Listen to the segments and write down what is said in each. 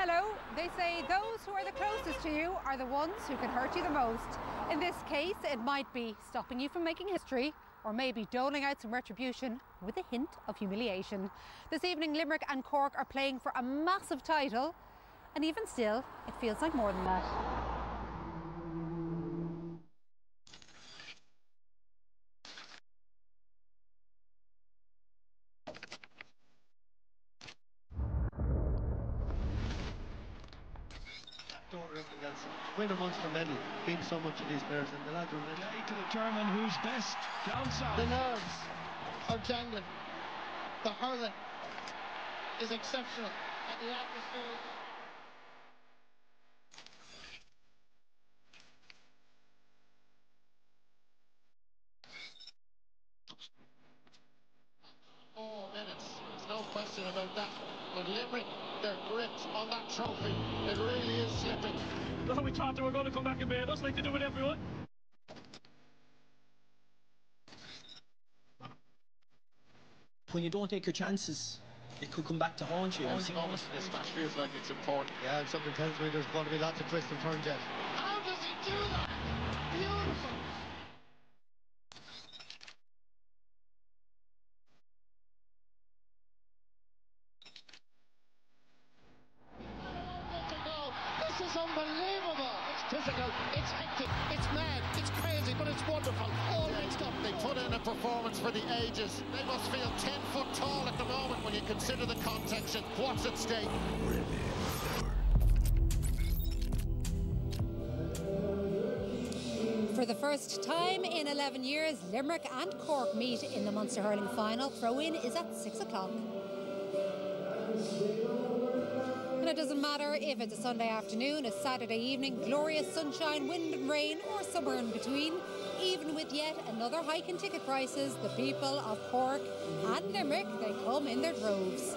Hello, they say those who are the closest to you are the ones who can hurt you the most. In this case, it might be stopping you from making history, or maybe doling out some retribution with a hint of humiliation. This evening, Limerick and Cork are playing for a massive title, and even still, it feels like more than that. Win a Munster medal, beat so much of these players, and the lads are ready to determine who's best down south. The nerves are jangling. The hurling is exceptional, and the atmosphere. There's no question about that. But Limerick, their grip on that trophy, it really is slipping. No, we thought they were going to come back and beat us like they do with everyone. When you don't take your chances, it could come back to haunt you. This match feels like it's important. Yeah, and something tells me there's going to be lots of twists and turns yet. How does he do that? Beautiful. This is unbelievable. It's physical, it's hectic, it's mad, it's crazy, but it's wonderful. All mixed up. They put in a performance for the ages. They must feel 10 foot tall at the moment when you consider the context and what's at stake. For the first time in 11 years, Limerick and Cork meet in the Munster hurling final. Throw-in is at 6 o'clock. And it doesn't matter if it's a Sunday afternoon, a Saturday evening, glorious sunshine, wind and rain, or somewhere in between. Even with yet another hike in ticket prices, the people of Cork and Limerick, they come in their droves.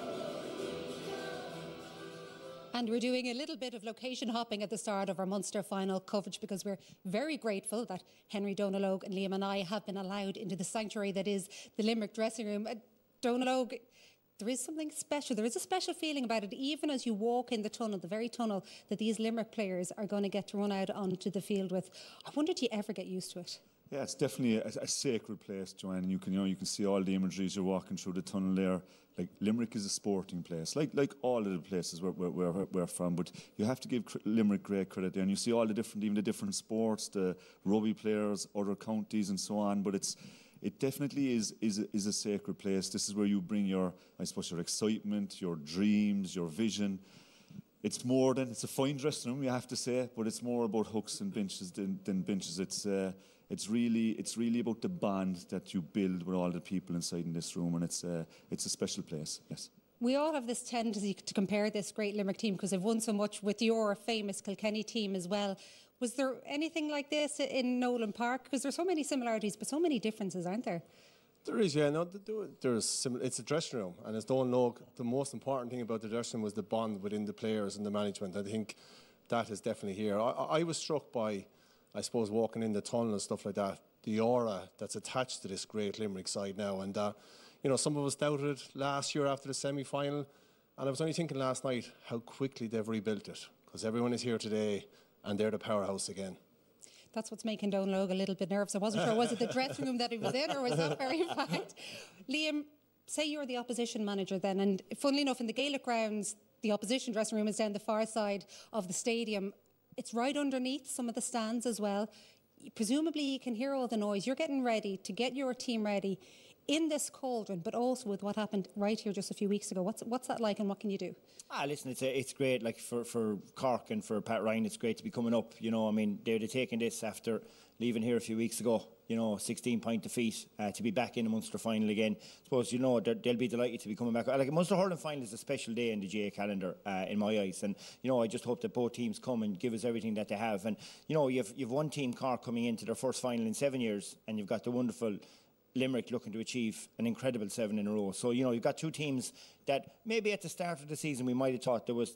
And we're doing a little bit of location hopping at the start of our Munster final coverage because we're very grateful that Henry Dónalóg and Liam and I have been allowed into the sanctuary that is the Limerick dressing room. Dónalóg, there is something special. There is a special feeling about it, even as you walk in the tunnel, the very tunnel that these Limerick players are going to get to run out onto the field with. I wonder, do you ever get used to it? Yeah, it's definitely a sacred place, Joanne. You can see all the imagery as you're walking through the tunnel there. Like, Limerick is a sporting place, like all of the places where we're from. But you have to give Limerick great credit there, and you see all the different sports, the rugby players, other counties, and so on. But it definitely is a sacred place. This is where you bring your excitement, your dreams, your vision. It's a fine dressing room, you have to say, but it's more about hooks and benches than benches. It's really about the bond that you build with all the people inside in this room, and it's a special place. Yes. We all have this tendency to compare this great Limerick team because they've won so much with your famous Kilkenny team as well. Was there anything like this in Nolan Park? Because there's so many similarities, but so many differences, aren't there? There is, yeah. No, it's a dressing room, and as Dónalóg, the most important thing about the dressing room was the bond within the players and the management. I think that is definitely here. I was struck by, I suppose, walking in the tunnel and stuff like that, the aura that's attached to this great Limerick side now. And some of us doubted it last year after the semi-final, and I was only thinking last night how quickly they've rebuilt it, because everyone is here today and they're the powerhouse again. That's what's making Dónalóg a little bit nervous. I wasn't sure, was it the dressing room that he was in, or was that very fact? Liam, say you're the opposition manager then, and funnily enough, in the Gaelic grounds, the opposition dressing room is down the far side of the stadium. It's right underneath some of the stands as well. Presumably you can hear all the noise. You're getting ready to get your team ready in this cauldron, but also with what happened right here just a few weeks ago. What's that like, and what can you do? Listen, it's great. Like for Cork and for Pat Ryan, it's great to be coming up. I mean, they'd have taken this after leaving here a few weeks ago. 16-point defeat to be back in the Munster final again. I suppose they'll be delighted to be coming back. Like, a Munster hurling final is a special day in the GAA calendar in my eyes, and I just hope that both teams come and give us everything that they have. And you've one team, Cork, coming into their first final in 7 years, and you've got the wonderful Limerick looking to achieve an incredible 7 in a row. So you've got two teams that maybe at the start of the season we might have thought there was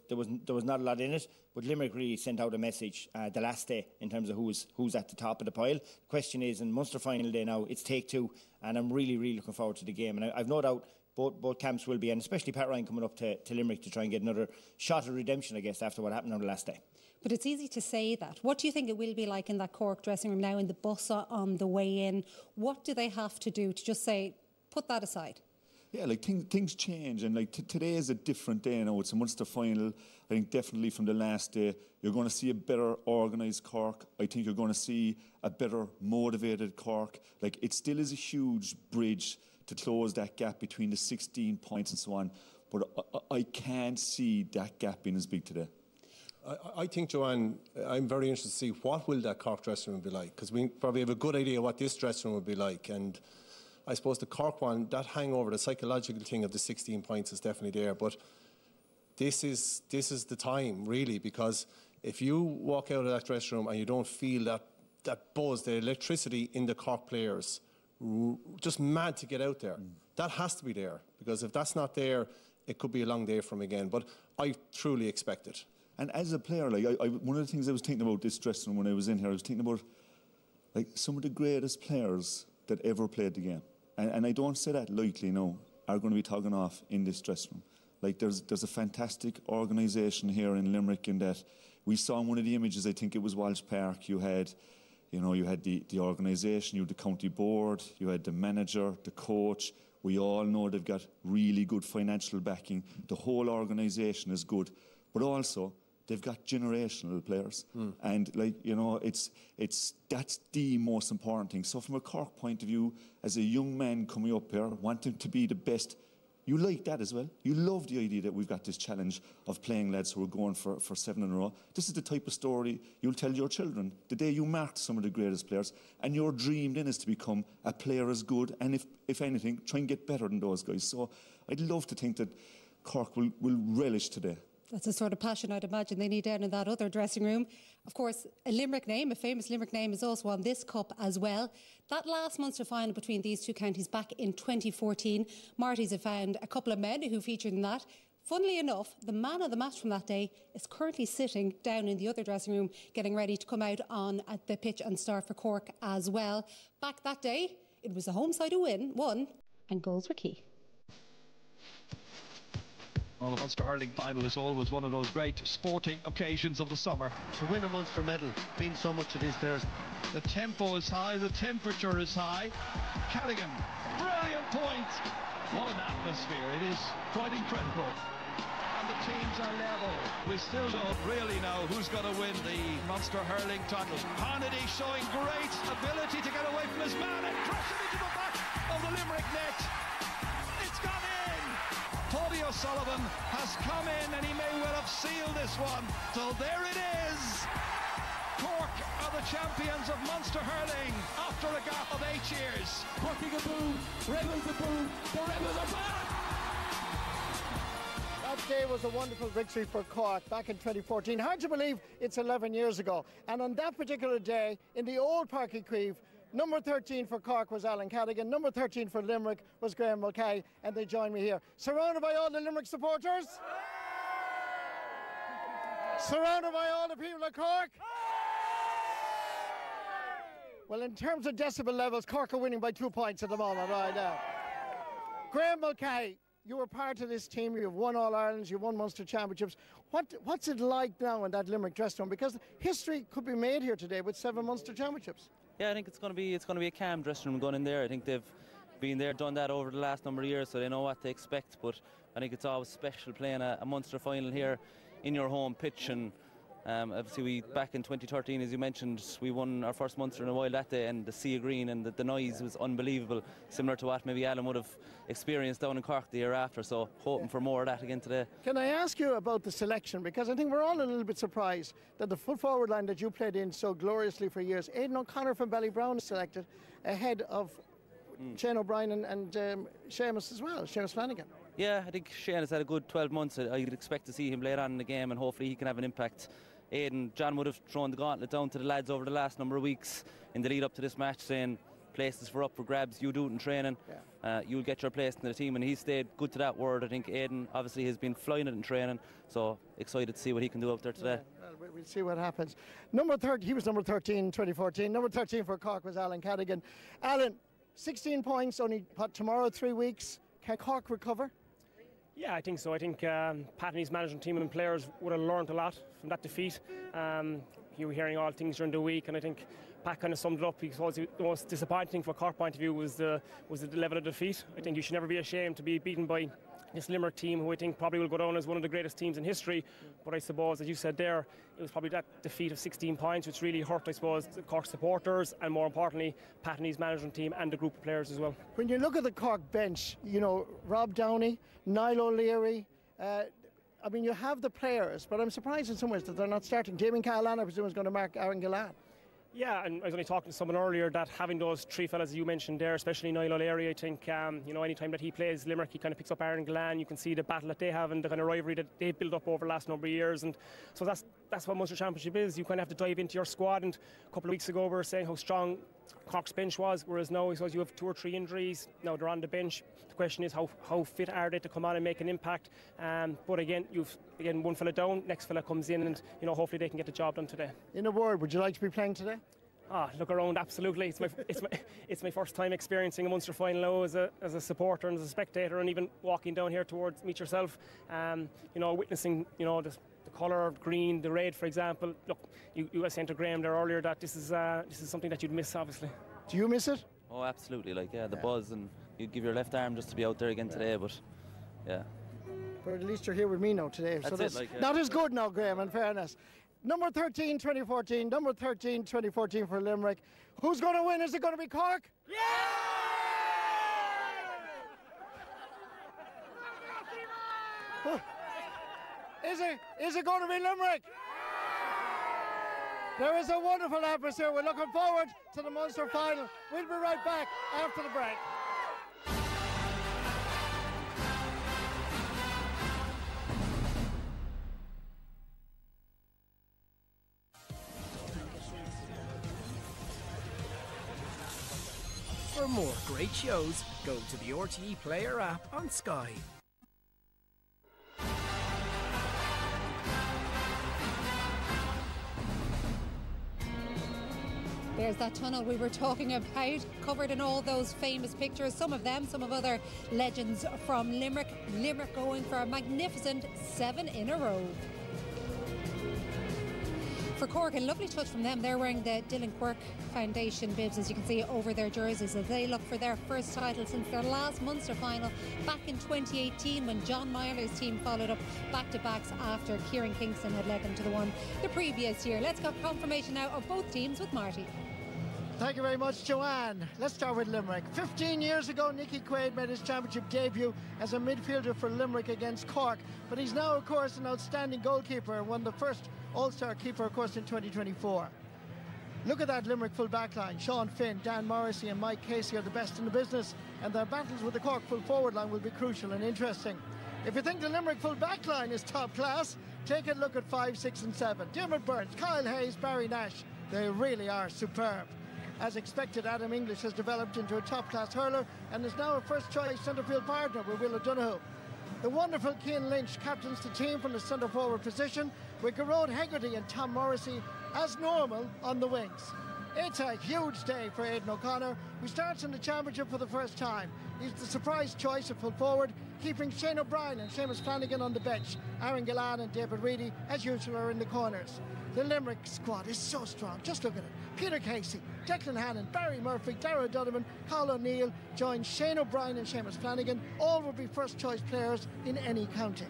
not a lot in it, but Limerick really sent out a message the last day in terms of who's at the top of the pile. The question is, in Munster final day now, it's take two, and I'm really looking forward to the game. And I've no doubt both camps will be, and especially Pat Ryan coming up to Limerick to try and get another shot of redemption, I guess, after what happened on the last day. But it's easy to say that. What do you think it will be like in that Cork dressing room now, in the bus on the way in? What do they have to do to just say, put that aside? Yeah, like things change, and like today is a different day now. It's a Munster final. I think definitely from the last day, you're going to see a better organised Cork. I think you're going to see a better motivated Cork. Like, it still is a huge bridge to close that gap between the 16 points and so on, but I can't see that gap being as big today. I think, Joanne, I'm very interested to see what will that Cork dressing room be like, because we probably have a good idea what this dressing room will be like. And I suppose the Cork one, that hangover, the psychological thing of the 16 points is definitely there. But this is the time, really, because if you walk out of that dressing room and you don't feel that buzz, the electricity in the Cork players, just mad to get out there, that has to be there. Because if that's not there, it could be a long day from again. But I truly expect it. And as a player, like one of the things I was thinking about this dressing room when I was in here, I was thinking about like some of the greatest players that ever played the game. And I don't say that lightly, no, are going to be talking off in this dressing room. Like, there's a fantastic organisation here in Limerick, in that we saw in one of the images, I think it was Walsh Park, you had the organisation, you had the county board, you had the manager, the coach. We all know they've got really good financial backing. The whole organisation is good. But also, they've got generational players. And, like, you know, that's the most important thing. So from a Cork point of view, as a young man coming up here, wanting to be the best, you like that as well. You love the idea that we've got this challenge of playing lads who are going for 7 in a row. This is the type of story you'll tell your children. The day you marked some of the greatest players, and your dream then is to become a player as good, and if anything, try and get better than those guys. So I'd love to think that Cork will relish today. That's the sort of passion I'd imagine they need down in that other dressing room. Of course, a Limerick name, a famous Limerick name, has also won this cup as well. That last Munster final between these two counties back in 2014, Marty's have found a couple of men who featured in that. Funnily enough, the man of the match from that day is currently sitting down in the other dressing room, getting ready to come out on at the pitch and start for Cork as well. Back that day, it was the home side who won, and goals were key. Well, the Munster hurling final is always one of those great sporting occasions of the summer. To win a Munster medal means so much to these players. The tempo is high, the temperature is high. Callaghan, brilliant point. What an atmosphere, it is quite incredible. And the teams are level. We still don't really know who's going to win the Munster hurling title. Hannity showing great ability to get away from his man and crash it into the back of the Limerick net. It's gone in. Tony O'Sullivan has come in, and he may well have sealed this one. So there it is. Cork are the champions of Munster hurling after a gap of 8 years. Corking a boo, Rebels a boo, the Rebels are back! That day was a wonderful victory for Cork back in 2014. Hard to believe it's 11 years ago. And on that particular day, in the old Páirc Uí Chaoimh, number 13 for Cork was Alan Cadigan, number 13 for Limerick was Graham Mulcahy, and they join me here. Surrounded by all the Limerick supporters? Surrounded by all the people of Cork? Well, in terms of decibel levels, Cork are winning by 2 points at the moment right now. Graham Mulcahy, you were part of this team, you've won All-Irelands, you've won Munster Championships. What's it like now in that Limerick dressing room? Because history could be made here today with 7 Munster Championships. Yeah, I think it's going to be a calm dressing room going in there. I think they've been there, done that over the last number of years, so they know what to expect. But I think it's always special playing a Munster final here in your home pitch. And obviously, back in 2013, as you mentioned, we won our first Munster in a while that day, and the sea of green and the noise was unbelievable, similar to what maybe Alan would have experienced down in Cork the year after. So hoping for more of that again today. Can I ask you about the selection? Because I think we're all a little bit surprised that the full forward line that you played in so gloriously for years, Aidan O'Connor from Ballybrown is selected ahead of Shane O'Brien and Seamus as well, Seamus Flanagan. Yeah, I think Shane has had a good 12 months. I'd expect to see him later on in the game, and hopefully he can have an impact. Aidan, John would have thrown the gauntlet down to the lads over the last number of weeks in the lead up to this match, saying places for up for grabs, you do it in training, you'll get your place in the team, and he stayed good to that word. I think Aidan obviously has been flying it in training, so excited to see what he can do out there today. Yeah, well, we'll see what happens. He was number 13 in 2014. Number 13 for Cork was Alan Cadigan. Alan, 16 points, only tomorrow 3 weeks. Can Cork recover? Yeah, I think so. I think Pat and his management team and players would have learned a lot from that defeat. You were hearing all things during the week, and I think Pat kind of summed it up. Because the most disappointing thing from a Cork point of view was the level of defeat. I think you should never be ashamed to be beaten by this Limerick team, who I think probably will go down as one of the greatest teams in history. But I suppose, as you said there, it was probably that defeat of 16 points which really hurt, I suppose, the Cork supporters, and more importantly, Pat and his management team and the group of players as well. When you look at the Cork bench, you know, Rob Downey, Niall O'Leary, I mean, you have the players, but I'm surprised in some ways that they're not starting. Damien Cahalane, I presume, is going to mark Aaron Gillane. Yeah, and I was only talking to someone earlier that having those three fellas you mentioned there, especially Niall O'Leary, I think, you know, anytime that he plays Limerick, he kind of picks up Aaron Gillane. You can see the battle that they have and the kind of rivalry that they built up over the last number of years. And so that's what Munster Championship is. You kind of have to dive into your squad. And a couple of weeks ago, we were saying how strong Cork's bench was, whereas now, I suppose, you have 2 or 3 injuries. Now they're on the bench. The question is, how fit are they to come on and make an impact? But again, you've one fella down, next fella comes in, and you know, hopefully they can get the job done today. In a word, would you like to be playing today? Look around, absolutely. It's my first time experiencing a Munster final now as a supporter and as a spectator, and even walking down here towards Meet Yourself, you know, witnessing, you know, the colour of green, the red, for example. Look, you were saying to Graham there earlier that this is something that you'd miss, obviously. Do you miss it? Oh, absolutely. Like, yeah, the buzz, and you'd give your left arm just to be out there again today, but yeah. But at least you're here with me now today. That's so that's it, not as good now, Graham, in fairness. Number 13, 2014. Number 13, 2014 for Limerick. Who's going to win? Is it going to be Cork? Yeah! Is it going to be Limerick? There is a wonderful atmosphere. We're looking forward to the Munster final. We'll be right back after the break. For more great shows, go to the RTE Player app on Sky. There's that tunnel we were talking about, covered in all those famous pictures, some of them, some of other legends from Limerick. Limerick going for a magnificent 7 in a row. For Cork, a lovely touch from them. They're wearing the Dylan Quirk Foundation bibs, as you can see, over their jerseys, as they look for their first title since their last Munster final back in 2018, when John Myler's team followed up back-to-backs after Kieran Kingston had led them to the one the previous year. Let's get confirmation now of both teams with Marty. Thank you very much, Joanne. Let's start with Limerick. 15 years ago, Nicky Quaid made his championship debut as a midfielder for Limerick against Cork, but he's now, of course, an outstanding goalkeeper and won the first All-Star keeper, of course, in 2024. Look at that Limerick full back line. Sean Finn, Dan Morrissey and Mike Casey are the best in the business, and their battles with the Cork full forward line will be crucial and interesting. If you think the Limerick full back line is top class, take a look at 5, 6 and 7. Dermot Burns, Kyle Hayes, Barry Nash. They really are superb. As expected, Adam English has developed into a top-class hurler and is now a first-choice centre-field partner with Will O'Donoghue. The wonderful Cian Lynch captains the team from the centre-forward position, with Garrod Hegarty and Tom Morrissey, as normal, on the wings. It's a huge day for Aidan O'Connor, who starts in the championship for the first time. He's the surprise choice at full forward, keeping Shane O'Brien and Seamus Flanagan on the bench. Aaron Gillane and David Reedy, as usual, are in the corners. The Limerick squad is so strong. Just look at it. Peter Casey, Declan Hannon, Barry Murphy, Darragh Donovan, Carl O'Neill join Shane O'Brien and Seamus Flanagan. All will be first-choice players in any county.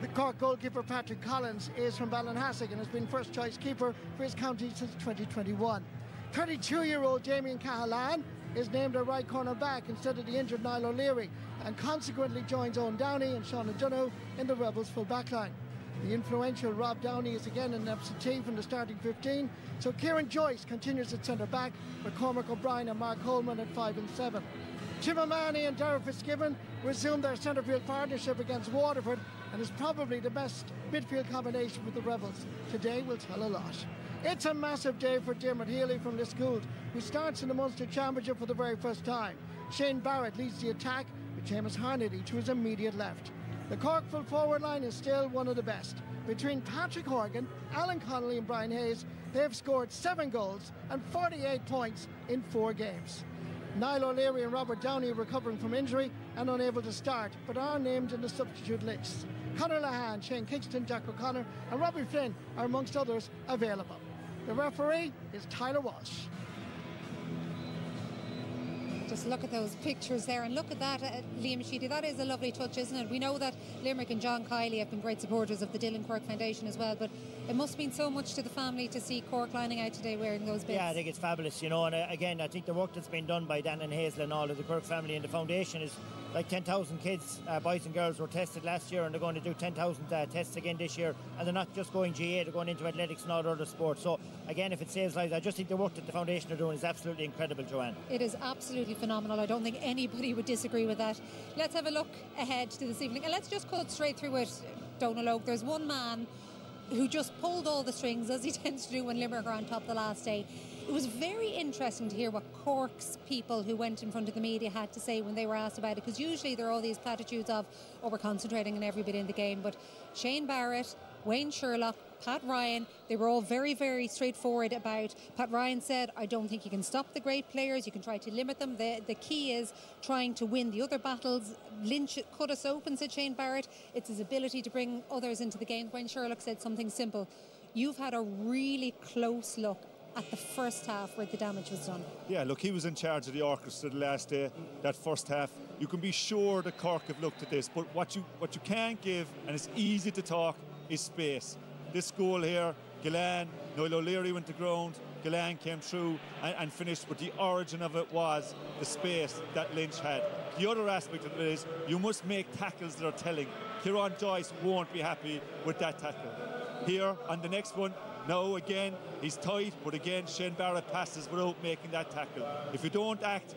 The Cork goalkeeper Patrick Collins is from Ballinhassig and has been first-choice keeper for his county since 2021. 32-year-old Damien Cahalane is named a right corner back instead of the injured Niall O'Leary, and consequently joins Owen Downey and Sean O'Donoghue in the Rebels full back line. The influential Rob Downey is again an absentee from the starting 15, so Kieran Joyce continues at centre-back with Cormac O'Brien and Mark Holman at 5 and 7. Tim O'Mahony and Darragh Fitzgibbon resume their centre-field partnership against Waterford, and is probably the best midfield combination with the Rebels. Today will tell a lot. It's a massive day for Dermot Healy from Lisgould, who starts in the Munster Championship for the very first time. Shane Barrett leads the attack with Seamus Harnedy to his immediate left. The Cork full forward line is still one of the best. Between Patrick Horgan, Alan Connolly and Brian Hayes, they have scored 7 goals and 48 points in 4 games. Niall O'Leary and Robert Downey recovering from injury and unable to start, but are named in the substitute list. Conor Lahan, Shane Kingston, Jack O'Connor and Robbie Flynn are amongst others available. The referee is Tyler Walsh. Just look at those pictures there and look at that, Liam Sheedy. That is a lovely touch, isn't it? We know that Limerick and John Kiley have been great supporters of the Dylan Quirke Foundation as well, but it must mean so much to the family to see Cork lining out today wearing those bits. Yeah, I think it's fabulous, you know, and again, I think the work that's been done by Dan and Hazel and all of the Quirke family and the foundation is like 10,000 kids, boys and girls, were tested last year, and they're going to do 10,000 tests again this year, and they're not just going GA, they're going into athletics and all other sports. So again, if it saves lives, I just think the work that the foundation are doing is absolutely incredible, Joanne. It is absolutely phenomenal. I don't think anybody would disagree with that. Let's have a look ahead to this evening, and let's just cut straight through it, Donal Oak. There's one man who just pulled all the strings, as he tends to do when Limerick are on top the last day. It was very interesting to hear what Cork's people who went in front of the media had to say when they were asked about it, because usually there are all these platitudes of, oh, we're concentrating on every bit in the game, but Shane Barrett, Wayne Sherlock, Pat Ryan, they were all very, very straightforward about. Pat Ryan said, I don't think you can stop the great players, you can try to limit them. The key is trying to win the other battles. Lynch cut us open, said Shane Barrett. It's his ability to bring others into the game. Wayne Sherlock said something simple. You've had a really close look at the first half where the damage was done. Yeah, look, he was in charge of the orchestra the last day, that first half. You can be sure that Cork have looked at this, but what you can't give, and it's easy to talk, is space. This goal here, Gillane, Niall O'Leary went to ground, Gillane came through and finished, but the origin of it was the space that Lynch had. The other aspect of it is you must make tackles that are telling. Kieran Joyce won't be happy with that tackle. Here, on the next one, now again, he's tight, but again, Shane Barrett passes without making that tackle. If you don't act,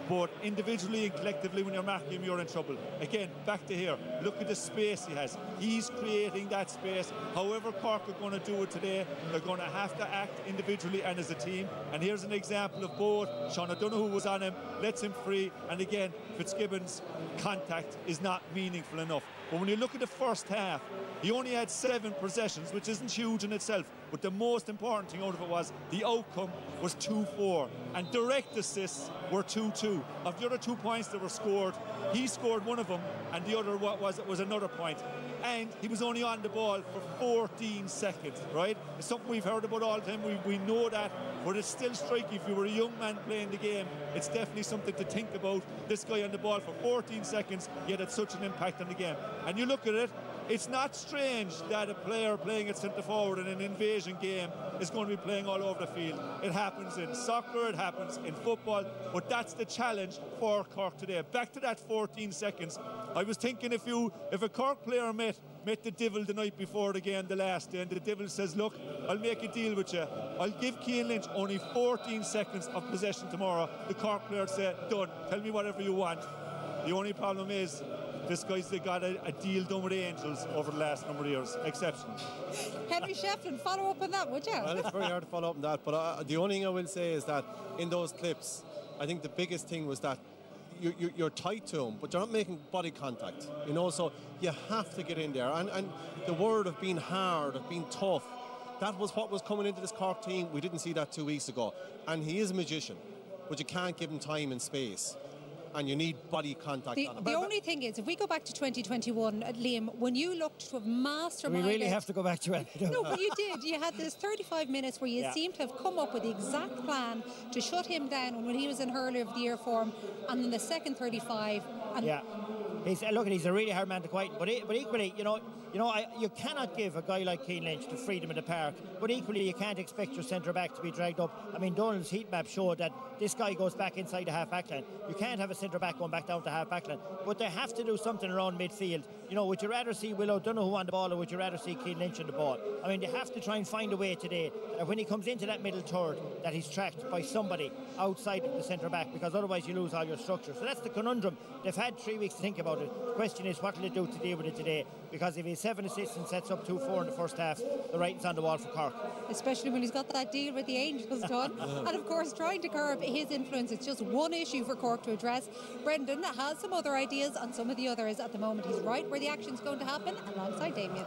both individually and collectively, when you're marking him, you're in trouble. Again, back to here. Look at the space he has. He's creating that space. However Cork are going to do it today, they're going to have to act individually and as a team. And here's an example of both. Sean O'Donoghue was on him, lets him free. And again, Fitzgibbon's contact is not meaningful enough. But when you look at the first half, he only had 7 possessions, which isn't huge in itself. But the most important thing out of it was the outcome was 2-4. And direct assists were 2-2. Of the other 2 points that were scored, he scored one of them, and the other was another point. And he was only on the ball for 14 seconds, right? It's something we've heard about all the time. We know that, but it's still striking. If you were a young man playing the game, it's definitely something to think about. This guy on the ball for 14 seconds, yet had such an impact on the game. And you look at it, it's not strange that a player playing at centre forward in an invasion game is going to be playing all over the field. It happens in soccer, it happens in football, but that's the challenge for Cork today. Back to that 14 seconds. I was thinking if a Cork player met the Devil the night before the game, the last day, and the Devil says, look, I'll make a deal with you. I'll give Cian Lynch only 14 seconds of possession tomorrow. The Cork player said, done, tell me whatever you want. The only problem is, this guy's got a deal done with the Angels over the last number of years. Exceptional. Henry Shefflin, follow up on that, would you? Well, it's very hard to follow up on that, but the only thing I will say is that in those clips, I think the biggest thing was that you're tight to him, but you're not making body contact, you know, so you have to get in there. And the word of being hard, of being tough, that was what was coming into this Cork team. We didn't see that 2 weeks ago. And he is a magician, but you can't give him time and space. And you need body contact on it. The only thing is, if we go back to 2021, Liam, when you looked to have masterminded... We really have to go back to it. No, but you did. You had this 35 minutes where you seemed to have come up with the exact plan to shut him down when he was in hurler of the year form, and then the second 35... Yeah. He's a really hard man to quieten, but equally, you cannot give a guy like Cian Lynch the freedom in the park, but equally you can't expect your centre-back to be dragged up. I mean, Donald's heat map showed that this guy goes back inside the half-back line. You can't have a centre-back going back down to half-back line, but they have to do something around midfield. You know, would you rather see Will O'Donoghue on the ball, or would you rather see Cian Lynch on the ball? I mean, they have to try and find a way today that when he comes into that middle third, that he's tracked by somebody outside of the centre-back, because otherwise you lose all your structure. So that's the conundrum. They've had 3 weeks to think about it. The question is, what will they do to deal with it today? Because if he He's 7 assists and sets up 2-4 in the first half. The writing's on the wall for Cork. Especially when he's got that deal with the Angels done. And of course, trying to curb his influence, it's just one issue for Cork to address. Brendan has some other ideas on some of the others at the moment. He's right where the action's going to happen, alongside Damien.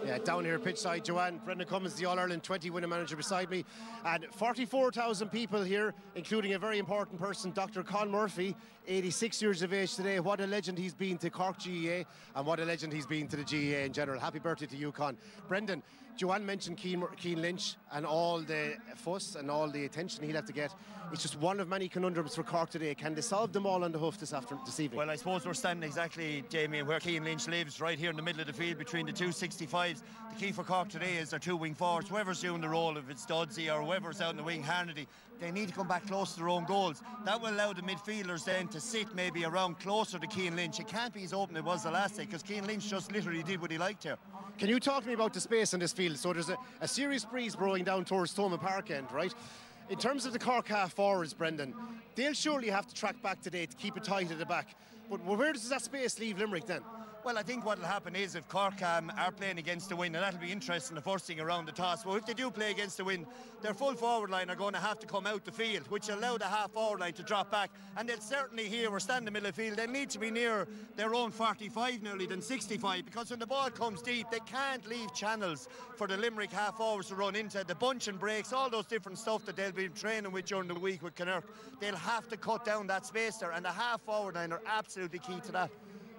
Yeah, down here pitchside, Joanne. Brendan Cummins, the All-Ireland 20-winning manager beside me. And 44,000 people here, including a very important person, Dr. Con Murphy, 86 years of age today. What a legend he's been to Cork GEA, and what a legend he's been to the GEA in general. Happy birthday to you, Con. Brendan, Joanne mentioned Cian Lynch and all the fuss and all the attention he'll have to get. It's just one of many conundrums for Cork today. Can they solve them all on the hoof this evening? Well, I suppose we're standing exactly, Jamie, where Cian Lynch lives, right here in the middle of the field between the two 65s. The key for Cork today is their two wing forwards. Whoever's doing the role, if it's Dudsey or whoever's out in the wing, Harnedy, they need to come back close to their own goals. That will allow the midfielders then to sit maybe around closer to Cian Lynch. It can't be as open as it was the last day, because Cian Lynch just literally did what he liked here. Can you talk to me about the space in this field? So there's a serious breeze blowing down towards Thomond Park end, right? In terms of the Cork half forwards, Brendan, they'll surely have to track back today to keep it tight at the back. But where does that space leave Limerick then? Well, I think what will happen is if Cork are playing against the wind, and that'll be interesting, the first thing around the toss. Well, if they do play against the wind, their full forward line are going to have to come out the field, which will allow the half forward line to drop back. And they'll certainly here, we're standing in the middle of the field, they'll need to be near their own 45 nearly than 65, because when the ball comes deep, they can't leave channels for the Limerick half forwards to run into. The bunch and breaks, all those different stuff that they'll be training with during the week with Connacht, they'll have to cut down that space there, and the half forward line are absolutely key to that.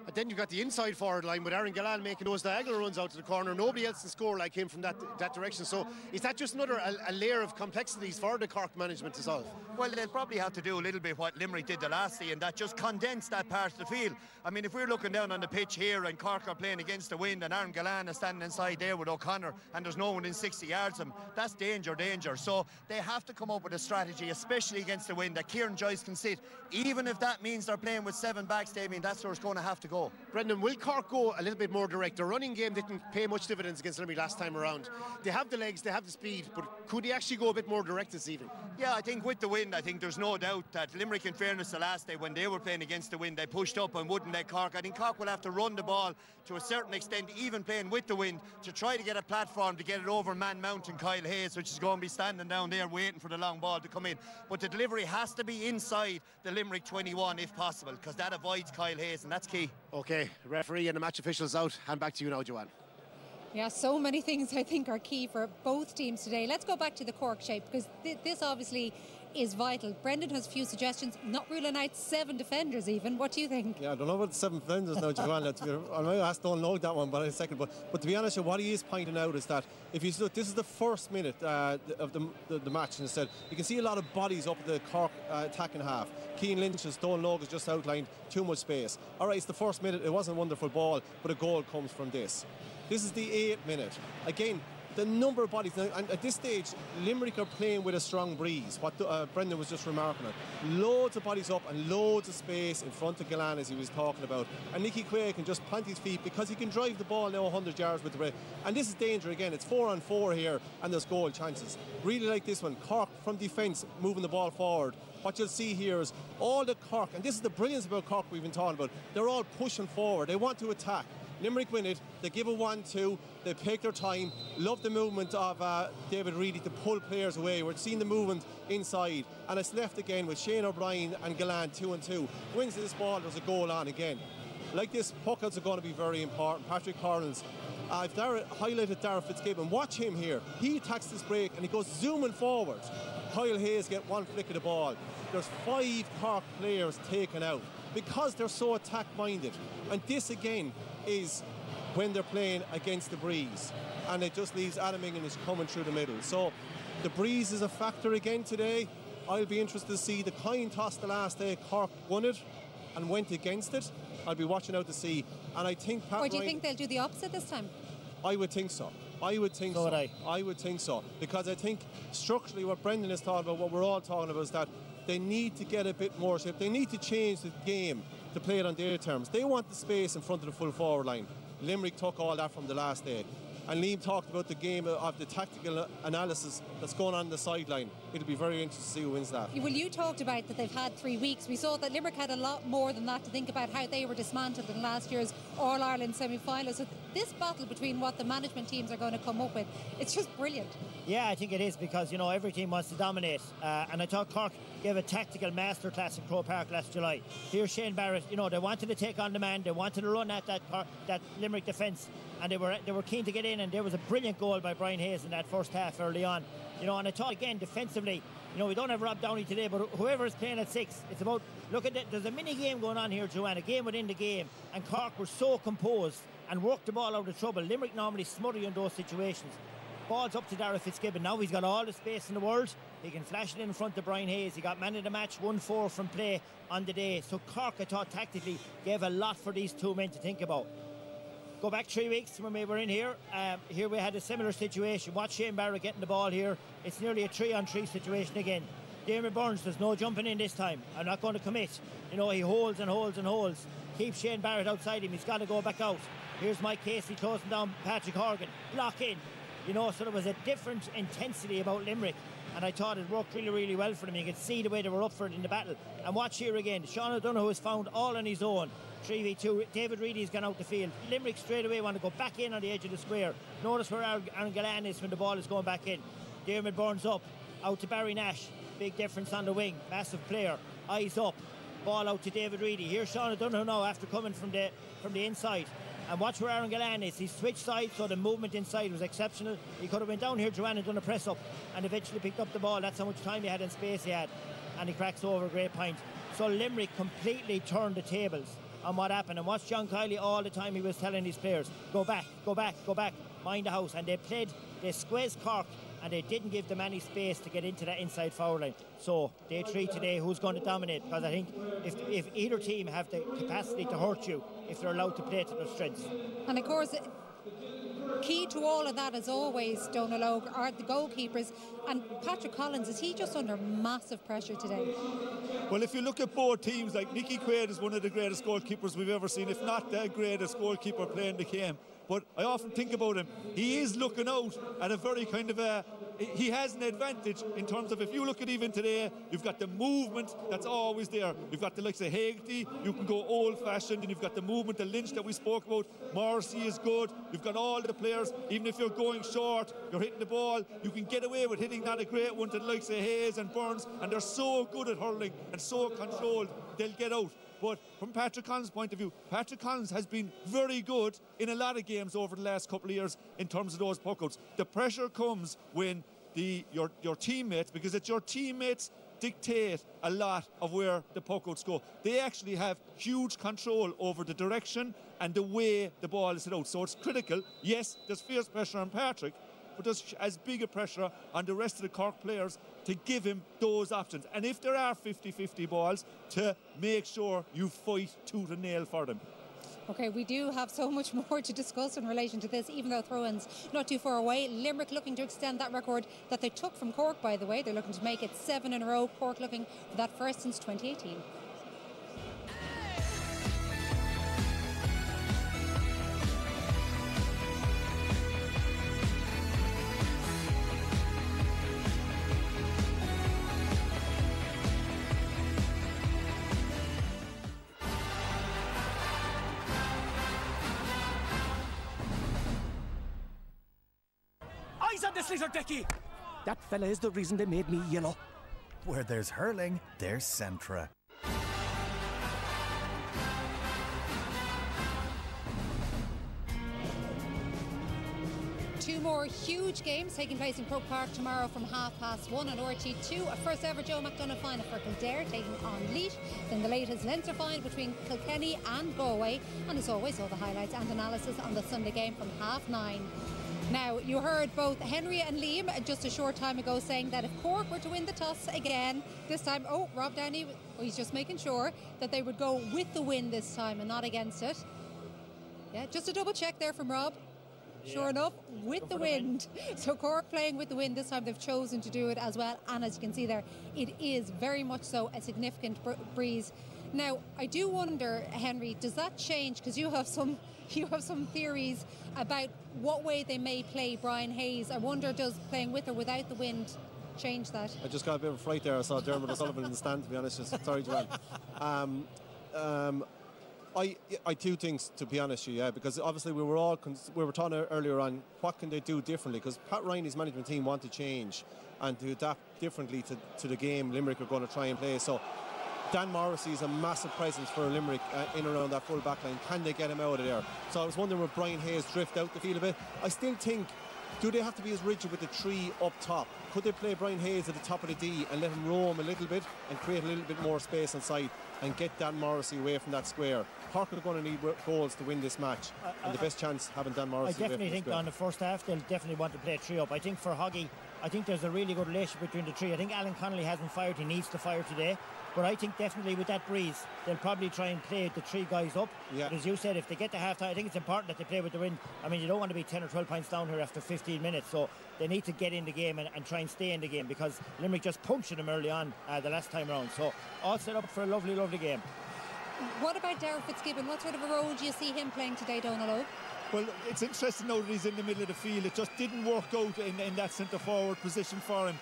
And then you've got the inside forward line with Aaron Gillane making those diagonal runs out to the corner. Nobody else can score like him from that direction. So is that just another a layer of complexities for the Cork management to solve? Well, they'll probably have to do a little bit what Limerick did the last day, and that just condense that part of the field. I mean, if we're looking down on the pitch here and Cork are playing against the wind and Aaron Gillane is standing inside there with O'Connor and there's no one in 60 yards of him, that's danger. So they have to come up with a strategy, especially against the wind, that Kieran Joyce can sit. Even if that means they're playing with 7 backs, Damien, that's where it's going to have to go. Brendan, will Cork go a little bit more direct? The running game didn't pay much dividends against Limerick last time around. They have the legs, they have the speed, but could they actually go a bit more direct this evening? Yeah, I think with the wind, I think there's no doubt that Limerick, in fairness, the last day when they were playing against the wind, they pushed up and wouldn't let Cork. I think Cork will have to run the ball to a certain extent, even playing with the wind, to try to get a platform to get it over Man Mount and Kyle Hayes, which is going to be standing down there waiting for the long ball to come in. But the delivery has to be inside the Limerick 21 if possible, because that avoids Kyle Hayes, and that's key. OK, referee and the match officials out. Hand back to you now, Joanne. Yeah, so many things I think are key for both teams today. Let's go back to the Cork shape, because this obviously is vital. Brendan has a few suggestions, not ruling out 7 defenders even. What do you think? Yeah, I don't know about 7 defenders now, Joanne. I might ask, don't know that one, but in a second. But to be honest, what he is pointing out is that if you look, this is the first minute of the match, and instead you can see a lot of bodies up at the Cork attacking half. Cian Lynch and Stone Logue has just outlined too much space. All right, it's the first minute. It wasn't a wonderful ball, but a goal comes from this. This is the 8th minute. Again, the number of bodies, and at this stage, Limerick are playing with a strong breeze, what Brendan was just remarking on. Loads of bodies up and loads of space in front of Gillane, as he was talking about. And Nicky Quaid can just plant his feet because he can drive the ball now 100 yards with the break. And this is danger again. It's 4-on-4 here, and there's goal chances. Really like this one. Cork from defence, moving the ball forward. What you'll see here is all the Cork, and this is the brilliance about Cork we've been talking about, they're all pushing forward. They want to attack. Limerick win it, they give a 1-2, they take their time. Love the movement of David Reedy to pull players away. We're seeing the movement inside, and it's left again with Shane O'Brien and Gillane 2-2. Wins this ball, there's a goal on again. Like this, puckouts are going to be very important. Patrick Cornells. I've highlighted Darragh Fitzgibbon. Watch him here. He attacks this break and he goes zooming forward. Kyle Hayes get one flick of the ball. There's 5 Cork players taken out because they're so attack-minded. And this again is when they're playing against the breeze, and it just leaves Adam English coming through the middle. So the breeze is a factor again today. I'll be interested to see the coin toss the last day. Cork won it and went against it. I'll be watching out to see, and I think Pat Or do you think they'll do the opposite this time? I would think so. I would think so. I would think so, because I think structurally what Brendan is talking about, what we're all talking about, is that they need to get a bit more shape. They need to change the game to play it on their terms. They want the space in front of the full forward line. Limerick took all that from the last day. And Liam talked about the game of the tactical analysis that's going on the sideline. It'll be very interesting to see who wins that. Well, you talked about that they've had 3 weeks. We saw that Limerick had a lot more than that to think about how they were dismantled in last year's All-Ireland semi-final. So this battle between what the management teams are going to come up with, it's just brilliant. Yeah, I think it is, because, you know, every team wants to dominate. And I thought Cork gave a tactical masterclass in Croke Park last July. Here's Shane Barrett, you know, they wanted to take on the man, they wanted to run at that Limerick defence, and they were keen to get in, and there was a brilliant goal by Brian Hayes in that first half early on. You know, and I thought, again, defensively, you know, we don't have Rob Downey today, but whoever is playing at 6, it's about, look at it, there's a mini game going on here, Joanne, a game within the game, and Cork were so composed and worked the ball out of trouble. Limerick normally smother you in those situations. Ball's up to Darragh Fitzgibbon. Now he's got all the space in the world. He can flash it in front of Brian Hayes. He got man of the match, 1-4 from play on the day. So Cork, I thought, tactically gave a lot for these two men to think about. Go back 3 weeks when we were in here. Here we had a similar situation. Watch Shane Barrett getting the ball here. It's nearly a 3-on-3 situation again. Damien Burns, there's no jumping in this time. I'm not going to commit. You know, he holds and holds and holds. Keeps Shane Barrett outside him. He's got to go back out. Here's Mike Casey closing down Patrick Horgan. Block in. You know, so there was a different intensity about Limerick, and I thought it worked really, really well for them. You could see the way they were up for it in the battle. And watch here again, Sean O'Donoghue has found all on his own. 3v2, David Reedy's gone out the field. Limerick straight away want to go back in on the edge of the square. Notice where Aaron Gillane is when the ball is going back in. Dermot Burns up, out to Barry Nash. Big difference on the wing, massive player. Eyes up, ball out to David Reedy. Here's Sean O'Donoghue now after coming from the inside. And watch where Aaron Gillane is. He switched sides, so the movement inside was exceptional. He could have went down here, Joanne, and done a press up, and eventually picked up the ball. That's how much time he had and space he had. And he cracks over a great point. So Limerick completely turned the tables on what happened. And watch John Kiley all the time he was telling his players, go back, go back, go back, mind the house. And they squeezed Cork, and they didn't give them any space to get into that inside foul line. So day 3 today, who's going to dominate? Because I think if either team have the capacity to hurt you, if they're allowed to play to their strengths. And of course, key to all of that, as always, Donal Óg, are the goalkeepers. And Patrick Collins, is he just under massive pressure today? Well, if you look at both teams, like Nicky Quaid is one of the greatest goalkeepers we've ever seen, if not the greatest goalkeeper playing the game. But I often think about him. He is looking out at a very kind of he has an advantage in terms of, if you look at even today, you've got the movement that's always there. You've got the likes of Haggerty, you can go old-fashioned, and you've got the movement, the Lynch that we spoke about. Morrissey is good. You've got all the players, even if you're going short, you're hitting the ball, you can get away with hitting not a great one to the likes of Hayes and Burns, and they're so good at hurling and so controlled, they'll get out. But from Patrick Collins' point of view, Patrick Collins has been very good in a lot of games over the last couple of years in terms of those puckouts. The pressure comes when your teammates, because it's your teammates dictate a lot of where the puckouts go. They actually have huge control over the direction and the way the ball is hit out. So it's critical. Yes, there's fierce pressure on Patrick, but there's as big a pressure on the rest of the Cork players to give him those options. And if there are 50-50 balls, to make sure you fight tooth and nail for them. OK, we do have so much more to discuss in relation to this, even though throw-ins not too far away. Limerick looking to extend that record that they took from Cork, by the way. They're looking to make it 7 in a row. Cork looking for that first since 2018. Eyes on this lizard, Decky! That fella is the reason they made me yellow. Where there's hurling, there's Centra. Two more huge games taking place in Croke Park tomorrow from 1:30 on RT2. A first ever Joe McDonagh final for Kildare taking on Laois. Then the latest Leinster final between Kilkenny and Galway. And as always, all the highlights and analysis on the Sunday game from 9:30. Now, you heard both Henry and Liam just a short time ago saying that if Cork were to win the toss again, this time, Rob Downey, he's just making sure that they would go with the win this time and not against it. Yeah, just a double check there from Rob. Sure enough, with the wind. So Cork playing with the wind this time. They've chosen to do it as well. And as you can see there, it is very much so a significant breeze Now, I do wonder, Henry, does that change? Because you have some theories about what way they may play Brian Hayes. I wonder, does playing with or without the wind change that? I just got a bit of a fright there. I saw Dermot O'Sullivan in the stand, to be honest. Sorry, Joanne. I two things, to be honest with you, yeah, because obviously we were talking earlier on what can they do differently, because Pat Riney's management team want to change and to adapt differently to the game Limerick are going to try and play. So Dan Morrissey is a massive presence for Limerick in and around that full back line. Can they get him out of there? So I was wondering, would Brian Hayes drift out the field a bit? I still think, do they have to be as rigid with the three up top? Could they play Brian Hayes at the top of the D and let him roam a little bit and create a little bit more space inside and get Dan Morrissey away from that square? Cork are going to need goals to win this match, and the best chance having Dan Morrissey. I definitely think on the first half they'll definitely want to play three up. I think for Hoggy, I think there's a really good relationship between the three. I think Alan Connolly hasn't fired, he needs to fire today. But I think definitely with that breeze, they'll probably try and play the three guys up. Yeah. But as you said, if they get to half-time, I think it's important that they play with the wind. I mean, you don't want to be 10 or 12 points down here after 15 minutes. So they need to get in the game and try and stay in the game, because Limerick just punched them early on the last time around. So all set up for a lovely, lovely game. What about Darragh Fitzgibbon? What sort of a role do you see him playing today, Donald? Well, it's interesting now that he's in the middle of the field. It just didn't work out in that centre-forward position for him.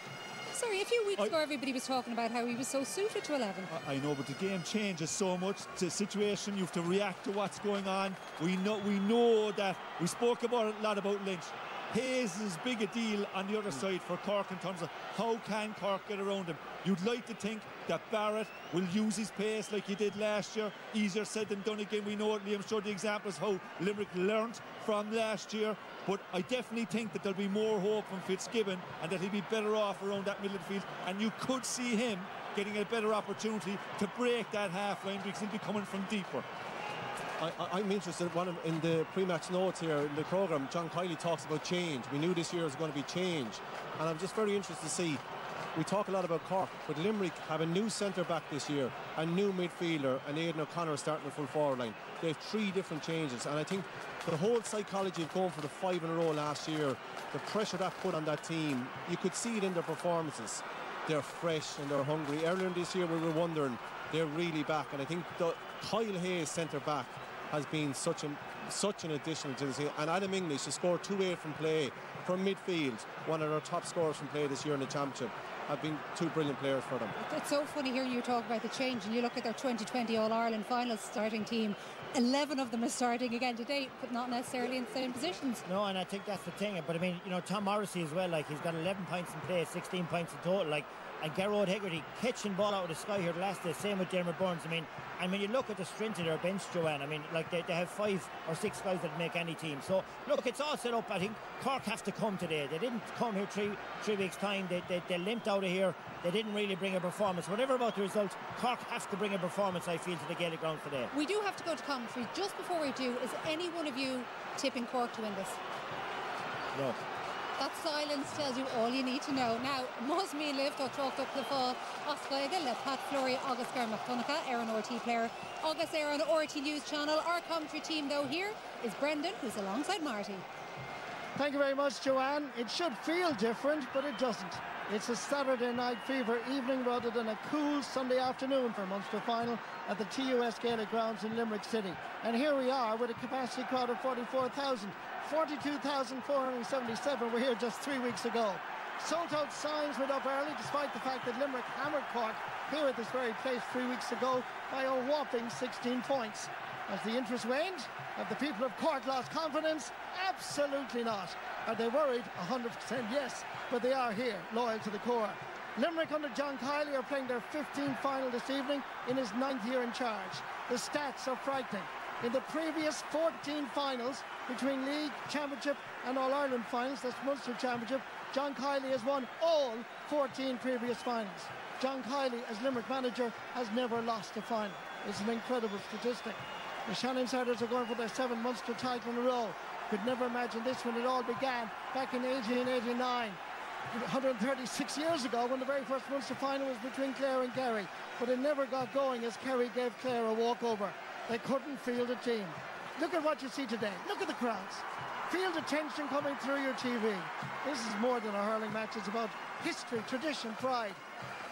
Sorry, a few weeks ago everybody was talking about how he was so suited to 11. I know, but the game changes so much. The situation, you have to react to what's going on. We know that. We spoke about a lot about Lynch. Hayes is as big a deal on the other side for Cork in terms of how can Cork get around him. You'd like to think that Barrett will use his pace like he did last year. Easier said than done again. We know it. Liam showed the examples how Limerick learnt from last year. But I definitely think that there'll be more hope from Fitzgibbon and that he'll be better off around that middle of the field. And you could see him getting a better opportunity to break that half line, because he'll be coming from deeper. I'm interested in the pre-match notes here in the programme. John Kiley talks about change. We knew this year was going to be change, and I'm just very interested to see. We talk a lot about Cork, but Limerick have a new centre-back this year, a new midfielder, and Aidan O'Connor starting the full forward line. They have 3 different changes, and I think the whole psychology of going for the 5 in a row last year, the pressure that put on that team, you could see it in their performances. They're fresh and they're hungry. Earlier this year we were wondering, they're really back, and I think the Kyle Hayes centre-back has been such an addition to this. And Adam English has scored 2-8 from play from midfield, one of their top scorers from play this year in the championship. Have been 2 brilliant players for them. It's so funny hearing you talk about the change, and you look at their 2020 All-Ireland final starting team. 11 of them are starting again today, but not necessarily in the same positions. No, and I think that's the thing. But I mean, you know, Tom Morrissey as well, like, he's got 11 points in play, 16 points in total, like, and Gerard Hegarty catching ball out of the sky here the last day, same with Dermot Burns. I mean, and when you look at the strength of their bench, Joanne, I mean, like, they have 5 or 6 guys that make any team. So look, it's all set up. I think Cork have to come today. They didn't come here three weeks time. They limped out of here. They didn't really bring a performance. Whatever about the result, Cork have to bring a performance, I feel, to the Gaelic ground today. We do have to go to commentary. Just before we do, is any one of you tipping Cork to win this? No. That silence tells you all you need to know. Now, Mus me live to talk up the fall. Oscaige, let Pat Fleury, August Gar McDonough, Aaron RT player, August Aaron RT News Channel. Our commentary team, though, here is Brendan, who's alongside Marty. Thank you very much, Joanne. It should feel different, but it doesn't. It's a Saturday night fever evening rather than a cool Sunday afternoon for Munster final at the TUS Gaelic grounds in Limerick City. And here we are with a capacity crowd of 44,000. 42,477 were here just 3 weeks ago. Sold out signs went up early, despite the fact that Limerick hammered Cork here at this very place 3 weeks ago by a whopping 16 points. As the interest waned, have the people of Cork lost confidence? Absolutely not. Are they worried? 100% yes, but they are here, loyal to the core. Limerick under John Kiley are playing their 15th final this evening in his 9th year in charge. The stats are frightening. In the previous 14 finals between League, Championship and All-Ireland finals, that's Munster Championship, John Kiley has won all 14 previous finals. John Kiley, as Limerick manager, has never lost a final. It's an incredible statistic. The Shannon Satyrs are going for their 7th Munster title in a row. Could never imagine this when it all began back in 1889. 136 years ago, when the very first Munster final was between Clare and Kerry. But it never got going as Kerry gave Clare a walkover. They couldn't field a team. Look at what you see today. Look at the crowds. Feel the tension coming through your TV. This is more than a hurling match. It's about history, tradition, pride.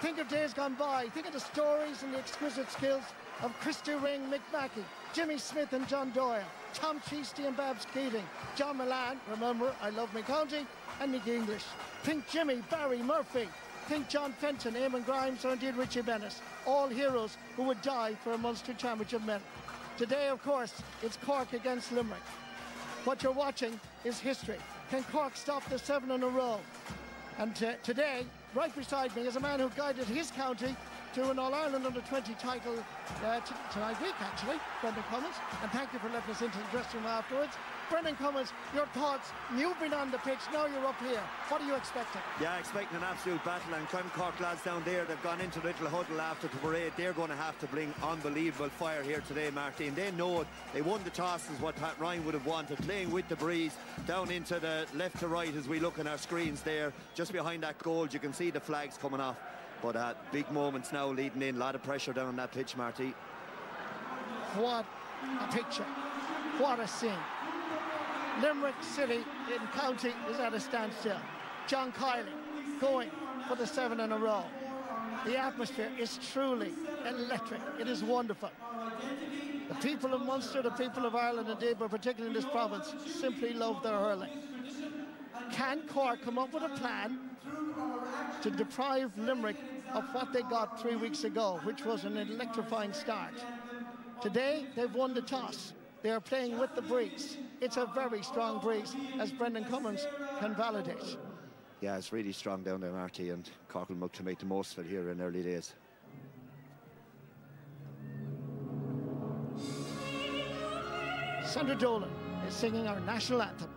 Think of days gone by. Think of the stories and the exquisite skills of Christy Ring, Mick Mackey, Jimmy Smith and John Doyle, Tom Cheasty and Babs Keating, John Milan, remember, I love my county, and Nick English. Think Jimmy, Barry, Murphy. Think John Fenton, Eamon Grimes, or indeed Richie Bennett. All heroes who would die for a Munster Championship medal. Today, of course, it's Cork against Limerick. What you're watching is history. Can Cork stop the 7 in a row? And today, right beside me, is a man who guided his county to an All-Ireland Under-20 title tonight week, actually, Brendan Cummins. And thank you for letting us into the dressing room afterwards. Brendan Cummins, your thoughts? You've been on the pitch, now you're up here. What are you expecting? Yeah, expecting an absolute battle. And Clem Cork lads down there, they've gone into the little huddle after the parade. They're going to have to bring unbelievable fire here today, Martin. They know it. They won the toss, is what Pat Ryan would have wanted, playing with the breeze down into the left to right as we look on our screens there. Just behind that goal, you can see the flags coming off. But big moments now leading in. A lot of pressure down on that pitch, Marty. What a picture. What a scene. Limerick City in county is at a standstill. John Kiley going for the 7 in a row. The atmosphere is truly electric. It is wonderful. The people of Munster, the people of Ireland indeed, but particularly in this province, simply love their hurling. Can Cork come up with a plan to deprive Limerick of what they got 3 weeks ago, which was an electrifying start? Today, they've won the toss. They are playing with the breeze. It's a very strong breeze, as Brendan Cummins can validate. Yeah, it's really strong down there, Marty, and Cork will look to make the most of it here in early days. Sandra Dolan is singing our national anthem.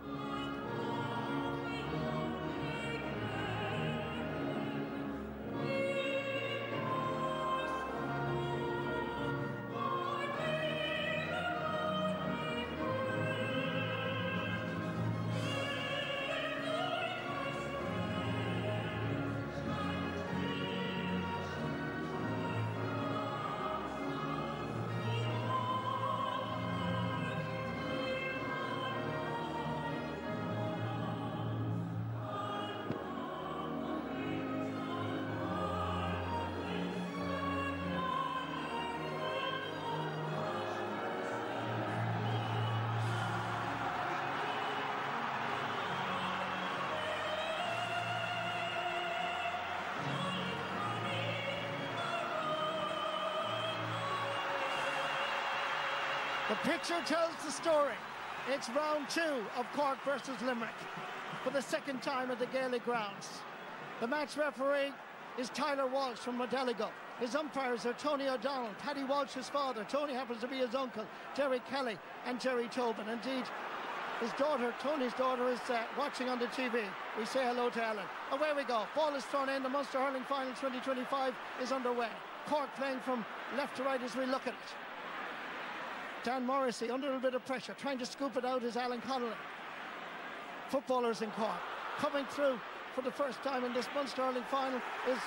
The picture tells the story. It's round 2 of Cork versus Limerick for the second time at the Gaelic grounds. The match referee is Tyler Walsh from Modeligo. His umpires are Tony O'Donnell, Paddy Walsh's father. Tony happens to be his uncle, Jerry Kelly, and Jerry Tobin. Indeed, his daughter, Tony's daughter, is watching on the TV. We say hello to Ellen. Away we go. Ball is thrown in. The Munster Hurling Final 2025 is underway. Cork playing from left to right as we look at it. Dan Morrissey under a little bit of pressure, trying to scoop it out is Alan Connolly. Footballers in Cork. Coming through for the first time in this Munster Hurling Final is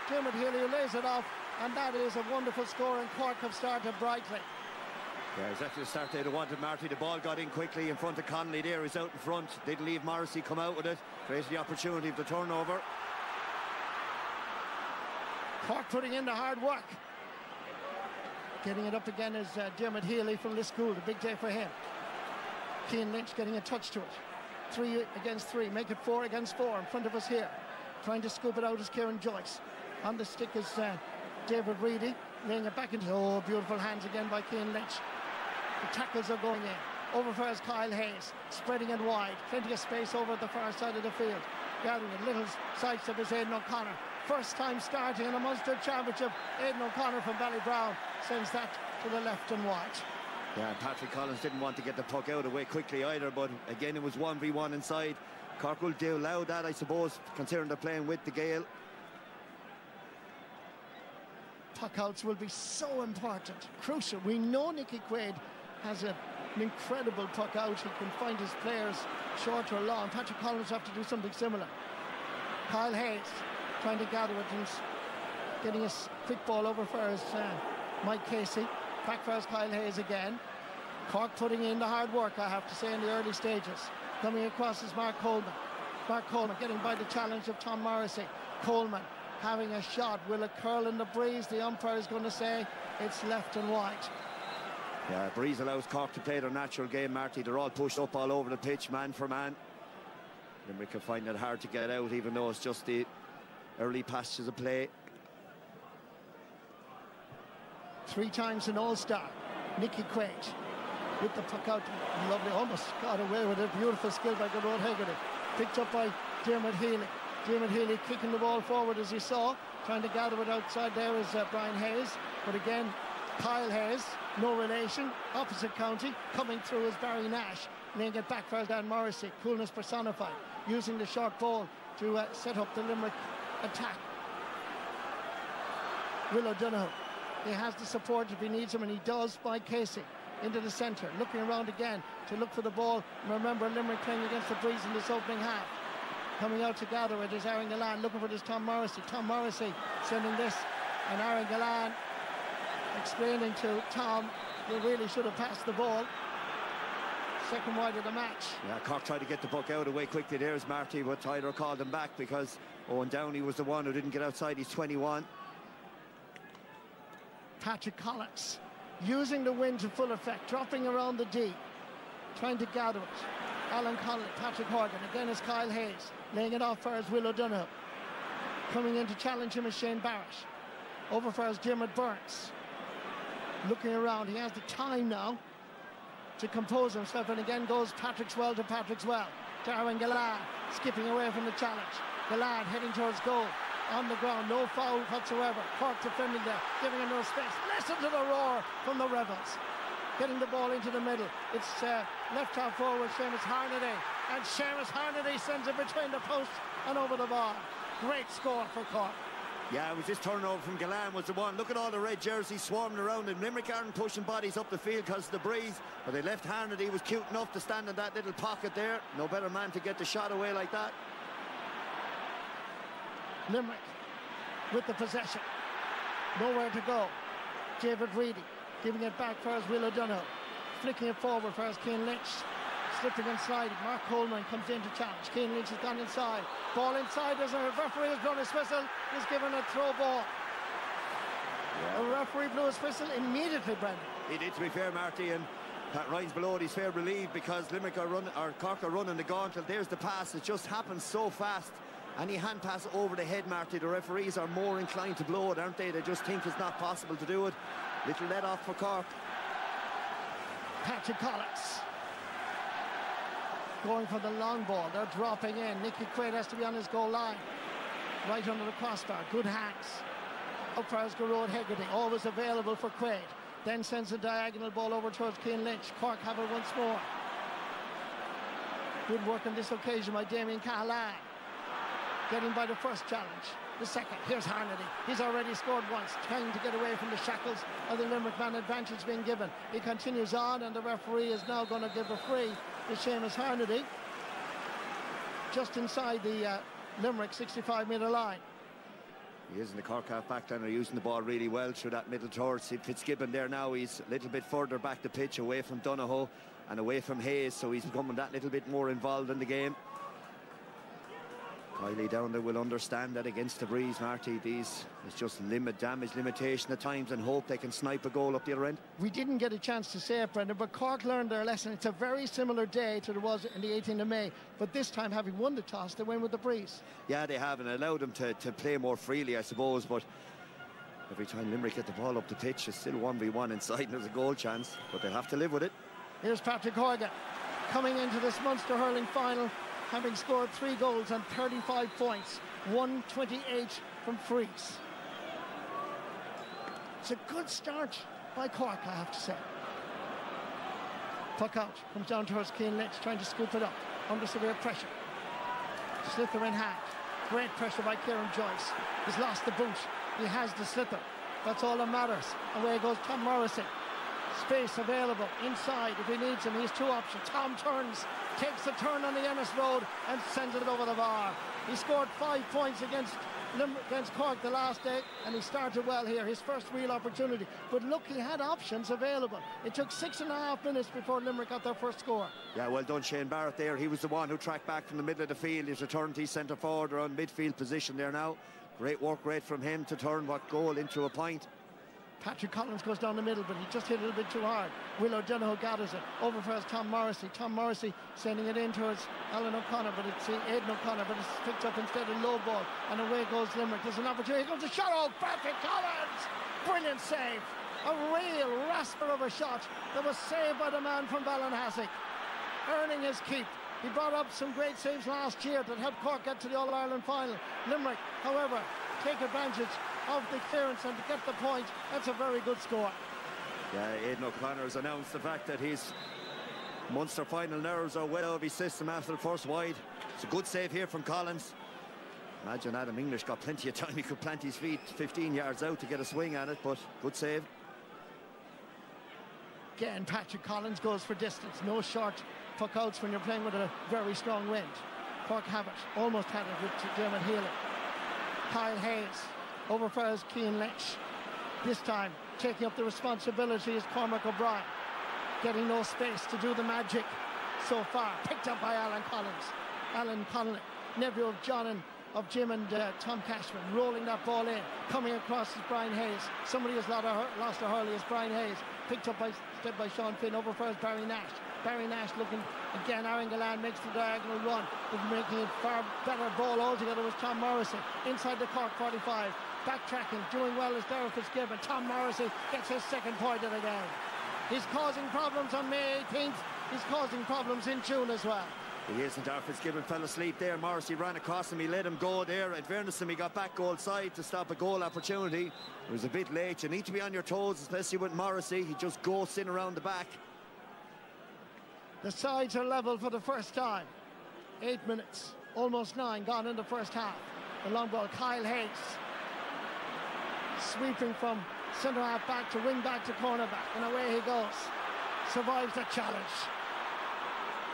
Dermot Healy, who lays it off, and that is a wonderful score, and Cork have started brightly. Yeah, exactly the start they wanted, Marty. The ball got in quickly in front of Connolly there. He's out in front. Didn't leave Morrissey come out with it. Created the opportunity of the turnover. Cork putting in the hard work. Getting it up again is Dermot Healy from Liscool. A big day for him. Cian Lynch getting a touch to it. 3 against 3. Make it 4 against 4 in front of us here. Trying to scoop it out is Kieran Joyce. On the stick is David Reedy. Laying it back into, oh, beautiful hands again by Cian Lynch. The tackles are going in. Over far is Kyle Hayes. Spreading it wide. Plenty of space over at the far side of the field. Gathering a little sidestep is Aidan O'Connor. First time starting in a Munster Championship. Aidan O'Connor from Ballybrown sends that to the left and wide. Yeah, Patrick Collins didn't want to get the puck out away quickly either, but again it was 1v1 inside. Cork will allow that, I suppose, considering they're playing with the Gael. Puck outs will be so important, crucial. We know Nicky Quaid has an incredible puck out. He can find his players short or long. Patrick Collins will have to do something similar. Kyle Hayes trying to gather it and getting a quick ball over for his Mike Casey. Back for his Kyle Hayes again. Cork putting in the hard work, I have to say, in the early stages. Coming across is Mark Coleman. Mark Coleman getting by the challenge of Tom Morrissey. Coleman having a shot. Will it curl in the breeze? The umpire is going to say it's left and wide. Yeah, breeze allows Cork to play their natural game, Marty. They're all pushed up all over the pitch, man for man. Limerick can find it hard to get out, even though it's just the early passages of play. 3 times an All-Star, Nicky Quaid with the puck out, lovely, almost got away with it. Beautiful skill by Gearóid Hegarty, picked up by Dermot Healy. Dermot Healy kicking the ball forward, as you saw, trying to gather it outside. There is Brian Hayes, but again Kyle Hayes, no relation, opposite county, coming through as Barry Nash, laying it back for Dan Morrissey. Coolness personified, using the short ball to set up the Limerick attack. Will O'Donoghue, he has the support if he needs him, and he does, by Casey. Into the centre, looking around again to look for the ball. And remember, Limerick playing against the breeze in this opening half. Coming out to gather it is Aaron Gillane, looking for this Tom Morrissey. Tom Morrissey sending this, and Aaron Gillane explaining to Tom, you really should have passed the ball. Second wide of the match. Yeah, Cork tried to get the puck out away quickly. There's Marty, but Tyler called him back because Owen Downey was the one who didn't get outside. He's 21. Patrick Collins using the wind to full effect, dropping around the D, trying to gather it. Alan Connolly, Patrick Horgan, again is Kyle Hayes, laying it off for as Will O'Donoghue. Coming in to challenge him is Shane Barrett. Over for as Diarmaid Byrnes. Looking around, he has the time now to compose himself, and again goes Patrick's well to Patrick's well. Darren Gillane skipping away from the challenge. Gillane heading towards goal. On the ground, no foul whatsoever. Cork defending there, giving him no space. Listen to the roar from the Rebels. Getting the ball into the middle. It's left half forward, Seamus Harnedy. And Seamus Harnedy sends it between the posts and over the bar. Great score for Cork. Yeah, it was this turnover from Gillane was the one. Look at all the red jerseys swarming around him. Limerick aren't pushing bodies up the field because of the breeze, but they left Harnedy. He was cute enough to stand in that little pocket there. No better man to get the shot away like that. Limerick with the possession, nowhere to go. David Reedy giving it back for us Will O'Donoghue, flicking it forward for us Cian Lynch, slipping and sliding. Mark Coleman comes in to challenge. Cian Lynch has gone inside, ball inside, there's a referee has blown his whistle, he's given a throw ball. The referee blew his whistle immediately, Brendan. He did, to be fair, Marty, and Pat Ryan's below it. He's fair relieved because Limerick are running, or Cork are running the gauntlet. There's the pass, it just happens so fast. Any hand pass over the head, Marty, the referees are more inclined to blow it, aren't they? They just think it's not possible to do it. Little let off for Cork. Patrick Collins going for the long ball. They're dropping in. Nicky Quaid has to be on his goal line. Right under the crossbar. Good hands. Up for Gearóid Hegarty. Always available for Quaid. Then sends a diagonal ball over towards Cian Lynch. Cork have it once more. Good work on this occasion by Damien Cahalane. Getting by the first challenge. The second. Here's Harnedy. He's already scored once, trying to get away from the shackles of the Limerick man advantage being given. He continues on, and the referee is now going to give a free to Seamus Harnedy just inside the Limerick 65-metre line. He is in the Cork half back line. They're using the ball really well through that middle towards Fitzgibbon there now. He's a little bit further back the pitch, away from Donoghue and away from Hayes, so he's becoming that little bit more involved in the game. Kylie down there will understand that against the breeze, Marty. It's just limitation at times, and hope they can snipe a goal up the other end. We didn't get a chance to say it, Brendan, but Cork learned their lesson. It's a very similar day to there was in the 18th of May, but this time, having won the toss, they went with the breeze. Yeah, they have, and allowed them to play more freely, I suppose, but every time Limerick get the ball up the pitch, it's still 1v1 inside, and there's a goal chance, but they'll have to live with it. Here's Patrick Horgan coming into this Munster hurling final, having scored 3 goals and 35 points, 128 from frees. It's a good start by Cork, I have to say. Puck out, comes down towards Cian Lynch, trying to scoop it up under severe pressure. Slipper in hand. Great pressure by Kieran Joyce. He's lost the boot. He has the slipper. That's all that matters. Away goes Tom Morrissey. Space available inside if he needs him. He has 2 options. Tom turns, takes the turn on the Ennis Road and sends it over the bar. He scored 5 points against Cork the last day, and he started well here. His first real opportunity. But look, he had options available. It took 6.5 minutes before Limerick got their first score. Yeah, well done, Shane Barrett there. He was the one who tracked back from the middle of the field. He's returned to his centre forward or on midfield position there now. Great work rate from him to turn what goal into a point. Patrick Collins goes down the middle, but he just hit it a little bit too hard. Will O'Donoghue gathers it. Over first, Tom Morrissey. Tom Morrissey sending it in towards Alan O'Connor, but it's Aidan O'Connor, but it's picked up instead of low ball. And away goes Limerick. There's an opportunity. Here comes a shot. Oh, Patrick Collins! Brilliant save. A real rasper of a shot that was saved by the man from Ballinhassig, earning his keep. He brought up some great saves last year that helped Cork get to the All-Ireland final. Limerick, however, take advantage of the clearance and to get the point. That's a very good score. Yeah, Aidan O'Connor has announced the fact that his Munster final nerves are well out of his system after the first wide. It's a good save here from Collins. Imagine Adam English got plenty of time. He could plant his feet 15 yards out to get a swing at it, but good save. Again, Patrick Collins goes for distance. No short puck-outs when you're playing with a very strong wind. Cork have it. Almost had it with Dermot Healy. Kyle Hayes over for Cian Lynch. This time, taking up the responsibility is Cormac O'Brien. Getting no space to do the magic so far. Picked up by Alan Collins. Alan Connolly, nephew of Jim and Tom Cashman, rolling that ball in. Coming across is Brian Hayes. Somebody has lost a hurley is Brian Hayes. Picked up by Sean Finn. Over first Barry Nash. Barry Nash looking again. Aaron Galland makes the diagonal run, but making it far better ball altogether was Tom Morrissey. Inside the Cork 45. Backtracking, doing well is Darragh Fitzgibbon. Tom Morrissey gets his second point of the game. He's causing problems on May 18th. He's causing problems in June as well. He isn't. Darragh Fitzgibbon fell asleep there. Morrissey ran across him. He let him go there. In fairness to him, he got back goal side to stop a goal opportunity. It was a bit late. You need to be on your toes, especially with Morrissey. He just goes in around the back. The sides are level for the first time. 8 minutes, almost 9 gone in the first half. The long ball, Kyle Hayes. Sweeping from centre half back to wing back to cornerback, and away he goes. Survives the challenge.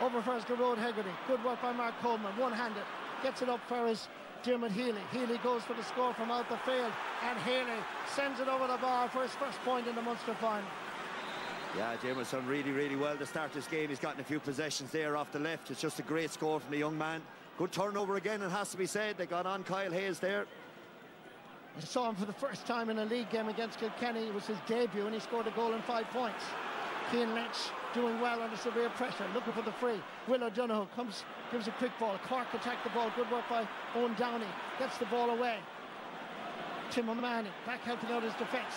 Over first Gearóid Hegarty. Good work by Mark Coleman, one-handed. Gets it up for his Dermot Healy. Healy goes for the score from out the field, and Healy sends it over the bar for his first point in the Munster final. Yeah, Dermot's done really, really well to start this game. He's gotten a few possessions there off the left. It's just a great score from the young man. Good turnover again, it has to be said. They got on Kyle Hayes there. I saw him for the first time in a league game against Kilkenny. It was his debut, and he scored a goal in 5 points. Cian Lynch doing well under severe pressure, looking for the free. Will O'Donoghue comes, gives a quick ball. Cork attack the ball. Good work by Owen Downey. Gets the ball away. Tim O'Mahony back helping out his defence.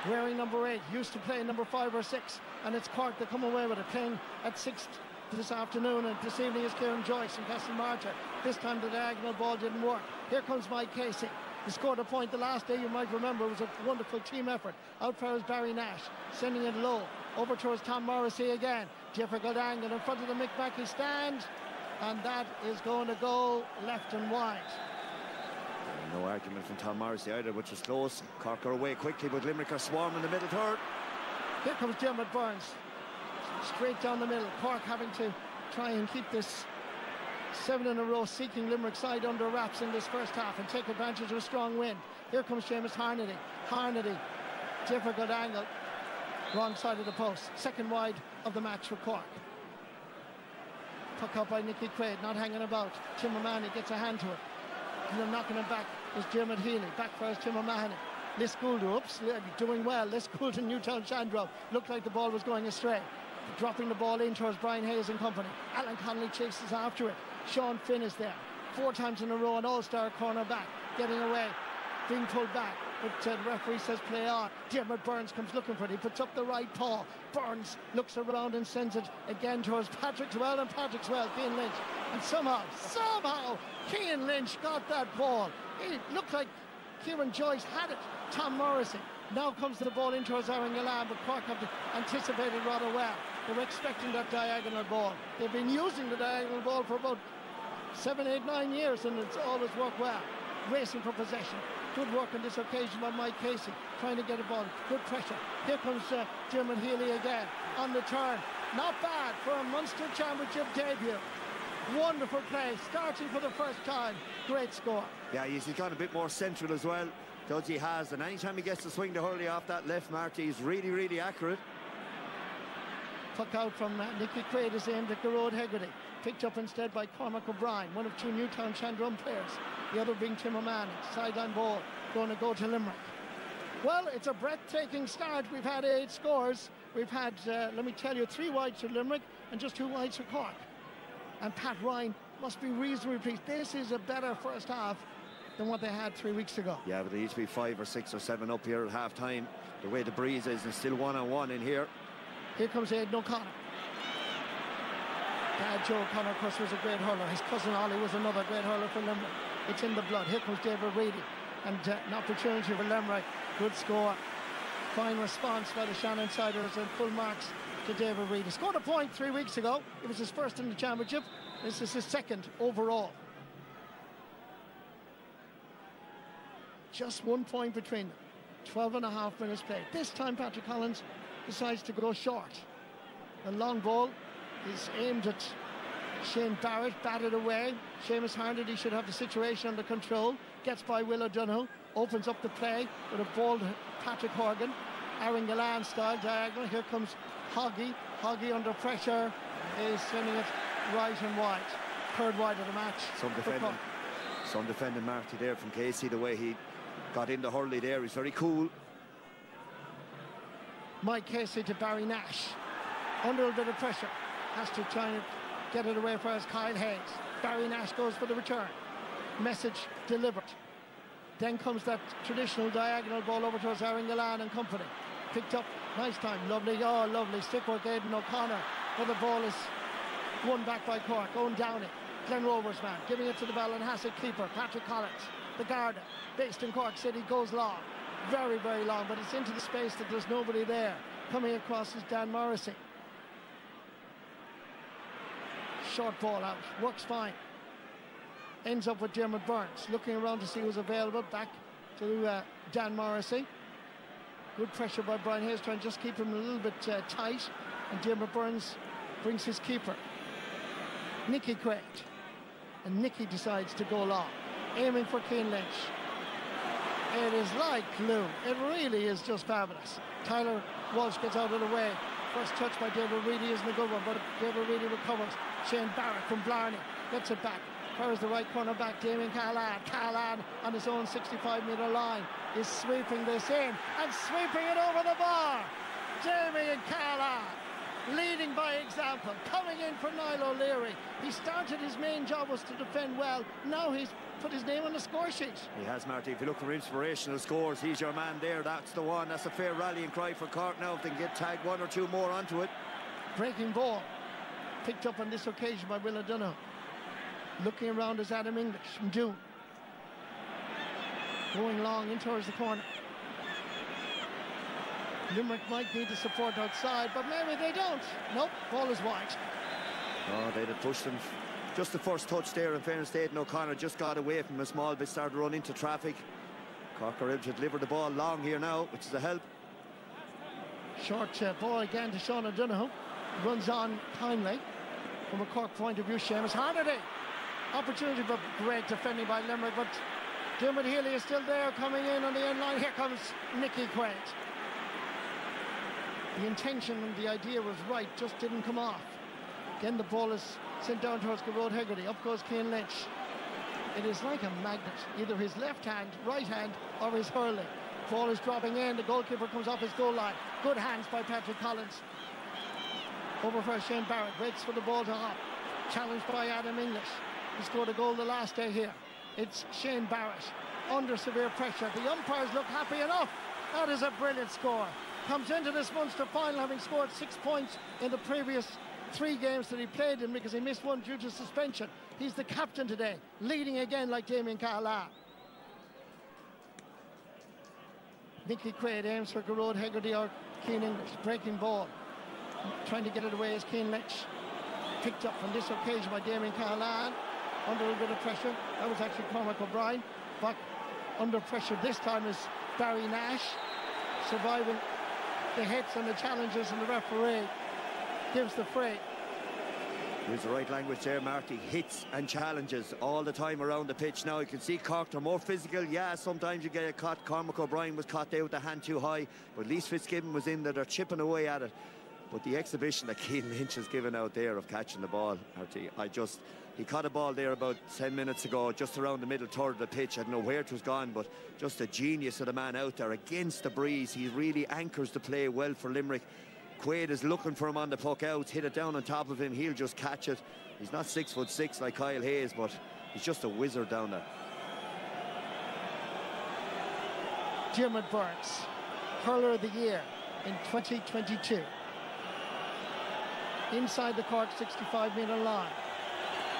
Wearing number 8, used to play number 5 or 6, and it's Cork that come away with it. Playing at 6 this afternoon, and this evening is Kieran Joyce and Castlemartyr. This time the diagonal ball didn't work. Here comes Mike Casey. He scored a point the last day, you might remember. It was a wonderful team effort. Out for Barry Nash, sending it low. Over towards Tom Morrissey again. Difficult angle in front of the Mick Mackey stand, and that is going to go left and wide. No argument from Tom Morrissey either, which is close. Cork are away quickly, but Limerick are swarming the middle third. Here comes Dermot Burns. Straight down the middle. Cork having to try and keep this 7 in a row, seeking Limerick side under wraps in this first half and take advantage of a strong wind. Here comes Seamus Harnedy. Harnedy, difficult angle, wrong side of the post. Second wide of the match for Cork. Puck out by Nicky Quaid, not hanging about. Tim O'Mahony gets a hand to it. And then knocking him back is Dermot Healy. Back first, Tim O'Mahony. Liz Goulder, doing well. Liz Goulder, Newtown Shandrow. Looked like the ball was going astray. Dropping the ball in towards Brian Hayes and company. Alan Connolly chases after it. Sean Finn is there. 4 times in a row, an all-star corner back. Getting away. Being pulled back. But the referee says play on. Dermot Burns comes looking for it. He puts up the right paw. Burns looks around and sends it again towards Patrick Swell, and Patrick Swell, Cian Lynch. And somehow, Cian Lynch got that ball. It looked like Kieran Joyce had it. Tom Morrissey. Now comes the ball in towards Aaron Galland, but Cork have anticipated rather well. They were expecting that diagonal ball. They've been using the diagonal ball for about 7, 8, 9 years, and it's always worked well. Racing for possession. Good work on this occasion by Mike Casey, trying to get a ball. Good pressure. Here comes Dermot Healy again on the turn. Not bad for a Munster Championship debut. Wonderful play, starting for the first time. Great score. Yeah, he's got a bit more central as well. Dodgy has, and anytime he gets to swing the hurley off that left, Marty, he's really, really accurate. Puck out from Nicky Quaid is aimed at Gearóid Hegarty. Picked up instead by Cormac O'Brien, one of two Newtown Shandrum players. The other being Tim O'Mahony. Sideline ball going to go to Limerick. Well, it's a breathtaking start. We've had 8 scores. We've had, let me tell you, 3 wides for Limerick and just 2 wides for Cork. And Pat Ryan must be reasonably pleased. This is a better first half than what they had 3 weeks ago. Yeah, but they used to be 5 or 6 or 7 up here at half-time. The way the breeze is, and still 1-on-1 in here. Here comes Aidan O'Connor. Dad Joe O'Connor, of course, was a great hurler. His cousin Ollie was another great hurler for Limerick. It's in the blood. Here comes David Reedy. And an opportunity for Limerick. Good score. Fine response by the Shannon Siders, and full marks to David Reedy. Scored a point 3 weeks ago. It was his first in the championship. This is his second overall. Just 1 point between them. 12.5 minutes played. This time Patrick Collins decides to go short. The long ball is aimed at Shane Barrett, batted away. Seamus Harnedy should have the situation under control. Gets by Will O'Donoghue, opens up the play with a ball to Patrick Horgan. Aaron Gallan style diagonal. Here comes Hoggy. Hoggy under pressure is sending it right and wide. Third wide of the match. Some defending Marty there from Casey, the way he got into Hurley there. He's very cool. Mike Casey to Barry Nash. Under a bit of pressure. Has to try and get it away for us. Kyle Hayes. Barry Nash goes for the return. Message delivered. Then comes that traditional diagonal ball over towards Aaron Gallan and company. Picked up. Nice time. Lovely. Oh, lovely. Stick work, Aidan O'Connor. But the ball is won back by Cork. Owen Downey. Glen Rovers man. Giving it to the Ballinhassig keeper. Patrick Collins. The Garda. Based in Cork City. Goes long. Very, very long. But it's into the space that there's nobody there. Coming across is Dan Morrissey. Short ball out. Works fine. Ends up with Dermot Burns. Looking around to see who's available. Back to Dan Morrissey. Good pressure by Brian Hayes, trying to just keep him a little bit tight. And Dermot Burns brings his keeper. Nicky Quaid. And Nicky decides to go long. Aiming for Cian Lynch. It is like glue. It really is just fabulous. Tyler Walsh gets out of the way. First touch by David Reedy isn't a good one, but David Reedy recovers. Shane Barrett from Blarney gets it back. Where's the right corner back? Damien Callahan. Callahan on his own 65-metre line is sweeping this in and sweeping it over the bar. Damien Callahan leading by example, coming in for Niall O'Leary. He started, his main job was to defend well. Now he's put his name on the score sheet. He has, Marty. If you look for inspirational scores, he's your man there. That's the one. That's a fair rallying cry for Cork now if they can get tagged 1 or 2 more onto it. Breaking ball picked up on this occasion by Will O'Donoghue. Looking around is Adam English from Doon. Going long in towards the corner. Limerick might need the support outside, but maybe they don't. Nope, ball is wide. Oh, they'd have pushed them. Just the first touch there, in fairness to Aidan O'Connor, just got away from a small bit, started to run into traffic. Cork are able to deliver the ball long here now, which is a help. Short ball again to Sean O'Donoghue. Runs on kindly. From a Cork point of view, Seamus Harnedy. Opportunity for great defending by Limerick, but Dermot Healy is still there, coming in on the end line. Here comes Nicky Quaid. The intention and the idea was right, just didn't come off. Again, the ball is sent down towards Gearóid Hegarty. Up goes Cian Lynch. It is like a magnet, either his left hand, right hand, or his hurling. Ball is dropping in. The goalkeeper comes off his goal line. Good hands by Patrick Collins. Over for Shane Barrett. Waits for the ball to hop. Challenged by Adam English. He scored a goal the last day here. It's Shane Barrett under severe pressure. The umpires look happy enough. That is a brilliant score. Comes into this Munster final having scored 6 points in the previous 3 games that he played in because he missed one due to suspension. He's the captain today, leading again like Damien Callahan. Nicky Quaid aims for Gearóid Hegarty or Cian English. Breaking ball. Trying to get it away is Cian Lynch. Picked up on this occasion by Damien Callahan. Under a bit of pressure. That was actually Cormac O'Brien. But under pressure this time is Barry Nash. Surviving the hits and the challenges, and the referee gives the free. Use the right language there, Marty. Hits and challenges all the time around the pitch. Now you can see Cork are more physical. Yeah, sometimes you get a cut. Cormac O'Brien was caught there with the hand too high, but at least Fitzgibbon was in there. They're chipping away at it. But the exhibition that Cian Lynch has given out there of catching the ball, Artie, he caught a ball there about 10 minutes ago, just around the middle third of the pitch. I don't know where it was gone, but just a genius of the man out there against the breeze. He really anchors the play well for Limerick. Quaid is looking for him on the puck out, hit it down on top of him, he'll just catch it. He's not 6'6" like Kyle Hayes, but he's just a wizard down there. Diarmaid Byrnes, Hurler of the Year in 2022. Inside the Cork 65-metre line,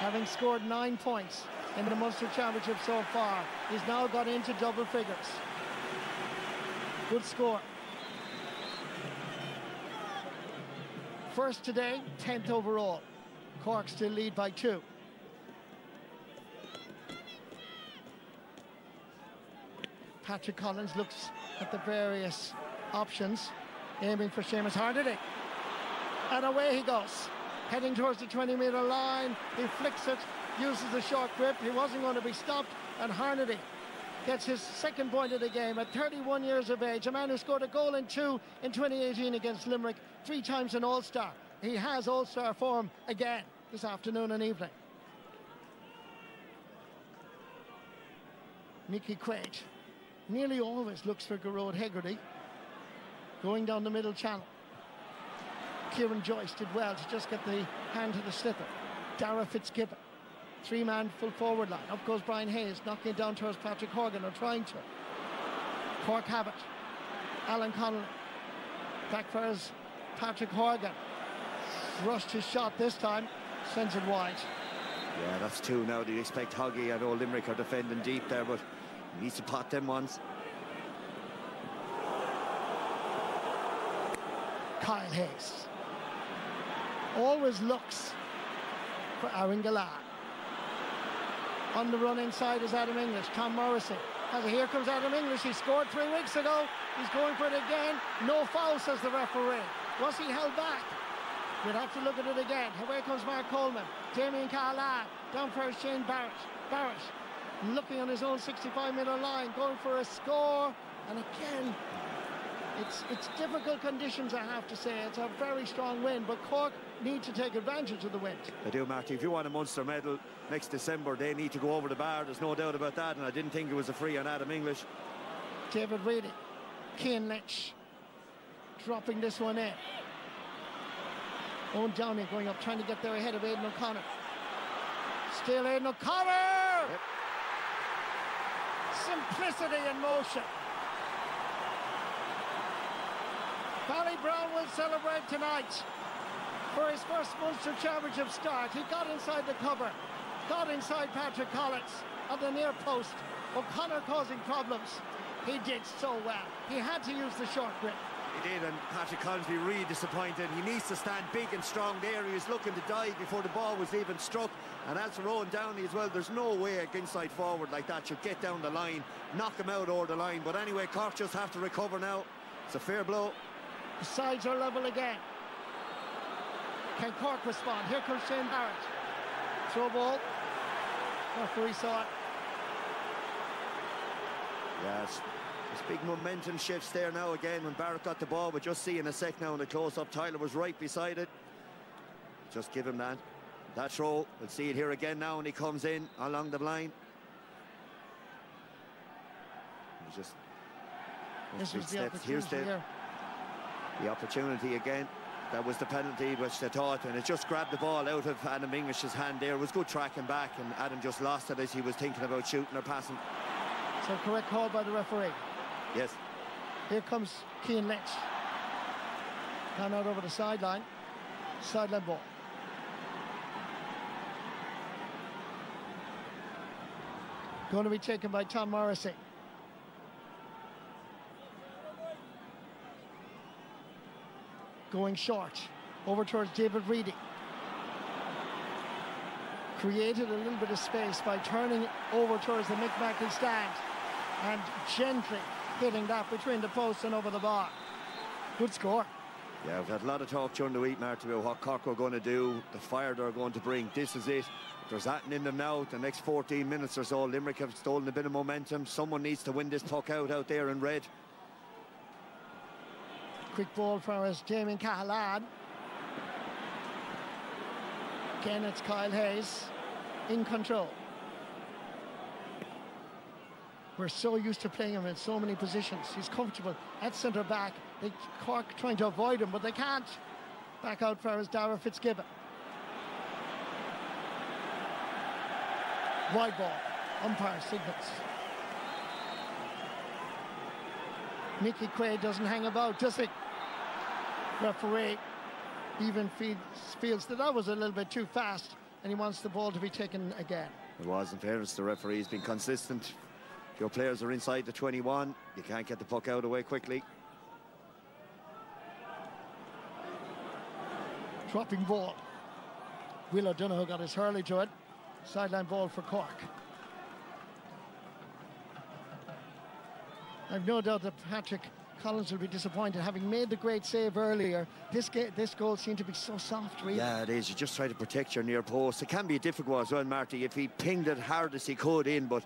having scored 9 points in the Munster Championship so far, he's now got into double figures. Good score. First today, 10th overall. Cork still lead by 2. Patrick Collins looks at the various options, aiming for Seamus Harnedy. And away he goes, heading towards the 20-metre line. He flicks it, uses the short grip. He wasn't going to be stopped, and Harnedy gets his second point of the game at 31 years of age. A man who scored a goal and 2 in 2018 against Limerick, 3 times an All-Star. He has All-Star form again this afternoon and evening. Mickey Quaid nearly always looks for Gearóid Hegarty, going down the middle channel. Kieran Joyce did well to just get the hand to the slipper. Dara Fitzgibbon, 3-man full forward line. Up goes Brian Hayes, knocking it down towards Patrick Horgan, or trying to. Cork have it. Alan Connolly backfires Patrick Horgan. Rushed his shot this time, sends it wide. Yeah, that's 2 now. Do you expect Hoggy? I know Limerick are defending deep there, but he needs to pot them ones. Kyle Hayes always looks for Aaron Gillard. On the run inside is Adam English. Tom Morrissey has it. Here comes Adam English. He scored 3 weeks ago. He's going for it again. No foul, says the referee. Was he held back? We'd have to look at it again. Away comes Mark Coleman. Damien Cahalane down for Shane Barrett. Barrett looking on his own 65-metre line, going for a score. And again, it's difficult conditions, I have to say. It's a very strong wind, but Cork need to take advantage of the wind. They do, Marty. If you want a Munster medal next December, they need to go over the bar. There's no doubt about that, and I didn't think it was a free on Adam English. David Reedy, Cian Lynch dropping this one in. Owen Downey going up, trying to get there ahead of Aidan O'Connor. Still Aidan O'Connor! Yep. Simplicity in motion. Ballybrown will celebrate tonight for his first Munster Championship start. He got inside the cover, got inside Patrick Collins on the near post. O'Connor causing problems. He did so well. He had to use the short grip. He did, and Patrick Collins be really disappointed. He needs to stand big and strong there. He was looking to dive before the ball was even struck. And as for Owen Downey as well, there's no way an inside forward like that should get down the line, knock him out over the line. But anyway, Cork just have to recover now. It's a fair blow. The sides are level again. Can Cork respond? Here comes Shane Barrett. Throw ball. Referee saw it. Yes. There's big momentum shifts there now again when Barrett got the ball. We're just seeing a sec now in the close-up. Tyler was right beside it. Just give him that. That throw. We'll see it here again now when he comes in along the line. He's just... This was the opportunity here. The opportunity again. That was the penalty which they thought, and it just grabbed the ball out of Adam English's hand there. It was good tracking back, and Adam just lost it as he was thinking about shooting or passing. So correct call by the referee. Yes. Here comes Cian Lynch. Gone out over the sideline. Sideline ball. Going to be taken by Tom Morrissey. Going short, over towards David Reedy. Created a little bit of space by turning over towards the Mick Mackley stand and gently hitting that between the posts and over the bar. Good score. Yeah, we've had a lot of talk during the week, Marty, about what Cork are going to do, the fire they're going to bring. This is it. There's that in them now. The next 14 minutes or so, Limerick have stolen a bit of momentum. Someone needs to win this puck out there in red. Quick ball from us, Damien Cahalane. Again, it's Kyle Hayes in control. We're so used to playing him in so many positions. He's comfortable at centre back. Cork trying to avoid him, but they can't. Back out for is Dara Fitzgibbon. Wide ball. Umpire signals. Nicky Quaid doesn't hang about, does he? Referee even feels that was a little bit too fast, and he wants the ball to be taken again. It was, in fairness, the referee's been consistent. If your players are inside the 21, you can't get the puck out away quickly. Dropping ball. Will O'Donoghue got his hurley to it. Sideline ball for Cork. I've no doubt that Patrick Collins will be disappointed, having made the great save earlier. This goal seemed to be so soft, really. Yeah, it is. You just try to protect your near post. It can be a difficult one as well, Marty, if he pinged it hard as he could in, but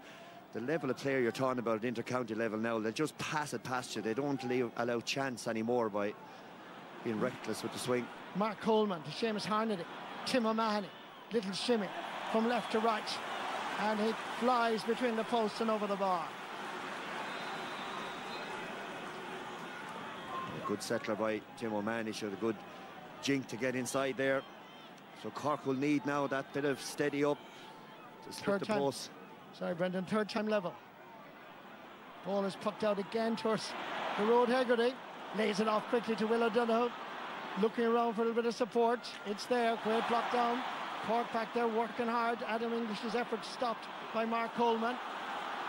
the level of player you're talking about at inter-county level now, they'll just pass it past you. They don't allow chance anymore by being reckless with the swing. Mark Coleman to Seamus Harnedy. Tim O'Mahony. Little shimmy from left to right. And he flies between the posts and over the bar. A good settler by Tim O'Mahony. Showed a good jink to get inside there. So Cork will need now that bit of steady up to split the post. Sorry, Brendan, third time level. Ball is pucked out again towards the road. Hegarty lays it off quickly to Will O'Donoghue. Looking around for a little bit of support. It's there. Great block down. Cork back there working hard. Adam English's effort stopped by Mark Coleman.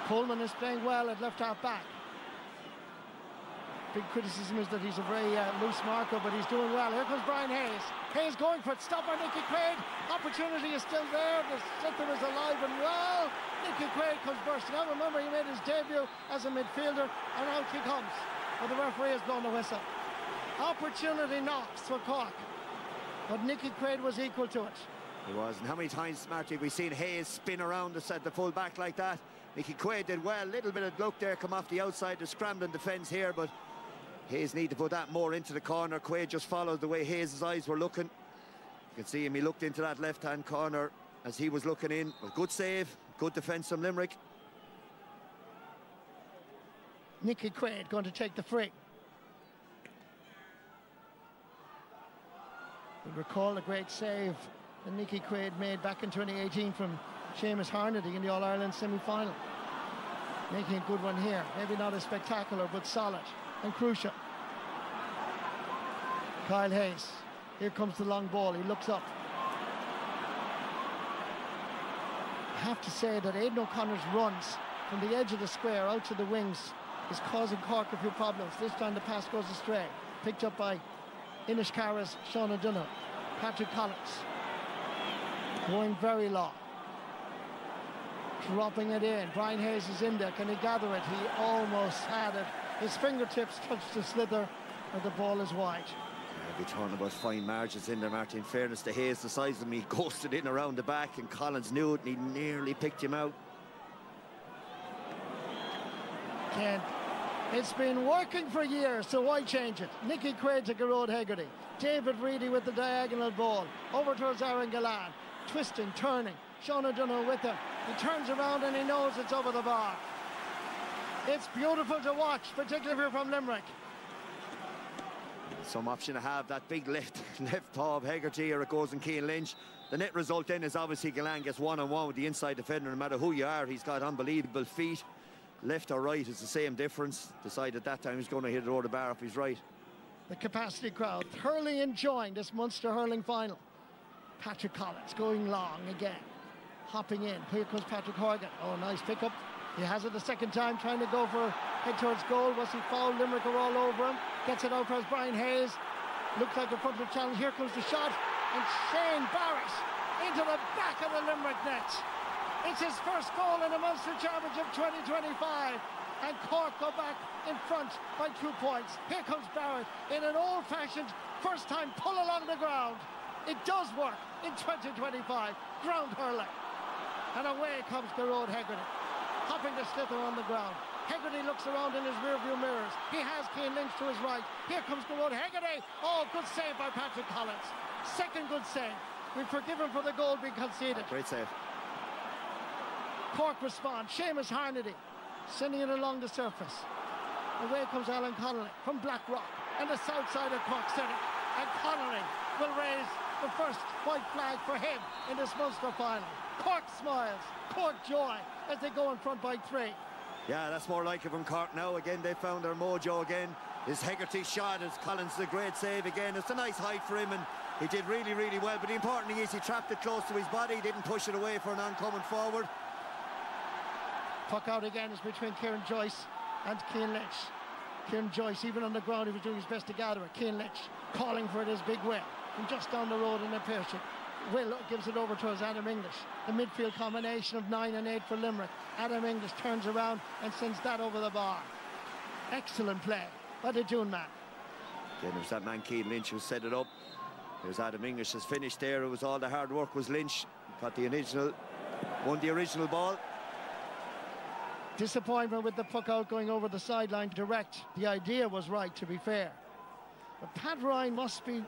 Coleman is playing well at left half back. Big criticism is that he's a very loose marker, but he's doing well. Here comes Brian Hayes. Hayes going for it. Stop by Nicky Quaid. Opportunity is still there. The slipper is alive and well. Nicky Quaid comes bursting out. Remember, he made his debut as a midfielder, and out he comes. But the referee has blown the whistle. Opportunity knocks for Cork, but Nicky Quaid was equal to it. He was. And how many times, Marty, have we seen Hayes spin around the full back like that? Nicky Quaid did well. Little bit of luck there, come off the outside, the scrambling defence here, but Hayes need to put that more into the corner. Quaid just followed the way Hayes' eyes were looking. You can see him, he looked into that left-hand corner as he was looking in. A good save, good defence from Limerick. Nicky Quaid going to take the free. We recall a great save that Nicky Quaid made back in 2018 from Seamus Harnedy in the All-Ireland semi-final. Making a good one here. Maybe not as spectacular, but solid and crucial. Kyle Hayes. Here comes the long ball. He looks up. I have to say that Aidan O'Connor's runs from the edge of the square out to the wings is causing Cork a few problems. This time the pass goes astray. Picked up by Inish Carras, Sean O'Donoghue. Patrick Collins. Going very long. Dropping it in. Brian Hayes is in there. Can he gather it? He almost had it. His fingertips touched the slither, but the ball is wide. We're talking about fine margins in there, Martin. In fairness to Hayes, the size of him, he ghosted in around the back, and Collins knew it, and he nearly picked him out. Ken, it's been working for years, so why change it? Nicky Quaid to Gearóid Hegarty. David Reedy with the diagonal ball. Over towards Aaron Gillane. Twisting, turning. Sean O'Donoghue with him. He turns around and he knows it's over the bar. It's beautiful to watch, particularly if you're from Limerick. Some option to have that big left paw of Hegarty, or it goes in Cian Lynch. The net result then is obviously Gillane gets one-on-one with the inside defender. No matter who you are, he's got unbelievable feet. Left or right is the same difference. Decided that time he's going to hit it over the bar off his right. The capacity crowd thoroughly enjoying this Munster hurling final. Patrick Collins going long again. Hopping in. Here comes Patrick Horgan. Oh, nice pickup. He has it the second time, trying to go for head towards goal. Was he fouled? Limerick are all over him. Gets it out for Brian Hayes. Looks like a front foot challenge. Here comes the shot. And Shane Barrett into the back of the Limerick net. It's his first goal in the Munster Championship 2025. And Cork go back in front by 2 points. Here comes Barrett in an old-fashioned first-time pull along the ground. It does work in 2025. Ground hurling. And away comes Gearóid Hegarty. Hopping the slither on the ground. Hegarty looks around in his rearview mirrors. He has Cian Lynch to his right. Here comes Gearóid Hegarty. Oh, good save by Patrick Collins. Second good save. We forgive him for the goal being conceded. Great save. Cork responds. Seamus Harnedy sending it along the surface. Away comes Alan Connolly from Blackrock and the south side of Cork City. And Connolly will raise the first white flag for him in this Munster final. Cork smiles, Cork joy as they go in front by 3. Yeah, that's more like it from Cork now. Again, they found their mojo again. His Hegarty shot as Collins a great save again. It's a nice height for him and he did really, really well. But the important thing is he trapped it close to his body. He didn't push it away for an oncoming forward. Puck out again is between Kieran Joyce and Cian Lynch. Kieran Joyce, even on the ground, he was doing his best to gather it. Cian Lynch calling for it is Big Will from just down the road in the Pearship. Will gives it over to us Adam English. The midfield combination of 9 and 8 for Limerick. Adam English turns around and sends that over the bar. Excellent play by the Dune man. Again, there's that man Cian Lynch who set it up. There's Adam English has finished there. It was all the hard work was Lynch. Got the original, won the original ball. Disappointment with the puck out going over the sideline direct. The idea was right, to be fair. But Pat Ryan must be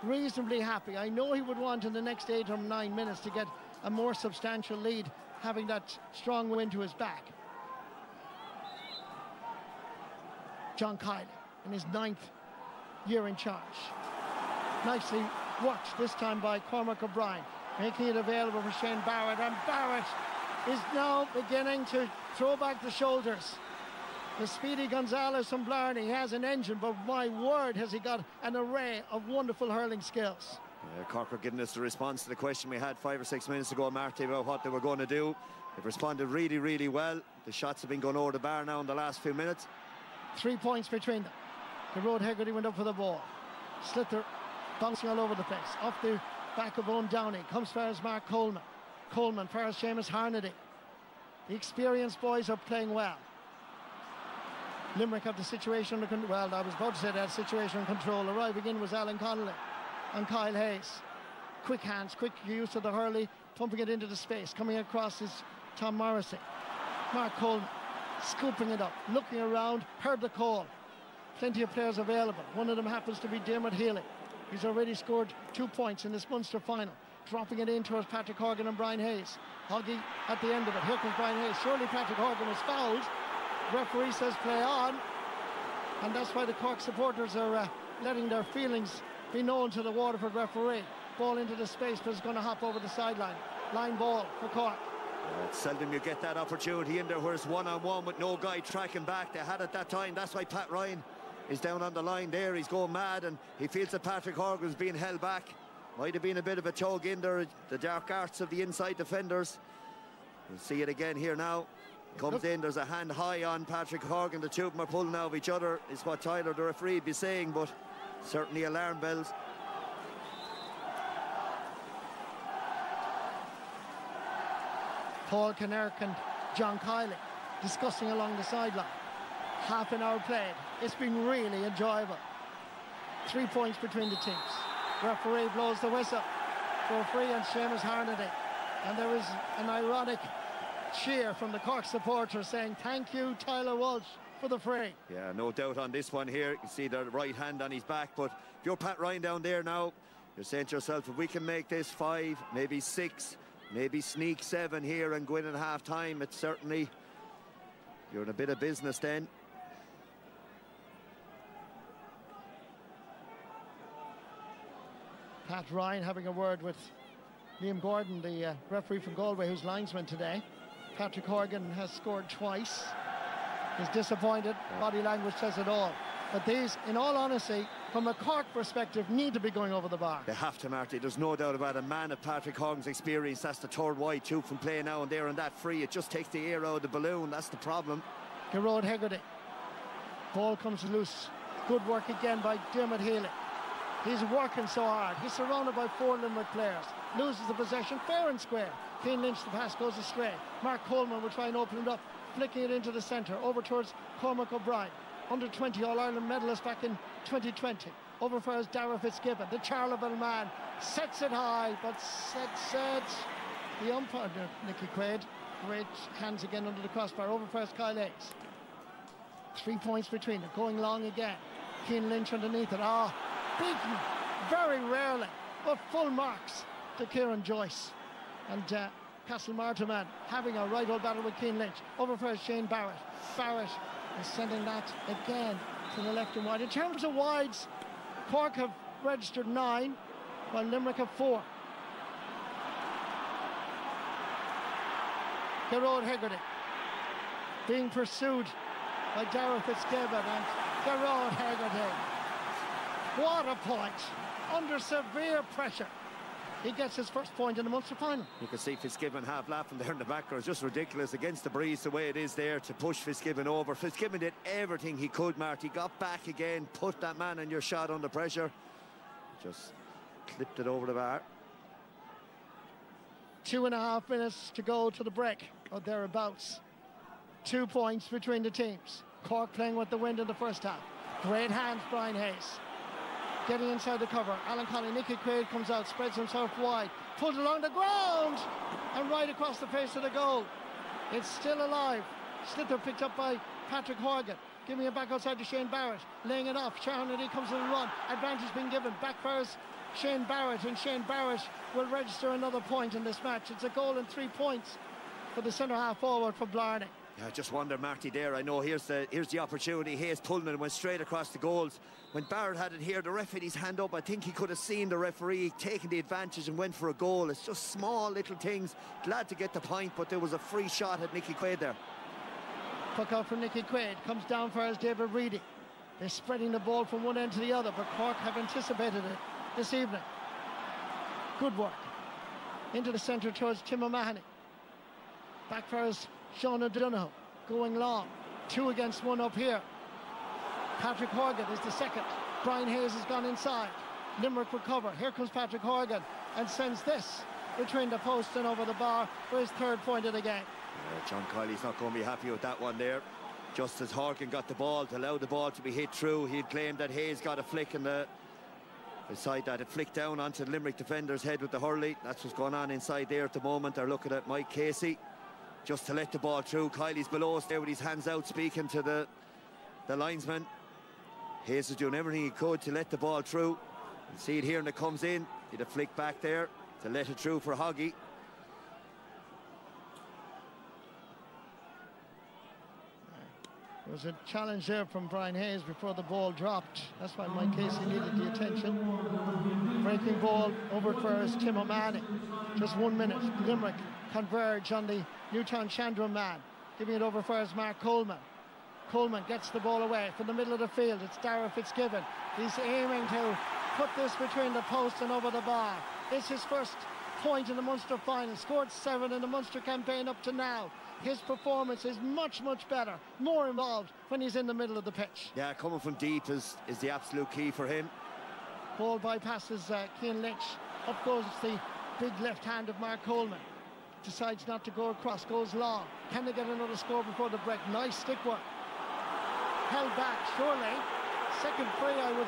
reasonably happy. I know he would want in the next 8 or 9 minutes to get a more substantial lead, having that strong wind to his back. John Kiely in his 9th year in charge. Nicely worked this time by Cormac O'Brien, making it available for Shane Barrett, and Barrett is now beginning to throw back the shoulders. The speedy Gonzalez from Blarney has an engine, but my word, has he got an array of wonderful hurling skills. Cork were giving us the response to the question we had 5 or 6 minutes ago, Marty, about what they were going to do. They've responded really, really well. The shots have been going over the bar now in the last few minutes. 3 points between them. The Road Hegarty went up for the ball. Slither bouncing all over the place. Off the back of Owen Downey. Comes far as Mark Coleman. Coleman far as Seamus Harnedy. The experienced boys are playing well. Limerick have the situation under control. Well, I was about to say that situation in control. Arriving in was Alan Connolly and Kyle Hayes. Quick hands, quick use of the hurley, pumping it into the space. Coming across is Tom Morrissey. Mark Coleman scooping it up, looking around, heard the call. Plenty of players available. One of them happens to be Dermot Healy. He's already scored 2 points in this Munster final. Dropping it in towards Patrick Horgan and Brian Hayes. Hoggy at the end of it. Here comes Brian Hayes. Surely Patrick Horgan is fouled. Referee says play on. And that's why the Cork supporters are letting their feelings be known to the Waterford referee. Ball into the space, but it's going to hop over the sideline. Line ball for Cork. It's seldom you get that opportunity in there where it's one-on-one with no guy tracking back. They had it that time. That's why Pat Ryan is down on the line there. He's going mad and he feels that Patrick Horgan's being held back. Might have been a bit of a tug in there, the dark arts of the inside defenders. We'll see it again here now. Comes in, there's a hand high on Patrick Horgan. The two of them are pulling out of each other, is what Tyler, the referee, would be saying, but certainly alarm bells. Paul Kinnerk and John Kiely discussing along the sideline. Half an hour played. It's been really enjoyable. 3 points between the teams. Referee blows the whistle for free on Seamus Harnedy. And there is an ironic cheer from the Cork supporters saying thank you Tyler Walsh for the free. Yeah, no doubt on this one here. You can see the right hand on his back, but if you're Pat Ryan down there now, you're saying to yourself, if we can make this 5, maybe 6, maybe sneak 7 here and go in at half time, it's certainly, you're in a bit of business then. Pat Ryan having a word with Liam Gordon, the referee from Galway, who's linesman today. Patrick Horgan has scored twice. He's disappointed. Body language says it all. But these, in all honesty, from a Cork perspective, need to be going over the bar. They have to, Marty. There's no doubt about it. A man of Patrick Horgan's experience, that's the third wide too from playing now and there and that free. It just takes the air out of the balloon. That's the problem. Gearóid Hegarty. Ball comes loose. Good work again by Dermot Healy. He's working so hard. He's surrounded by 4 Limerick players. Loses the possession fair and square. Cian Lynch, the pass goes astray. Mark Coleman will try and open it up, flicking it into the centre, over towards Cormac O'Brien. Under 20 All-Ireland medalist back in 2020. Over for his Dara Fitzgibbon, the Charleville man. Sets it high, but sets the umpire, Nicky Quaid. Great hands again under the crossbar. Over for his Kyle Hayes. 3 points between them. Going long again. Cian Lynch underneath it. Beaten very rarely, but full marks to Kieran Joyce. And Castlemartin man having a right old battle with Cian Lynch. Over first Shane Barrett. Barrett is sending that again to the left and wide. In terms of wides, Cork have registered 9, while Limerick have 4. Gearóid Hegarty being pursued by Darragh Fitzgibbon, and Gearóid Hegarty, what a point, under severe pressure. He gets his first point in the Munster final. You can see Fitzgibbon half laughing there in the background. It's just ridiculous against the breeze the way it is there to push Fitzgibbon over. Fitzgibbon did everything he could, Marty. Got back again, put that man in your shot under pressure. Just clipped it over the bar. 2.5 minutes to go to the break, or thereabouts. 2 points between the teams. Cork playing with the wind in the first half. Great hands, Brian Hayes. Getting inside the cover. Alan Colley, Nicky Quaid comes out, spreads himself wide, pulls along the ground, and right across the face of the goal. It's still alive. Slither picked up by Patrick Horgan. Giving it back outside to Shane Barrett. Laying it off. Charnady comes in the run. Advantage being given. Backfires Shane Barrett, and Shane Barrett will register another point in this match. It's a goal and 3 points for the centre half forward for Blarney. Yeah, I just wonder, Marty, there, I know here's the opportunity. Hayes pulled it and went straight across the goals. When Barrett had it here, the ref had his hand up. I think he could have seen the referee taking the advantage and went for a goal. It's just small little things. Glad to get the point, but there was a free shot at Nicky Quaid there. Puck out from Nicky Quaid, comes down for us David Reedy. They're spreading the ball from one end to the other, but Cork have anticipated it this evening. Good work. Into the centre towards Tim O'Mahony. Back for us Sean O'Donoghue, going long. 2 against 1 up here. Patrick Horgan is the second. Brian Hayes has gone inside. Limerick recover. Here comes Patrick Horgan and sends this between the post and over the bar for his 3rd point of the game. John Kiley's not going to be happy with that one there. Just as Horgan got the ball, to allow the ball to be hit through, he'd claimed that Hayes got a flick in the side that it flicked down onto the Limerick defender's head with the hurley. That's what's going on inside there at the moment. They're looking at Mike Casey just to let the ball through. Kiley's below us there with his hands out speaking to the linesman. Hayes is doing everything he could to let the ball through. You see it here and it comes in. Did a flick back there to let it through for Hoggy. There was a challenge there from Brian Hayes before the ball dropped. That's why Mike Casey needed the attention. Breaking ball over for Tim O'Mahony. Just 1 minute. Limerick converge on the Newtown Chandra man. Giving it over for Mark Coleman. Coleman gets the ball away from the middle of the field. It's Darragh Fitzgibbon. He's aiming to put this between the post and over the bar. It's his first point in the Munster final. Scored 7 in the Munster campaign up to now. His performance is much, much better, more involved when he's in the middle of the pitch. Yeah, coming from deep is the absolute key for him. Ball bypasses Cian Lynch. Up goes the big left hand of Mark Coleman. Decides not to go across, goes long. Can they get another score before the break? Nice stick work. Held back, surely. Second free, I would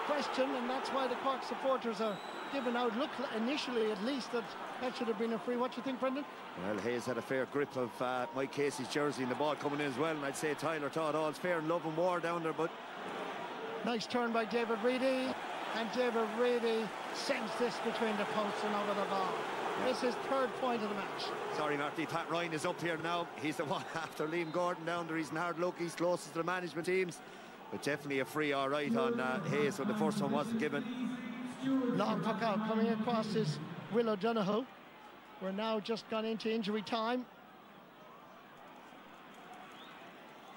question, and that's why the Cork supporters are giving out. Look, initially at least, that should have been a free. What do you think, Brendan? Well, Hayes had a fair grip of Mike Casey's jersey and the ball coming in as well, and I'd say Tyler thought all's fair and love and war down there, but... Nice turn by David Reedy, and David Reedy sends this between the posts and over the bar. This is 3rd point of the match. Sorry, Marty, Pat Ryan is up here now. He's the one after Liam Gordon down there. He's in hard luck. He's closest to the management teams. But definitely a free all right on Hayes when the first one wasn't given. Long puck out. Coming across is Will O'Donoghue. We're now just gone into injury time.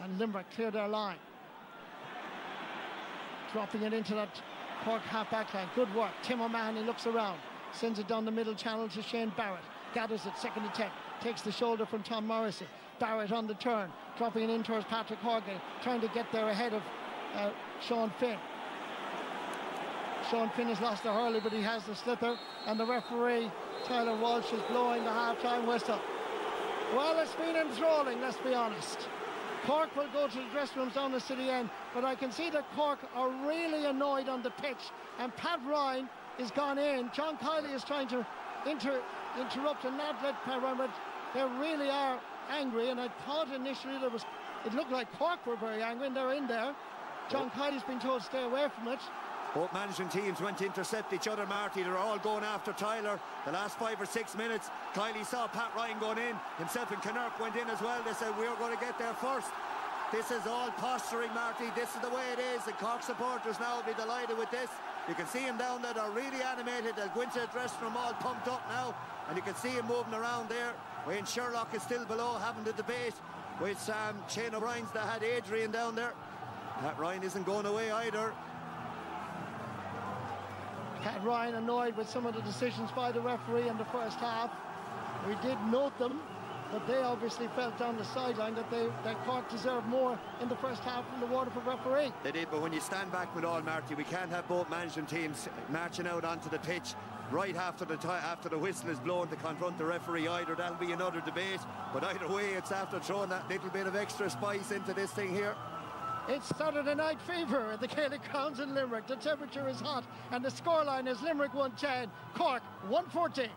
And Limerick cleared their line. Dropping it into that Cork half-back line. Good work. Tim O'Mahony looks around. Sends it down the middle channel to Shane Barrett. Gathers it, second attempt. Takes the shoulder from Tom Morrissey. Barrett on the turn. Dropping it in towards Patrick Horgan. Trying to get there ahead of Sean Finn. Sean Finn has lost the hurley, but he has the slither. And the referee, Tyler Walsh, is blowing the half-time whistle. Well, it's been enthralling, let's be honest. Cork will go to the dressing rooms down the city end, but I can see that Cork are really annoyed on the pitch. And Pat Ryan is gone in. John Kiley is trying to interrupt and not let Pat Ryan, but they really are angry. And I thought initially it looked like Cork were very angry, and they're in there. John Kiley's been told to stay away from it. Both management teams went to intercept each other, Marty. They're all going after Tyler. The last 5 or 6 minutes, Kiley saw Pat Ryan going in. Himself and Kinnerk went in as well. They said, we're going to get there first. This is all posturing, Marty. This is the way it is. The Cork supporters now will be delighted with this. You can see him down there. They're really animated. They'll go into the dressing room all pumped up now. And you can see him moving around there. Wayne Sherlock is still below, having the debate with Shane O'Brien's that had Adrian down there. Pat Ryan isn't going away either. Pat Ryan annoyed with some of the decisions by the referee in the first half. We did note them, but they obviously felt down the sideline that Cork deserved more in the first half from the Waterford referee. They did, but when you stand back with all, Marty, we can't have both management teams marching out onto the pitch right after the whistle is blown to confront the referee either. That'll be another debate, but either way, it's after throwing that little bit of extra spice into this thing here. It's Saturday night fever at the Gaelic Grounds in Limerick. The temperature is hot and the scoreline is Limerick 110, Cork 114.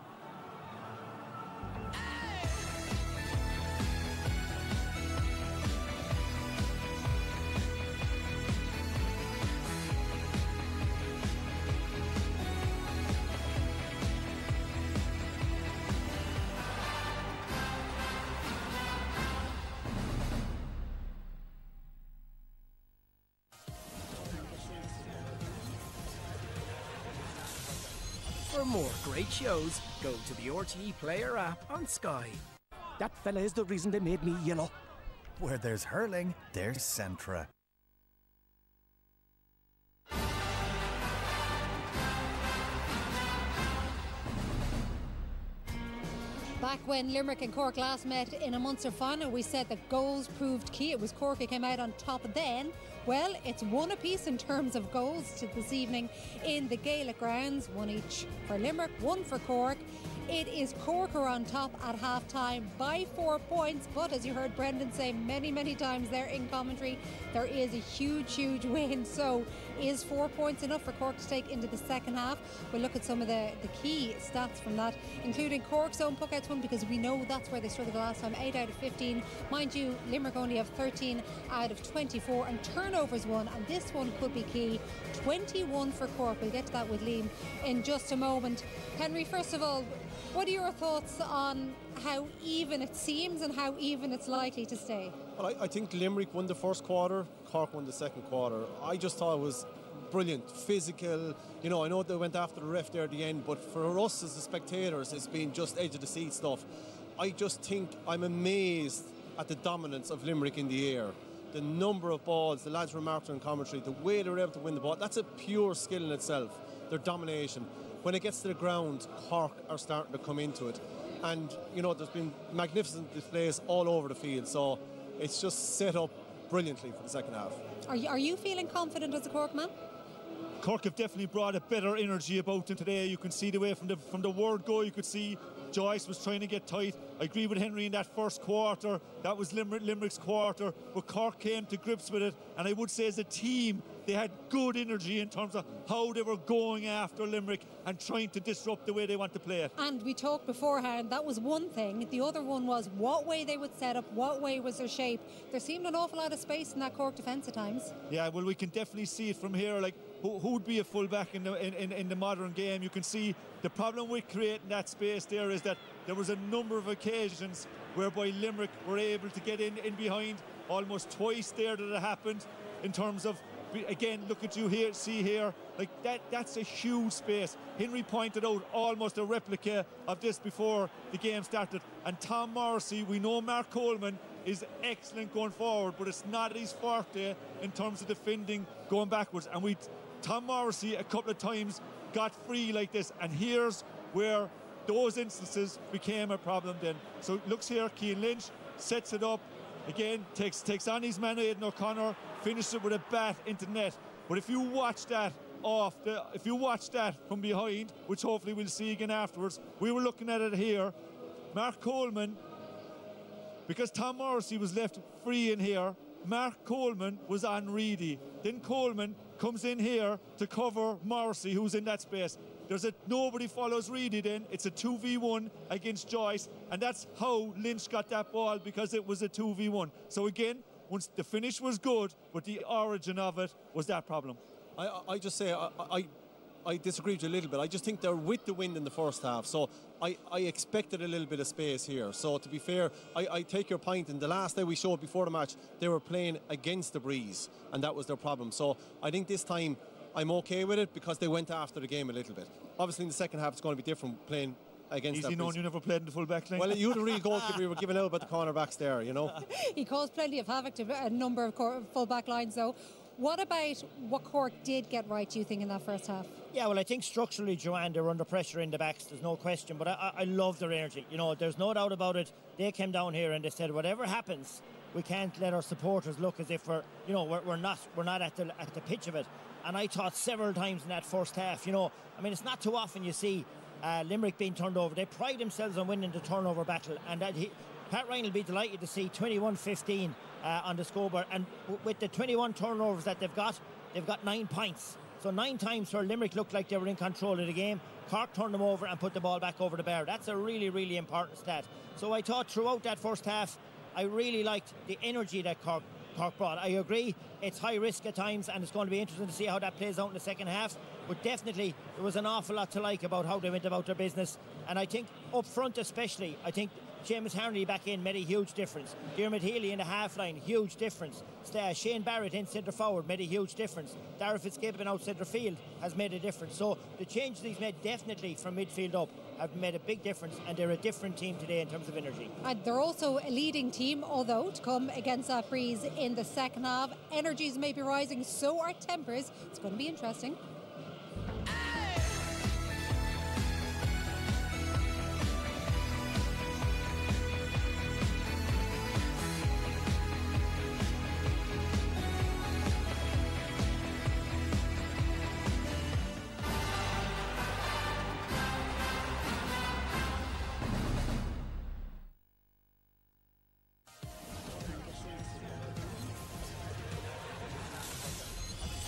For more great shows, go to the RTE Player app on Sky. That fella is the reason they made me yellow. Where there's hurling, there's Centra. Back when Limerick and Cork last met in a Munster final, we said that goals proved key. It was Cork who came out on top then. Well, it's one apiece in terms of goals to this evening in the Gaelic Grounds. One each for Limerick, one for Cork. It is Cork who are on top at half-time by 4 points, but as you heard Brendan say many, many times there in commentary, there is a huge, huge win. So is 4 points enough for Cork to take into the second half? We'll look at some of the key stats from that, including Cork's own puckouts won, because we know that's where they struggled the last time, 8 out of 15. Mind you, Limerick only have 13 out of 24, and turnovers won, and this one could be key, 21 for Cork. We'll get to that with Liam in just a moment. Henry, first of all, what are your thoughts on how even it seems and how even it's likely to stay? Well, I think Limerick won the first quarter, Cork won the second quarter. I just thought it was brilliant, physical. You know, I know they went after the ref there at the end, but for us as the spectators, it's been just edge of the seat stuff. I just think I'm amazed at the dominance of Limerick in the air. The number of balls, the lads remarked on commentary, the way they were able to win the ball, that's a pure skill in itself, their domination. When it gets to the ground, Cork are starting to come into it. And, you know, there's been magnificent displays all over the field, so it's just set up brilliantly for the second half. Are you feeling confident as a Cork man? Cork have definitely brought a better energy about them today. You can see the way from the word go, you could see Joyce was trying to get tight. I agree with Henry in that first quarter. That was Limerick's quarter, but Cork came to grips with it. And I would say as a team, they had good energy in terms of how they were going after Limerick and trying to disrupt the way they want to play it. And we talked beforehand, that was one thing. The other one was what way they would set up, what way was their shape. There seemed an awful lot of space in that Cork defence at times. Yeah, well, we can definitely see it from here. Like, who would be a fullback in the modern game? You can see the problem with creating that space there is that there was a number of occasions whereby Limerick were able to get in behind. Almost twice there that it happened in terms of, again, look at you here, see here, like that's a huge space. Henry pointed out almost a replica of this before the game started. And Tom Morrissey, we know Mark Coleman is excellent going forward, but it's not his forte in terms of defending going backwards. And Tom Morrissey a couple of times got free like this, and here's where those instances became a problem then. So looks here, Cian Lynch sets it up again, takes on his man Aidan O'Connor, finishes it with a bat into net. But if you watch that from behind, which hopefully we'll see again afterwards, we were looking at it here. Mark Coleman, because Tom Morrissey was left free in here, Mark Coleman was on Reedy. Then Coleman comes in here to cover Morrissey, who's in that space. Nobody follows Reedy then. It's a 2v1 against Joyce, and that's how Lynch got that ball, because it was a 2v1. So again, once the finish was good, but the origin of it was that problem. I just say I disagree with you a little bit. I just think they're with the wind in the first half, so I expected a little bit of space here. So to be fair, I take your point. And the last day we showed before the match, they were playing against the breeze, and that was their problem. So I think this time I'm okay with it because they went after the game a little bit. Obviously in the second half it's going to be different playing against Easy known you never played in the full back line. Well, you had a real goalkeeper. You were giving out about the cornerbacks there, you know. He caused plenty of havoc to a number of full back lines though. What about what Cork did get right, do you think, in that first half? Yeah, well, I think structurally, Joanne, they're under pressure in the backs, there's no question, but I love their energy. You know, there's no doubt about it. They came down here and they said, whatever happens, we can't let our supporters look as if we're not at the pitch of it. And I thought several times in that first half, you know, I mean, it's not too often you see Limerick being turned over. They pride themselves on winning the turnover battle, and Pat Ryan will be delighted to see 21-15 on the scoreboard, and with the 21 turnovers that they've got 9 points. So 9 times where Limerick looked like they were in control of the game, Cork turned them over and put the ball back over the bar. That's a really, really important stat. So I thought throughout that first half, I really liked the energy that Cork brought. I agree, it's high risk at times, and it's going to be interesting to see how that plays out in the second half. But definitely, there was an awful lot to like about how they went about their business. And I think up front especially, I think Seamus Harnedy back in made a huge difference. Diarmuid Healy in the half line, huge difference. Shane Barrett in centre forward made a huge difference. Darragh Fitzgibbon out centre field has made a difference. So the changes he's made definitely from midfield up have made a big difference, and they're a different team today in terms of energy. And they're also a leading team, although to come against that breeze in the second half. Energies may be rising, so are tempers. It's going to be interesting.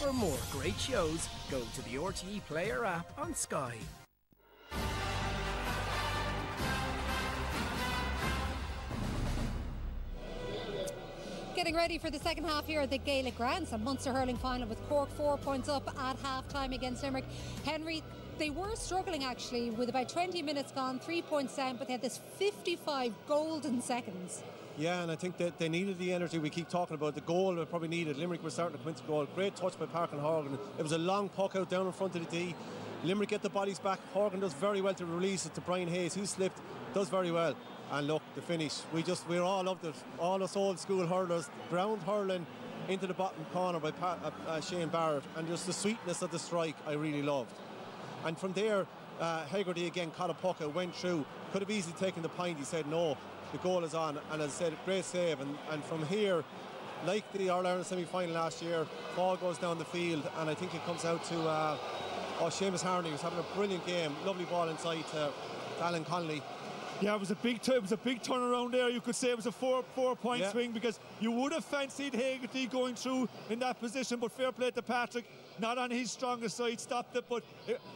For more great shows, go to the RTE Player app on Sky. Getting ready for the second half here at the Gaelic Grounds, a Munster hurling final with Cork 4 points up at half-time against Limerick. Henry, they were struggling actually with about 20 minutes gone, 3 points down, but they had this 55 golden seconds. Yeah, and I think that they needed the energy we keep talking about. The goal they probably needed. Limerick was starting to come into goal. Great touch by Park and Horgan. It was a long puck out down in front of the D. Limerick get the bodies back. Horgan does very well to release it to Brian Hayes, who slipped, does very well. And look, the finish. We all loved it. All us old school hurlers, ground hurling into the bottom corner by Shane Barrett. And just the sweetness of the strike I really loved. And from there, Hegarty again caught a puck out, went through. Could have easily taken the point. He said no. The goal is on, and as I said, great save. And from here, like the All-Ireland semi-final last year, ball goes down the field, and I think it comes out to Seamus Harnedy, who's having a brilliant game. Lovely ball inside to Alan Connolly. Yeah, it was a big turnaround there. You could say it was a four-point swing, because you would have fancied Hegarty going through in that position, but fair play to Patrick. Not on his strongest side, stopped it, but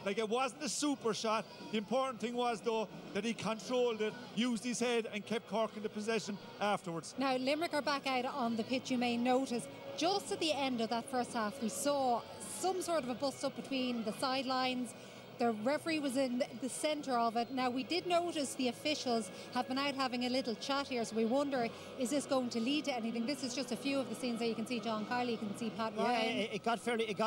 it wasn't a super shot. The important thing was, though, that he controlled it, used his head, and kept Cork in the possession afterwards. Now, Limerick are back out on the pitch, you may notice. Just at the end of that first half, we saw some sort of a bust-up between the sidelines. The referee was in the centre of it. Now, we did notice the officials have been out having a little chat here, so we wonder, is this going to lead to anything? This is just a few of the scenes there. You can see John Kiley, you can see Pat Ryan. Yeah, it got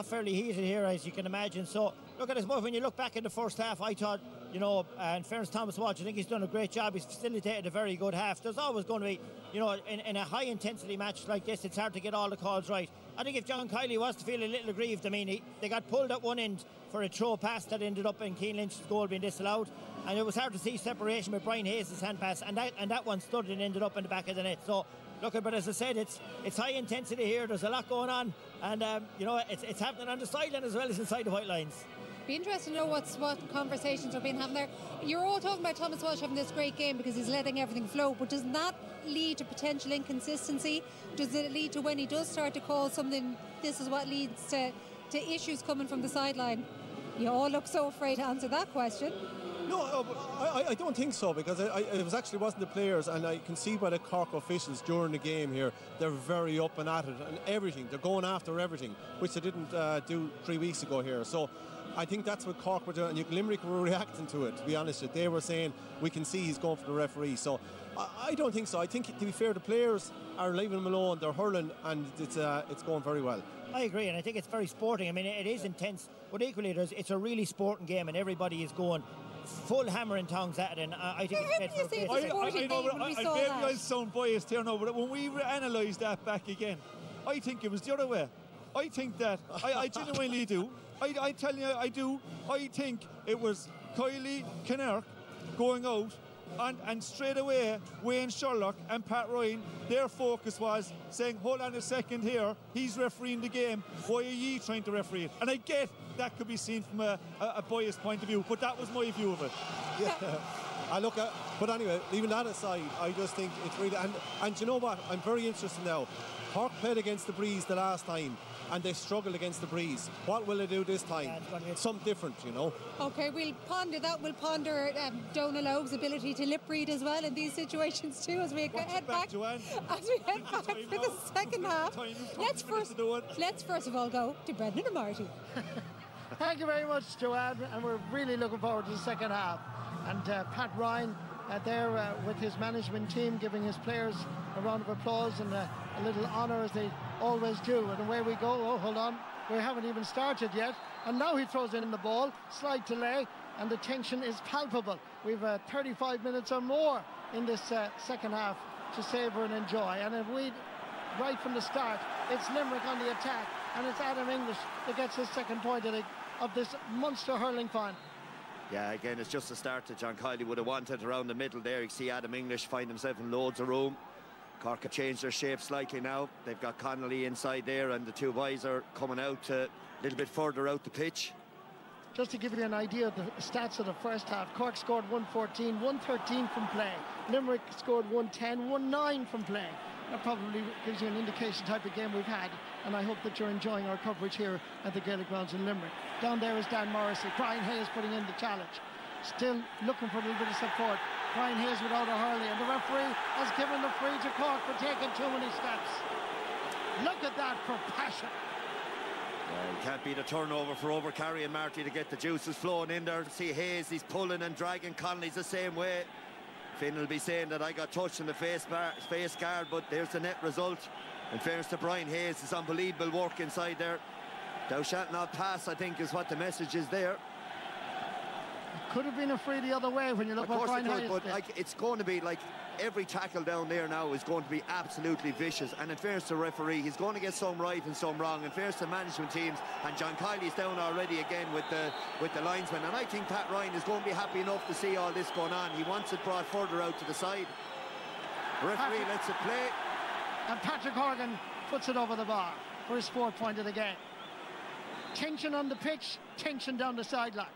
fairly heated here, as you can imagine. So, look at this, when you look back in the first half, I thought, you know, in fairness, Thomas Walsh, I think he's done a great job. He's facilitated a very good half. There's always going to be, you know, in a high-intensity match like this, it's hard to get all the calls right. I think if John Kiley was to feel a little aggrieved, I mean, they got pulled at one end for a throw pass that ended up in Keane Lynch's goal being disallowed, and it was hard to see separation with Brian Hayes' hand pass, and that one stood and ended up in the back of the net. So, look, but as I said, it's high intensity here. There's a lot going on, and you know, it's happening on the sideline as well as inside the white lines. Be interesting to know what conversations are being having there. You're all talking about Thomas Walsh having this great game because he's letting everything flow, but doesn't that lead to potential inconsistency? Does it lead to, when he does start to call something, this is what leads to issues coming from the sideline? You all look so afraid to answer that question. No, but I don't think so, because it wasn't the players, and I can see by the Cork officials during the game here, they're very up and at it and everything. They're going after everything, which they didn't do 3 weeks ago here. So I think that's what Cork were doing, and Limerick were reacting to it, to be honest. They were saying, we can see he's going for the referee. So I don't think so. I think, to be fair, the players are leaving him alone, they're hurling, and it's going very well. I agree, and I think it's very sporting. I mean, it is intense, but equally it's a really sporting game, and everybody is going full hammer and tongs at it, and I think it's meant for maybe I'll sound biased here now, but when we analysed that back again, I think it was the other way. I think that, I genuinely do. I tell you, I do. I think it was Kylie Kinnerk going out, and straight away Wayne Sherlock and Pat Ryan, their focus was saying, hold on a second here, he's refereeing the game, why are ye trying to referee it? And I get that could be seen from a biased point of view, but that was my view of it. Yeah. I look at, but anyway, leaving that aside, I just think it's really, and you know what, I'm very interested now. Cork played against the Breeze the last time, and they struggled against the Breeze. What will they do this time? Something different, you know. Okay, we'll ponder that. We'll ponder Donal Óg's ability to lip read as well in these situations too, as we head back for the second half. Let's first of all go to Brendan and Marty. Thank you very much, Joanne, and we're really looking forward to the second half. And Pat Ryan there with his management team, giving his players a round of applause and a little honour, as they always do. And away we go. Oh, hold on, we haven't even started yet, and now he throws in the ball. Slight delay, and the tension is palpable. We've 35 minutes or more in this second half to savour and enjoy. And if we, right from the start, it's Limerick on the attack, and it's Adam English that gets his second point of this Munster hurling final. Yeah, again, it's just a start that John Kiley would have wanted around the middle there. You see Adam English find himself in loads of room. Cork have changed their shape slightly now. They've got Connolly inside there, and the two boys are coming out a little bit further out the pitch. Just to give you an idea of the stats of the first half, Cork scored 114, 113 from play. Limerick scored 110, 1-9 from play. That probably gives you an indication of the type of game we've had, and I hope that you're enjoying our coverage here at the Gaelic Grounds in Limerick. Down there is Dan Morrissey. Brian Hayes putting in the challenge. Still looking for a little bit of support. Brian Hayes without a hurley, and the referee has given the free to Cork for taking too many steps. Look at that for passion. Yeah, you can't beat a turnover for overcarrying Marty to get the juices flowing in there. See Hayes, he's pulling and dragging. Connolly's the same way. Finn will be saying that I got touched in the face guard, but there's the net result. In fairness to Brian Hayes, it's unbelievable work inside there. Thou shalt not pass, I think, is what the message is there. Could have been a free the other way when you look what Brian Hayes did. But it's going to be like every tackle down there now is going to be absolutely vicious. And in fairness to the referee, he's going to get some right and some wrong. In fairness to management teams, and John Kiley's down already again with the linesman. And I think Pat Ryan is going to be happy enough to see all this going on. He wants it brought further out to the side. The referee lets it play. And Patrick Horgan puts it over the bar for his fourth point of the game. Tension on the pitch, tension down the sideline.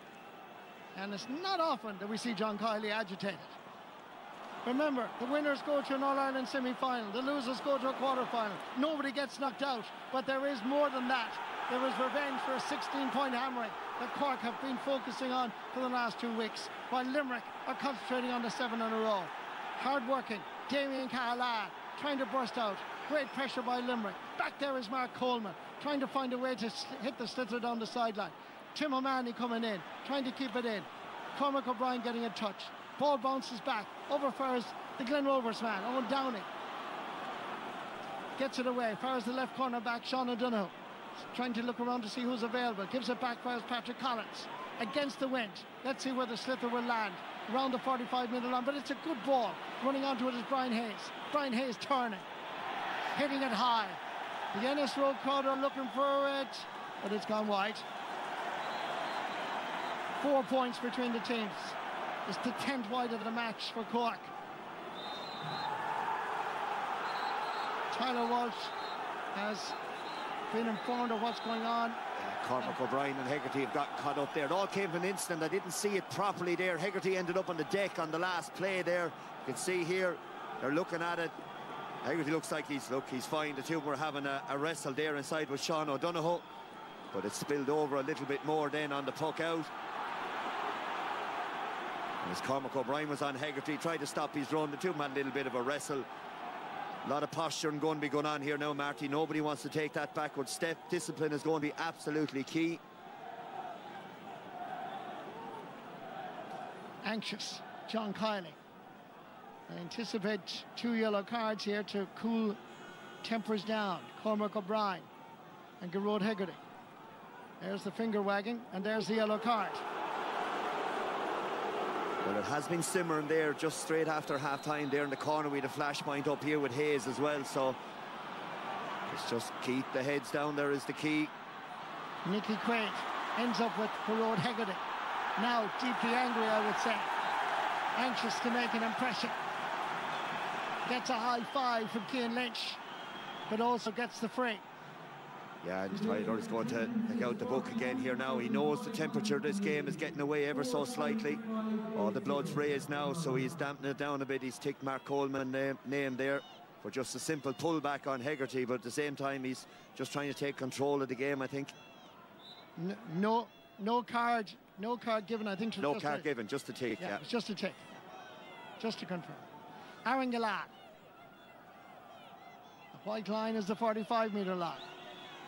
And it's not often that we see John Kiley agitated. Remember, the winners go to an All-Ireland semi-final, the losers go to a quarter-final. Nobody gets knocked out, but there is more than that. There is revenge for a 16-point hammering that Cork have been focusing on for the last 2 weeks, while Limerick are concentrating on the 7 in a row. Hard-working, Damien Cahalane trying to burst out. Great pressure by Limerick. Back there is Mark Coleman trying to find a way to hit the sliotar down the sideline. Tim O'Mahony coming in, trying to keep it in. Cormac O'Brien getting a touch. Ball bounces back. Over fires the Glen Rovers man, Owen Downey. Gets it away. Fires the left corner back, Sean O'Donoghue. Trying to look around to see who's available. Gives it back, fires Patrick Collins. Against the wind. Let's see where the sliotar will land. Around the 45-metre line, but it's a good ball. Running onto it is Brian Hayes. Brian Hayes turning. Hitting it high. The Ennis Road crowd are looking for it, but it's gone wide. 4 points between the teams. It's the 10th wide of the match for Cork. Tyler Walsh has been informed of what's going on. Cormac O'Brien and Hegarty have gotten caught up there. It all came from an instant. I didn't see it properly there. Hegarty ended up on the deck on the last play there. You can see here, they're looking at it. Hegarty looks like he's fine. The two were having a wrestle there inside with Sean O'Donoghue, but it spilled over a little bit more then on the puck out. As Cormac O'Brien was on Hegarty, tried to stop his run. The two had a little bit of a wrestle. A lot of posturing going to be going on here now, Marty. Nobody wants to take that backward step. Discipline is going to be absolutely key. Anxious, John Kiley. I anticipate 2 yellow cards here to cool tempers down. Cormac O'Brien and Gearóid Hegarty. There's the finger wagging, and there's the yellow card. Well, it has been simmering there just straight after half-time there in the corner. We had a flashpoint up here with Hayes as well, so it's just keep the heads down there is the key. Nicky Quaid ends up with Gearóid Hegarty. Now deeply angry, I would say. Anxious to make an impression. Gets a high five from Cian Lynch, but also gets the free. Yeah, and Tyler is going to take out the book again here now. He knows the temperature of this game is getting away ever so slightly. Oh, the blood's raised now, so he's dampening it down a bit. He's ticked Mark Coleman name there for just a simple pullback on Hegarty, but at the same time he's just trying to take control of the game, I think. No card given, I think. No card given, just a take. Yeah, it's just a take. Just to confirm. Aaron Gillane. The white line is the 45-metre line.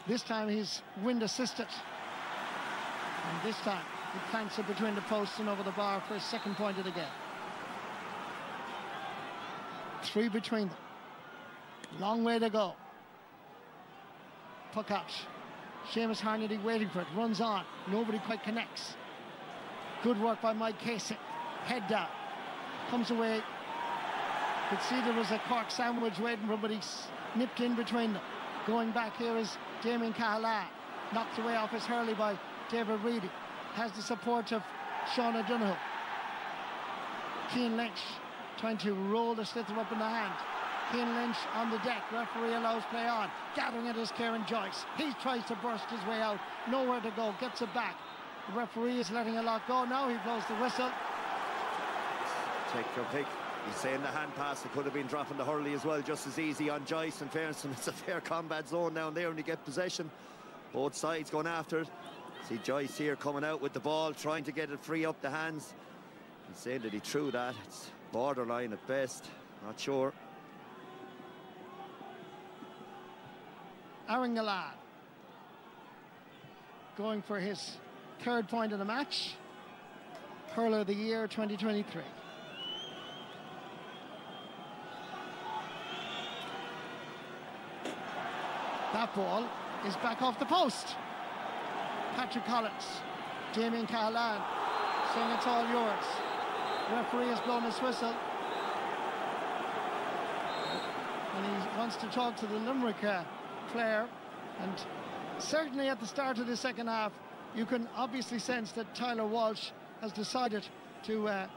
This time he's wind assisted. And this time he plants it between the posts and over the bar for his second point of the game. 3 between them. Long way to go. Puck out. Seamus Harnedy waiting for it. Runs on. Nobody quite connects. Good work by Mike Casey. Head down. Comes away. Could see there was a Cork sandwich waiting for him, but he's nipped in between them. Going back here is Damien Cahalane. Knocked away off his hurley by David Reedy. Has the support of Sean O'Donoghue. Cian Lynch trying to roll the sliotar up in the hand. Cian Lynch on the deck. Referee allows play on. Gathering it is Kieran Joyce. He tries to burst his way out. Nowhere to go. Gets it back. The referee is letting a lot go now. He blows the whistle. Take your pick. He's saying the hand pass, it could have been dropping the hurley as well, just as easy on Joyce. In fairness, it's a fair combat zone down there when you get possession. Both sides going after it. See Joyce here coming out with the ball, trying to get it free up the hands. He's saying that he threw that. It's borderline at best. Not sure. Aaron Gillane going for his 3rd point of the match. Hurler of the Year 2023. That ball is back off the post. Patrick Collins, Damien Cahalane saying it's all yours. Referee has blown his whistle. And he wants to talk to the Limerick player. And certainly at the start of the second half, you can obviously sense that Tyler Walsh has decided to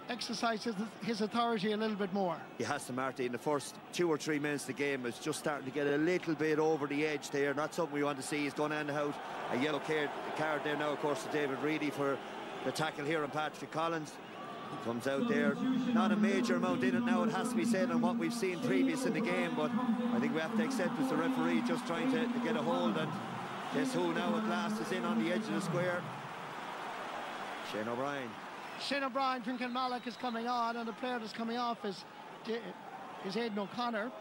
exercise his authority a little bit more. He has to, Marty. In the first 2 or 3 minutes of the game, it's just starting to get a little bit over the edge there. Not something we want to see. He's going to hand out a yellow card there now, of course, to David Reedy for the tackle here on Patrick Collins. He comes out there. Not a major amount in it now, it has to be said, on what we've seen previous in the game, but I think we have to accept as the referee just trying to get a hold. And guess who now at last is in on the edge of the square? Shane O'Brien. Shane O'Brien, Fincan Malloch is coming on, and the player that's coming off is Aidan O'Connor,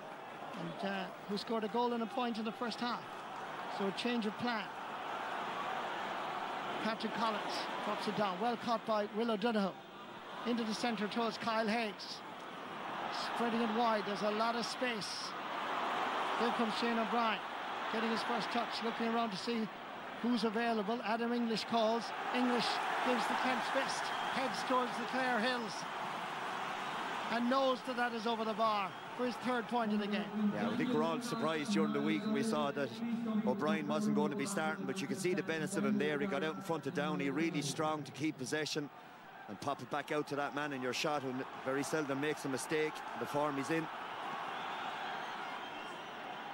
and who scored a goal and a point in the first half. So a change of plan. Patrick Collins drops it down. Well caught by Will O'Donoghue. Into the centre towards Kyle Hayes. Spreading it wide. There's a lot of space. Here comes Shane O'Brien, getting his first touch, looking around to see who's available. Adam English calls. English gives the clenched fist. Heads towards the Clare Hills and knows that that is over the bar for his 3rd point of the game. Yeah, I think we're all surprised during the week when we saw that O'Brien wasn't going to be starting, but you can see the benefits of him there. He got out in front of Downey, really strong to keep possession and pop it back out to that man in your shot who very seldom makes a mistake, the form he's in.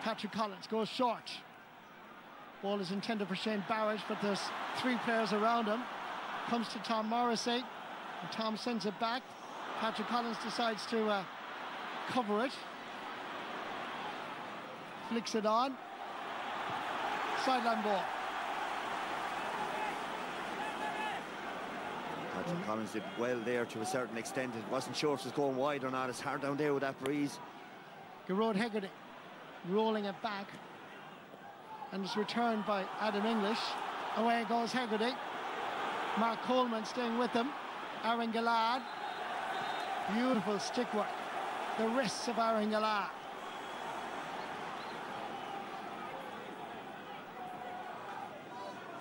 Patrick Collins goes short. Ball is intended for Shane Barrett, but there's 3 players around him. Comes to Tom Morrissey, and Tom sends it back. Patrick Collins decides to cover it. Flicks it on. Sideline ball. Martin Collins did well there to a certain extent. It wasn't sure if it was going wide or not. It's hard down there with that breeze. Gearóid Hegarty rolling it back, and it's returned by Adam English. Away goes Hegarty. Mark Coleman staying with him. Aaron Gillard. Beautiful stick work. The wrists of Aaron Gillard.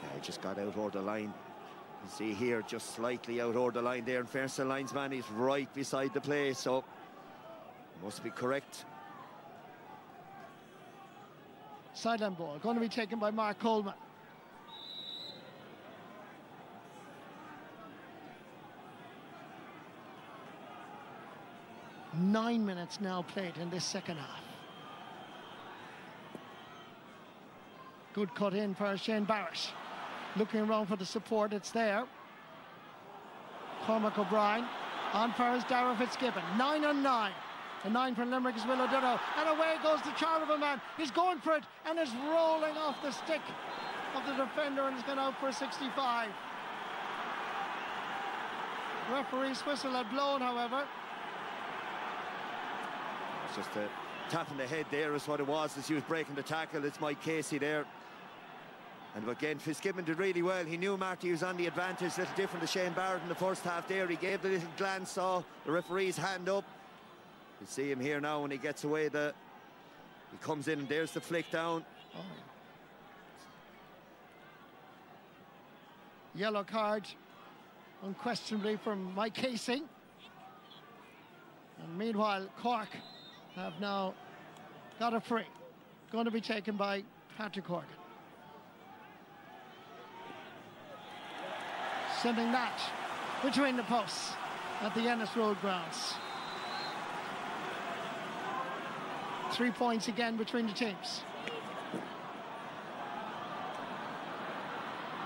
Yeah, he just got out over the line. You see here, just slightly out over the line there. In fairness to the linesman, he's right beside the play, so must be correct. Sideline ball going to be taken by Mark Coleman. Nine minutes now played in this second half. Good cut in for Shane Barrett. Looking around for the support, it's there. Cormac O'Brien on for his Darragh Fitzgibbon. 9 on 9. The 9 for Limerick is Will O'Donoghue. And away goes the child of a man. He's going for it and is rolling off the stick of the defender and has gone out for a 65. Referee's whistle had blown, however. It's just a tap in the head there is what it was as he was breaking the tackle. It's Mike Casey there. And again, Fitzgibbon did really well. He knew Marty was on the advantage, a little different to Shane Barrett in the first half there. He gave the little glance, saw the referee's hand up. You see him here now when he gets away. He comes in and there's the flick down. Oh. Yellow card, unquestionably, from Mike Casey. And meanwhile, Cork have now got a free. Going to be taken by Patrick Horgan. Sending that between the posts at the Ennis Road grounds. 3 points again between the teams.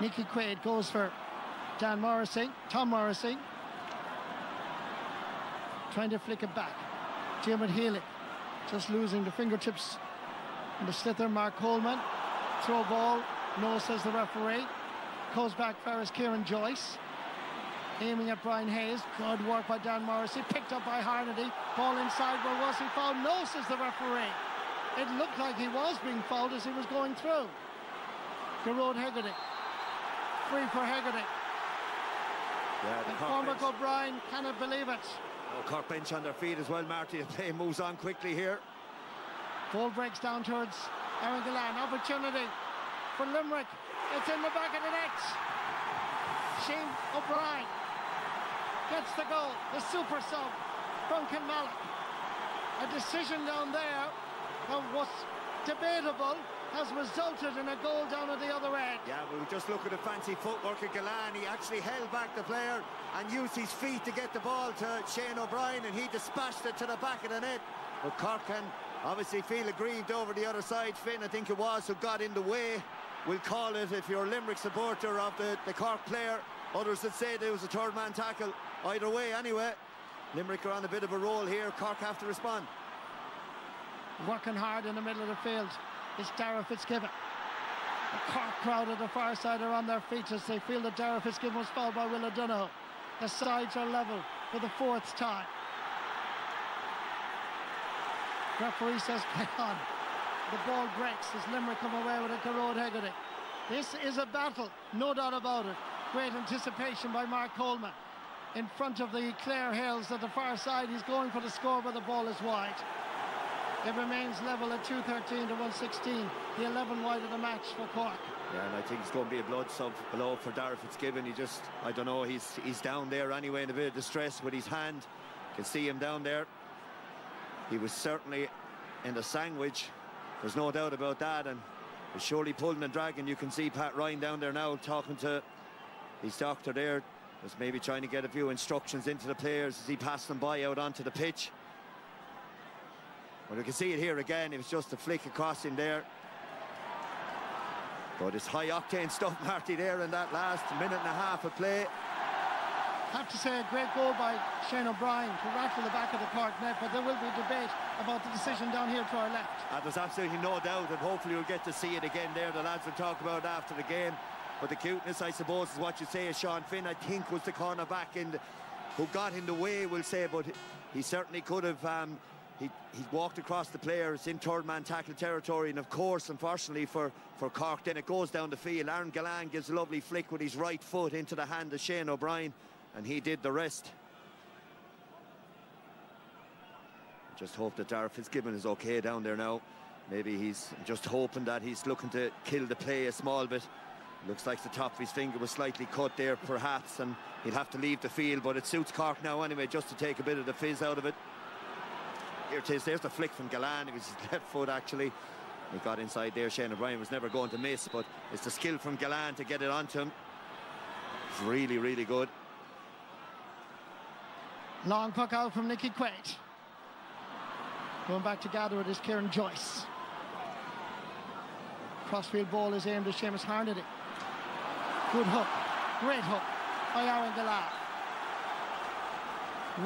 Nicky Quaid goes for Dan Morrissey, Tom Morrissey. Trying to flick it back. Diarmuid Healy just losing the fingertips and the slither. Mark Coleman. Throw ball. No, says the referee. Goes back Ferris Kieran Joyce. Aiming at Brian Hayes. Good work by Dan Morrissey. Picked up by Harnedy. Ball inside. Where was he fouled? No, says the referee. It looked like he was being fouled as he was going through. Gearóid Hegarty. Free for Hegarty. Yeah, and Cormac O'Brien cannot believe it. Oh, Cork bench on their feet as well, Marty. The play moves on quickly here. Ball breaks down towards Aaron Gillard. Opportunity for Limerick. It's in the back of the net. Shane O'Brien gets the goal. The super sub from Kilmallock. A decision down there that was debatable has resulted in a goal down at the other end. Yeah, we just look at the fancy footwork of Gillard. He actually held back the player and used his feet to get the ball to Shane O'Brien, and he dispatched it to the back of the net. But Cork can obviously feel aggrieved over the other side. Finn, I think it was, who got in the way. We'll call it, if you're a Limerick supporter, of the Cork player. Others would say there was a third man tackle. Either way, anyway, Limerick are on a bit of a roll here. Cork have to respond. Working hard in the middle of the field is Darragh Fitzgibbon. The Cork crowd at the far side are on their feet as they feel that Darragh Fitzgibbon was fouled by Will O'Donoghue. The sides are level for the fourth time. Referee says play on. The ball breaks as Limerick come away with a Gearóid Hegarty. This is a battle, no doubt about it. Great anticipation by Mark Coleman. In front of the Clare Hales at the far side, he's going for the score, but the ball is wide. It remains level at 213 to 116. The 11 wide of the match for Cork. Yeah, and I think it's going to be a blood sub below for Darragh Fitzgibbon. He just, I don't know, he's down there anyway in a bit of distress with his hand. You can see him down there. He was certainly in the sandwich. There's no doubt about that, and he's surely pulling and dragging. You can see Pat Ryan down there now talking to his doctor there. Just maybe trying to get a few instructions into the players as he passed them by out onto the pitch. Well, you can see it here again. It was just a flick across him there. But it's high-octane stuff, Marty, there in that last minute and a half of play. Have to say a great goal by Shane O'Brien to rattle the back of the Cork net, but there will be debate about the decision down here to our left. There's absolutely no doubt, and hopefully we'll get to see it again there. The lads will talk about it after the game. But the cuteness, I suppose, is what you say. Sean Finn, I think, was the cornerback who got in the way, we'll say, but he certainly could have. He walked across the players in third man tackle territory, and of course, unfortunately for Cork, then it goes down the field. Aaron Gillane gives a lovely flick with his right foot into the hand of Shane O'Brien, and he did the rest. Just hope that Darragh Fitzgibbon is okay down there now. Maybe he's just hoping that he's looking to kill the play a small bit. Looks like the top of his finger was slightly cut there, perhaps, and he'll have to leave the field, but it suits Cork now anyway, just to take a bit of the fizz out of it. Here it is, there's the flick from Gillane. It was his left foot, actually. He got inside there. Shane O'Brien was never going to miss, but it's the skill from Gillane to get it onto him. It's really, really good. Long puck out from Nicky Quaid. Going back to gather it is Kieran Joyce. Crossfield ball is aimed at Seamus Harnedy. Good hook, great hook by Aaron Gillane.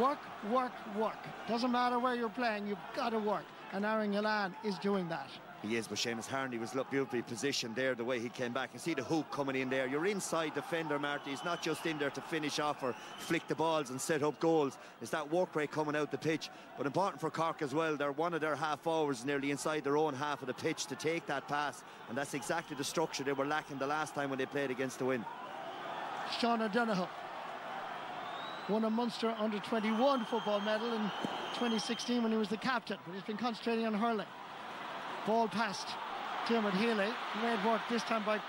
Work, work, work. Doesn't matter where you're playing, you've got to work. And Aaron Gillane is doing that. He is, but Seamus Harnedy was beautifully positioned there, the way he came back. You see the hoop coming in there. You're inside defender, Marty. He's not just in there to finish off or flick the balls and set up goals. It's that work rate coming out the pitch. But important for Cork as well, they're one of their half forwards nearly inside their own half of the pitch to take that pass. And that's exactly the structure they were lacking the last time when they played against the Win. Sean O'Donoghue won a Munster under-21 football medal in 2016 when he was the captain, but he's been concentrating on hurling. Ball past Dermot Healy. Great work this time by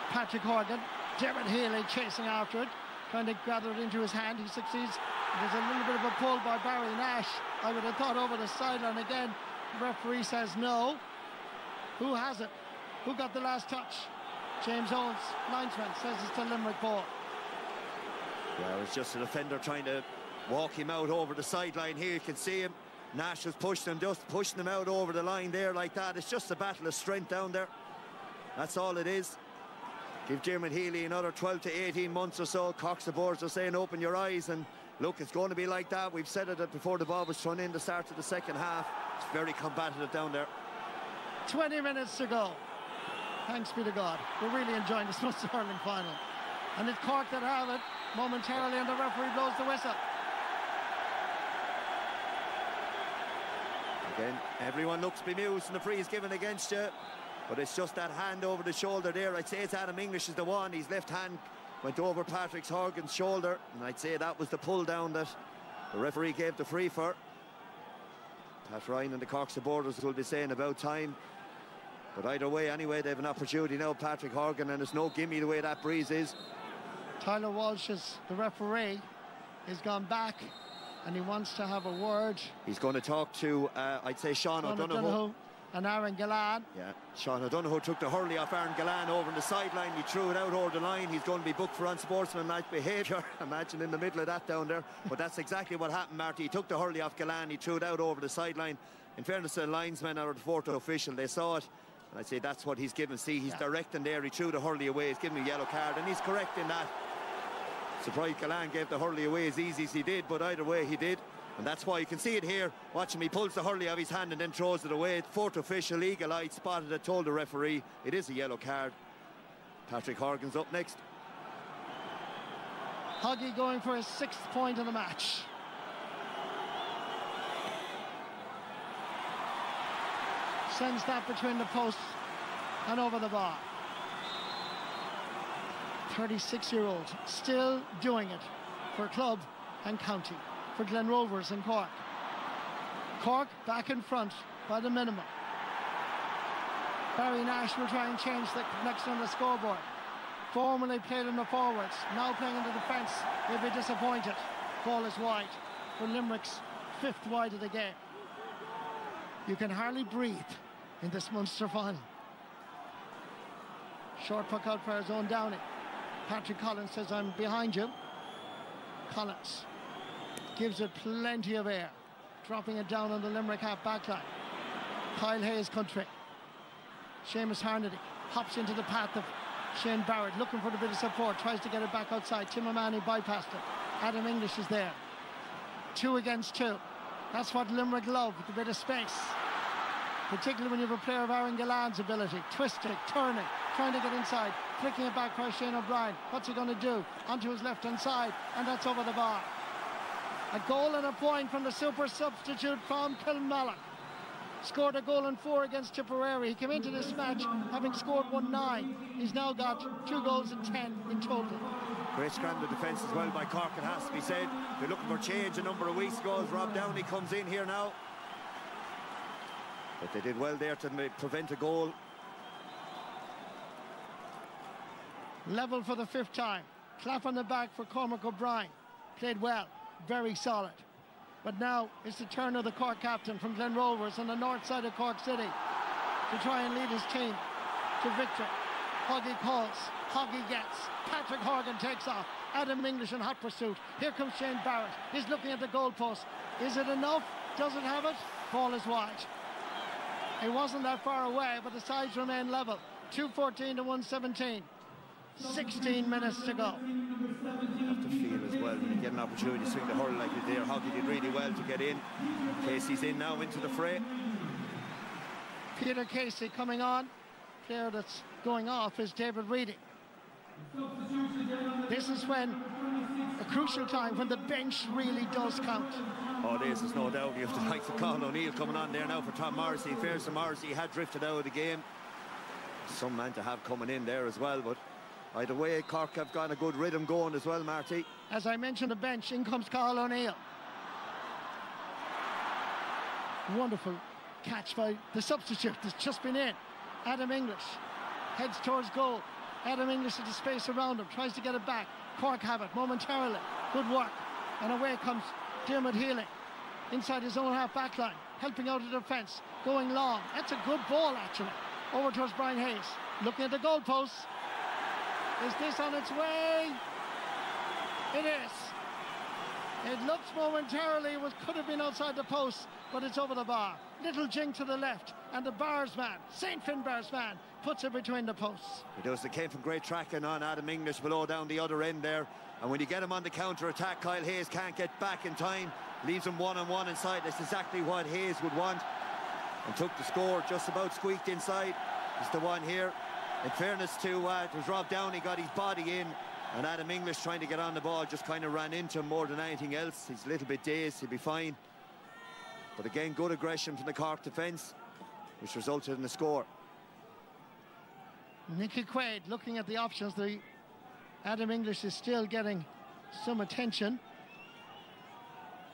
Patrick Horgan. Dermot Healy chasing after it, trying to gather it into his hand. He succeeds. There's a little bit of a pull by Barry Nash. I would have thought over the sideline again. The referee says no. Who has it? Who got the last touch? James Owens, linesman, says it's a Limerick ball. Yeah, it was just a defender trying to walk him out over the sideline here. You can see him. Nash was just pushing him out over the line there like that. It's just a battle of strength down there. That's all it is. Give Dermot Healy another 12 to 18 months or so. Cork supporters are saying open your eyes, and look, it's going to be like that. We've said it before the ball was thrown in the start of the second half. It's very combative down there. 20 minutes to go. Thanks be to God. We're really enjoying this Munster hurling final. And it's Cork that have it momentarily, and the referee blows the whistle. Again, everyone looks bemused, and the free is given against you. But it's just that hand over the shoulder there. I'd say it's Adam English is the one. His left hand went over Patrick Horgan's shoulder, and I'd say that was the pull down that the referee gave the free for. Pat Ryan and the Cork supporters will be saying about time. But either way, anyway, they have an opportunity now, Patrick Horgan, and it's no gimme the way that breeze is. Tyler Walsh, is the referee, has gone back, and he wants to have a word. He's going to talk to, I'd say, Sean O'Donoghue. And Aaron Gillane. Yeah, Sean O'Donoghue took the hurley off Aaron Gillane over on the sideline. He threw it out over the line. He's going to be booked for unsportsmanlike behaviour. Imagine in the middle of that down there. But that's exactly what happened, Marty. He took the hurley off Gillane. He threw it out over the sideline. In fairness to the linesman or the fourth official, they saw it. And I'd say that's what he's given. See, he's directing there. He threw the hurley away. He's given a yellow card, and he's correct in that. Surprised Gillane gave the hurley away as easy as he did, but either way he did. And that's why you can see it here. Watch him, he pulls the hurley out of his hand and then throws it away. Fourth official, eagle-eyed, spotted it, told the referee it is a yellow card. Patrick Horgan's up next. Hoggy going for his 6th point of the match. Sends that between the posts and over the bar. 36-year-old, still doing it for club and county, for Glen Rovers and Cork. Cork back in front by the minimum. Barry Nash will try and change the next on the scoreboard. Formerly played in the forwards, now playing in the defence. He'll be disappointed. Ball is wide for Limerick's 5th wide of the game. You can hardly breathe in this Munster final. Short puck out for his own Downey. Patrick Collins says, I'm behind you. Collins gives it plenty of air, dropping it down on the Limerick half back line. Kyle Hayes country. Seamus Harnedy hops into the path of Shane Barrett, looking for a bit of support, tries to get it back outside. Tim O'Mahony bypassed it. Adam English is there. 2 against 2. That's what Limerick love, with a bit of space. particularly when you have a player of Aaron Gillan's ability, twisting, turning, trying to get inside, flicking it back by Shane O'Brien. What's he going to do? Onto his left-hand side, and that's over the bar. A goal and a point from the super substitute from Kilmallock. Scored a goal and 4 against Tipperary. He came into this match having scored 1-9. He's now got 2 goals and 10 in total. Great scramble defence as well by Cork, it has to be said. They're looking for change a number of weeks ago as Rob Downey comes in here now. But they did well there to prevent a goal. Level for the 5th time. Clap on the back for Cormac O'Brien. Played well, very solid. But now it's the turn of the Cork captain from Glen Rovers on the north side of Cork City to try and lead his team to victory. Hoggy calls, Hoggy gets, Patrick Horgan takes off, Adam English in hot pursuit. Here comes Shane Barrett, he's looking at the goalpost. Is it enough? Does it have it? Ball is wide. It wasn't that far away, but the sides remain level. 2:14 to 1:17. 16 minutes to go. You have to feel as well when you get an opportunity to swing the hurl like you did there. Hoggy did really well to get in. Casey's in now into the fray. Peter Casey coming on. Player that's going off is David Reedy. This is when a crucial time when the bench really does count. Oh, it is, there's no doubt. You have the likes of Colin O'Neill coming on there now for Tom Morrissey. In fairness to Morrissey, he had drifted out of the game. Some man to have coming in there as well, but either way, Cork have got a good rhythm going as well, Marty. As I mentioned, the bench, in comes Colin O'Neill. Wonderful catch by the substitute that's just been in. Adam English heads towards goal. Adam English at the space around him, tries to get it back. Cork have it momentarily. Good work. And away comes Dermot Healing inside his own half back line, helping out the defence, going long. That's a good ball, actually. Over towards Brian Hayes, looking at the goalposts. Is this on its way? It is. It looks momentarily, it could have been outside the post, but it's over the bar. Little jink to the left, and the Bars man, St. Finbarr's man, puts it between the posts. It does. It came from great tracking on Adam English below down the other end there. And when you get him on the counter-attack, Kyle Hayes can't get back in time. Leaves him one-on-one inside. That's exactly what Hayes would want. And took the score, just about squeaked inside. It's the one here. In fairness to it was Rob Downey, got his body in, and Adam English trying to get on the ball just kind of ran into him more than anything else. He's a little bit dazed, he'll be fine. But again, good aggression from the Cork defence, which resulted in the score. Nicky Quaid looking at the options. The Adam English is still getting some attention.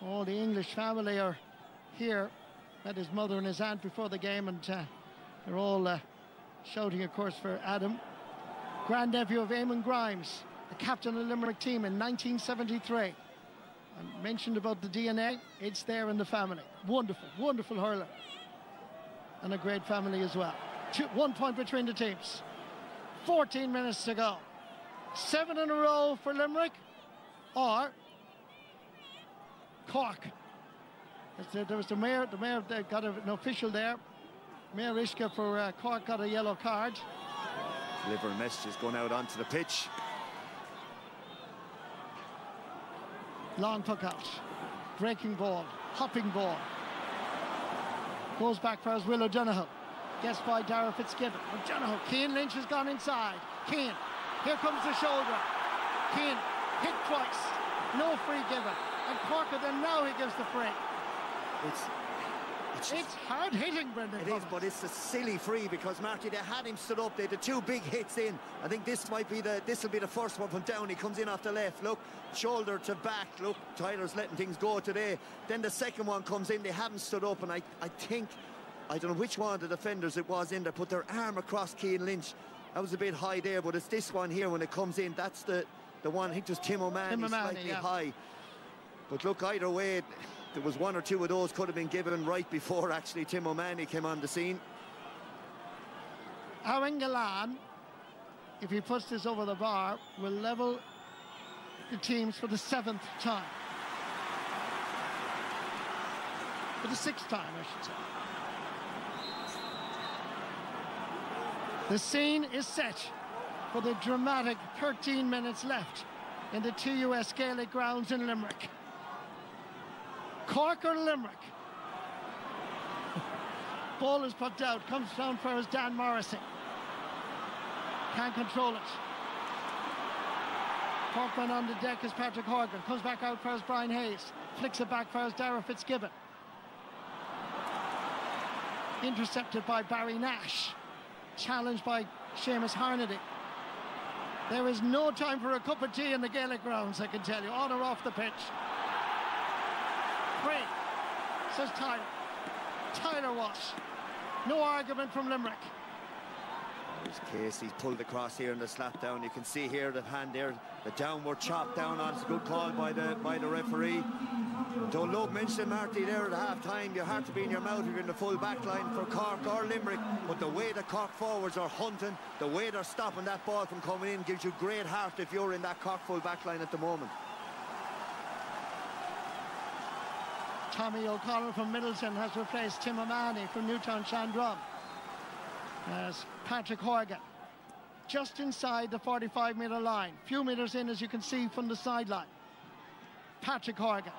All the English family are here. Met his mother and his aunt before the game, and they're all shouting, of course, for Adam. Grandnephew of Eamon Grimes, the captain of the Limerick team in 1973. I mentioned about the DNA, it's there in the family. Wonderful, wonderful hurler. And a great family as well. 1 point between the teams. 14 minutes to go. 7 in a row for Limerick, or Cork. There was the mayor they got an official there. Mayor Ishka for Cork got a yellow card. Delivering messages going out onto the pitch. Long puck out. Breaking ball. Hopping ball. Goes back for Will O'Donoghue. Gets by Dara Fitzgibbon. O'Donoghue. Cian Lynch has gone inside. Cian. Here comes the shoulder. Cian hit twice. No free given. And Cork then now he gives the free. It's hard hitting, Brendan. It is, but it's a silly free because Marty, they had him stood up. They had the 2 big hits in. I think this will be the first one from down. He comes in off the left. Look, shoulder to back. Look, Tyler's letting things go today. Then the second one comes in. They haven't stood up, and I think, I don't know which one of the defenders it was in there, put their arm across Cian Lynch. That was a bit high there, but it's this one here when it comes in. That's the one. I think it was Tim O'Mahony slightly high. But look, either way, there was 1 or 2 of those could have been given right before actually Tim O'Mahony came on the scene. Aaron Gillan, if he puts this over the bar, will level the teams for the 7th time. For the 6th time, I should say. The scene is set for the dramatic 13 minutes left in the TUS Gaelic grounds in Limerick. Cork or Limerick? Ball is put out, comes down for his Dan Morrissey. Can't control it. Corkman on the deck is Patrick Horgan. Comes back out for his Brian Hayes. Flicks it back for his Dara Fitzgibbon. Intercepted by Barry Nash. Challenged by Seamus Harnedy. There is no time for a cup of tea in the Gaelic grounds, I can tell you, on or off the pitch. Free, says Tyler. Tyler Walsh. No argument from Limerick. There's Casey pulled across here in the slap down. You can see here that hand there, the downward chop down on. It's a good call by the referee. Dundalk mentioned Marty there at half time. Your heart to be in your mouth if you're in the full back line for Cork or Limerick. But the way the Cork forwards are hunting, the way they're stopping that ball from coming in gives you great heart if you're in that Cork full back line at the moment. Tommy O'Connell from Middleton has replaced Tim O'Mahony from Newtown Shandrum. As Patrick Horgan just inside the 45-metre line, few metres in, as you can see from the sideline. Patrick Horgan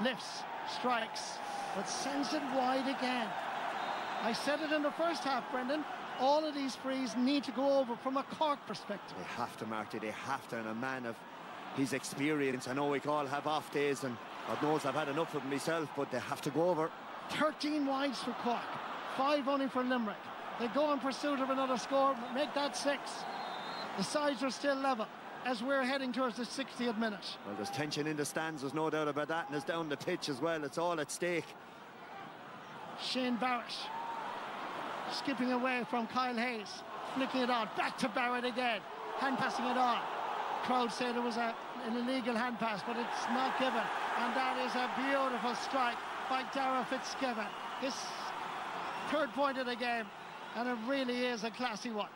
lifts, strikes, but sends it wide again. I said it in the first half, Brendan, all of these frees need to go over from a Cork perspective. They have to, Marty, they have to, and a man of his experience. I know we all have off days, and God knows I've had enough of them myself, but they have to go over. 13 wides for Cork, 5 only for Limerick. They go in pursuit of another score, make that 6. The sides are still level as we're heading towards the 60th minute. Well, there's tension in the stands, there's no doubt about that, and it's down the pitch as well. It's all at stake. Shane Barrett skipping away from Kyle Hayes, flicking it on, back to Barrett again, hand passing it on. Crowd said it was an illegal hand pass, but it's not given, and that is a beautiful strike by Dara Fitzgibbon. His 3rd point of the game, and it really is a classy one.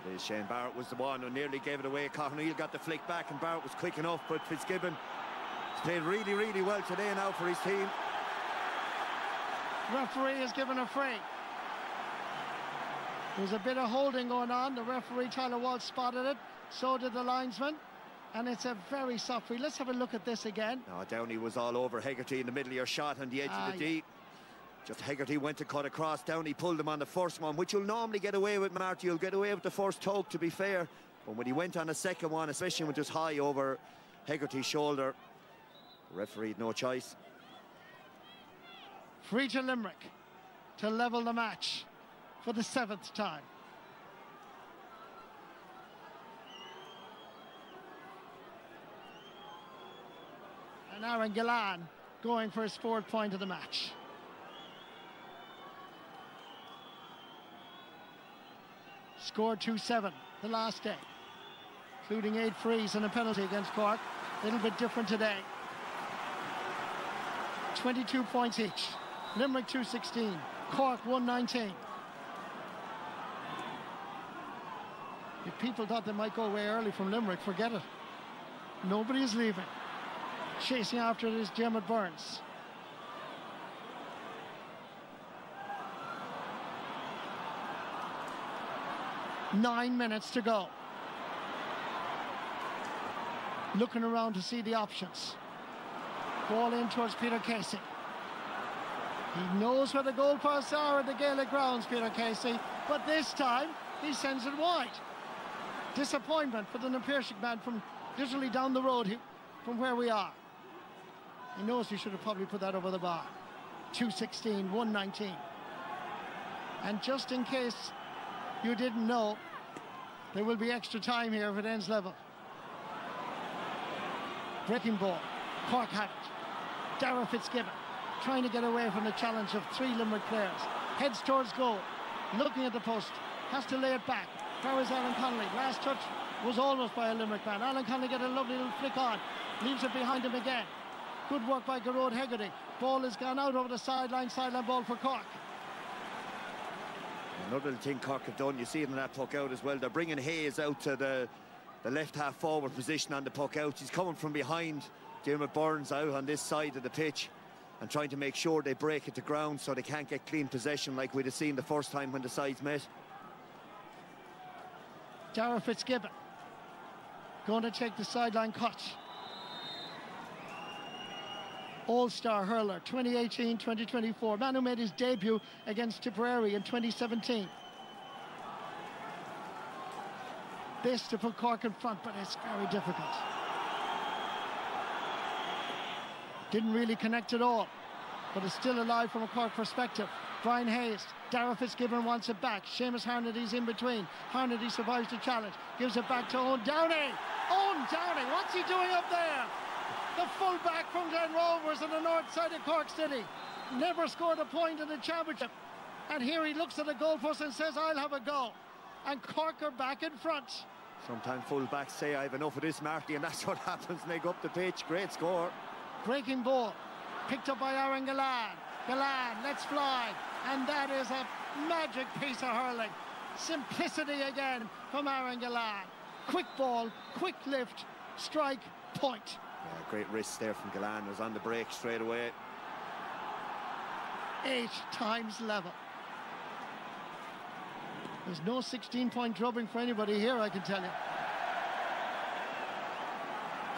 It is. Shane Barrett was the one who nearly gave it away. Coughneel got the flick back and Barrett was quick enough, but Fitzgibbon has played really, really well today now for his team. Referee has given a free. There's a bit of holding going on. The referee, Tyler Walsh, spotted it. So did the linesman. And it's a very soft free. Let's have a look at this again. No, Downey was all over Hegarty in the middle of your shot on the edge of the D. Just Hegarty went to cut across. Downey pulled him on the first one, which you'll normally get away with, Marty. You'll get away with the first tug, to be fair. But when he went on the second one, especially when it was high over Hegarty's shoulder, the referee had no choice. Free to Limerick to level the match for the 7th time. And Aaron Gillan going for his 4th point of the match. Scored 2-7 the last day, including 8 frees and a penalty against Cork. A little bit different today. 22 points each. Limerick 216, Cork 119. If people thought they might go away early from Limerick, forget it. Nobody is leaving. Chasing after it is Dermot Burns. Nine minutes to go. Looking around to see the options. Ball in towards Peter Casey. He knows where the goalposts are at the Gaelic grounds, Peter Casey, but this time he sends it wide. Disappointment for the Napirshick man from literally down the road from where we are. He knows he should have probably put that over the bar. 216, 119. And just in case you didn't know, there will be extra time here if it ends level. Breaking ball, Cork have it. Dara Fitzgibbon trying to get away from the challenge of 3 Limerick players. Heads towards goal, looking at the post, has to lay it back. There is Alan Connolly. Last touch was almost by a Limerick man. Alan Connolly get a lovely little flick on, leaves it behind him again. Good work by Gearóid Hegarty. Ball has gone out over the sideline ball for Cork. Another thing Cork have done, you see it in that puck out as well. They're bringing Hayes out to the left half forward position on the puck out. He's coming from behind Dermot Burns out on this side of the pitch and trying to make sure they break it to ground so they can't get clean possession like we'd have seen the first time when the sides met. Dara Fitzgibbon going to take the sideline cut. All-Star hurler, 2018-2024. Man who made his debut against Tipperary in 2017. This to put Cork in front, but it's very difficult. Didn't really connect at all, but it's still alive from a Cork perspective. Brian Hayes, Darragh Fitzgibbon wants it back. Seamus Harnady's in between. Harnady survives the challenge, gives it back to Owen Downey. Owen Downey, what's he doing up there? The full-back from Glen Rovers on the north side of Cork City. Never scored a point in the championship. And here he looks at the goalpost and says, I'll have a go. And Cork are back in front. Sometimes full-backs say, I have enough of this, Marty, and that's what happens when they go up the pitch. Great score. Breaking ball, picked up by Aaron Gillane. Gillane, let's fly. And that is a magic piece of hurling. Simplicity again from Aaron Gillane. Quick ball, quick lift, strike, point. Yeah, great wrist there from Gillane. Was on the break straight away. 8 times level. There's no 16-point drubbing for anybody here, I can tell you.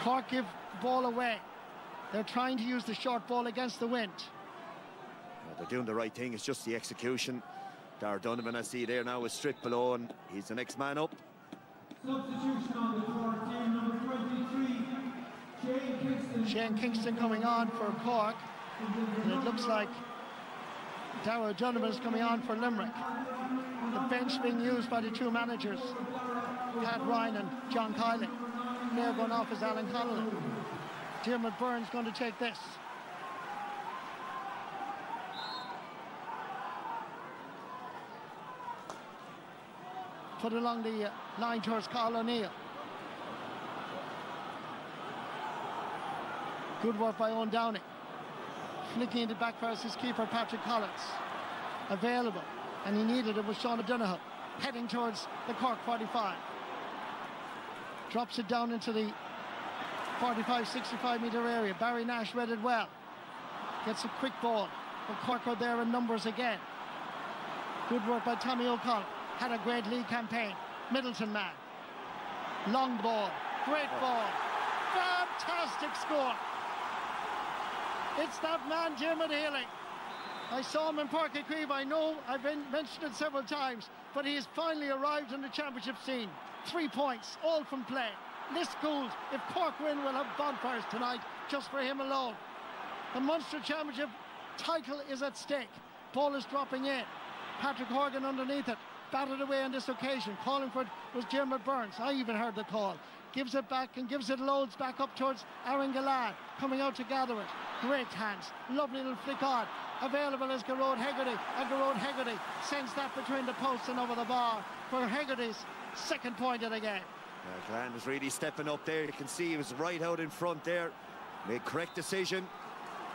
Cork give ball away. They're trying to use the short ball against the wind. Well, they're doing the right thing. It's just the execution. Darragh Donovan, I see there now, is stripped below, and he's the next man up. Substitution on the court, team number 23, Shane Kingston coming on for Cork. And it looks like Darragh Donovan is coming on for Limerick. The bench being used by the two managers, Pat Ryan and John Kiley. There going off is Alan Connolly. Diarmaid Byrne's going to take this. Put along the line towards Carl O'Neill. Good work by Owen Downey. Flicking it back past his keeper, Patrick Collins. Available, and he needed it, was Sean O'Donoghue. Heading towards the Cork 45. Drops it down into the 45-65 metre area. Barry Nash read it well. Gets a quick ball. But Cork are there in numbers again. Good work by Tommy O'Connell. Had a great league campaign. Middleton man. Long ball. Great ball. Fantastic score. It's that man, Diarmaid Healy. I saw him in Páirc Uí Chaoimh. I know I've mentioned it several times, but he has finally arrived on the championship scene. 3 points, all from play. List Gould, if Cork win, will have bonfires tonight just for him alone. The Munster Championship title is at stake. Ball is dropping in. Patrick Horgan underneath it. Batted away on this occasion. Calling for it was Diarmaid Byrne. I even heard the call. Gives it back and gives it loads back up towards Aaron Gillane. Coming out to gather it. Great hands. Lovely little flick on. Available is Gearóid Hegarty. And Gearóid Hegarty sends that between the posts and over the bar for Hegarty's second point of the game. Gillane was really stepping up there. You can see he was right out in front there. Made correct decision.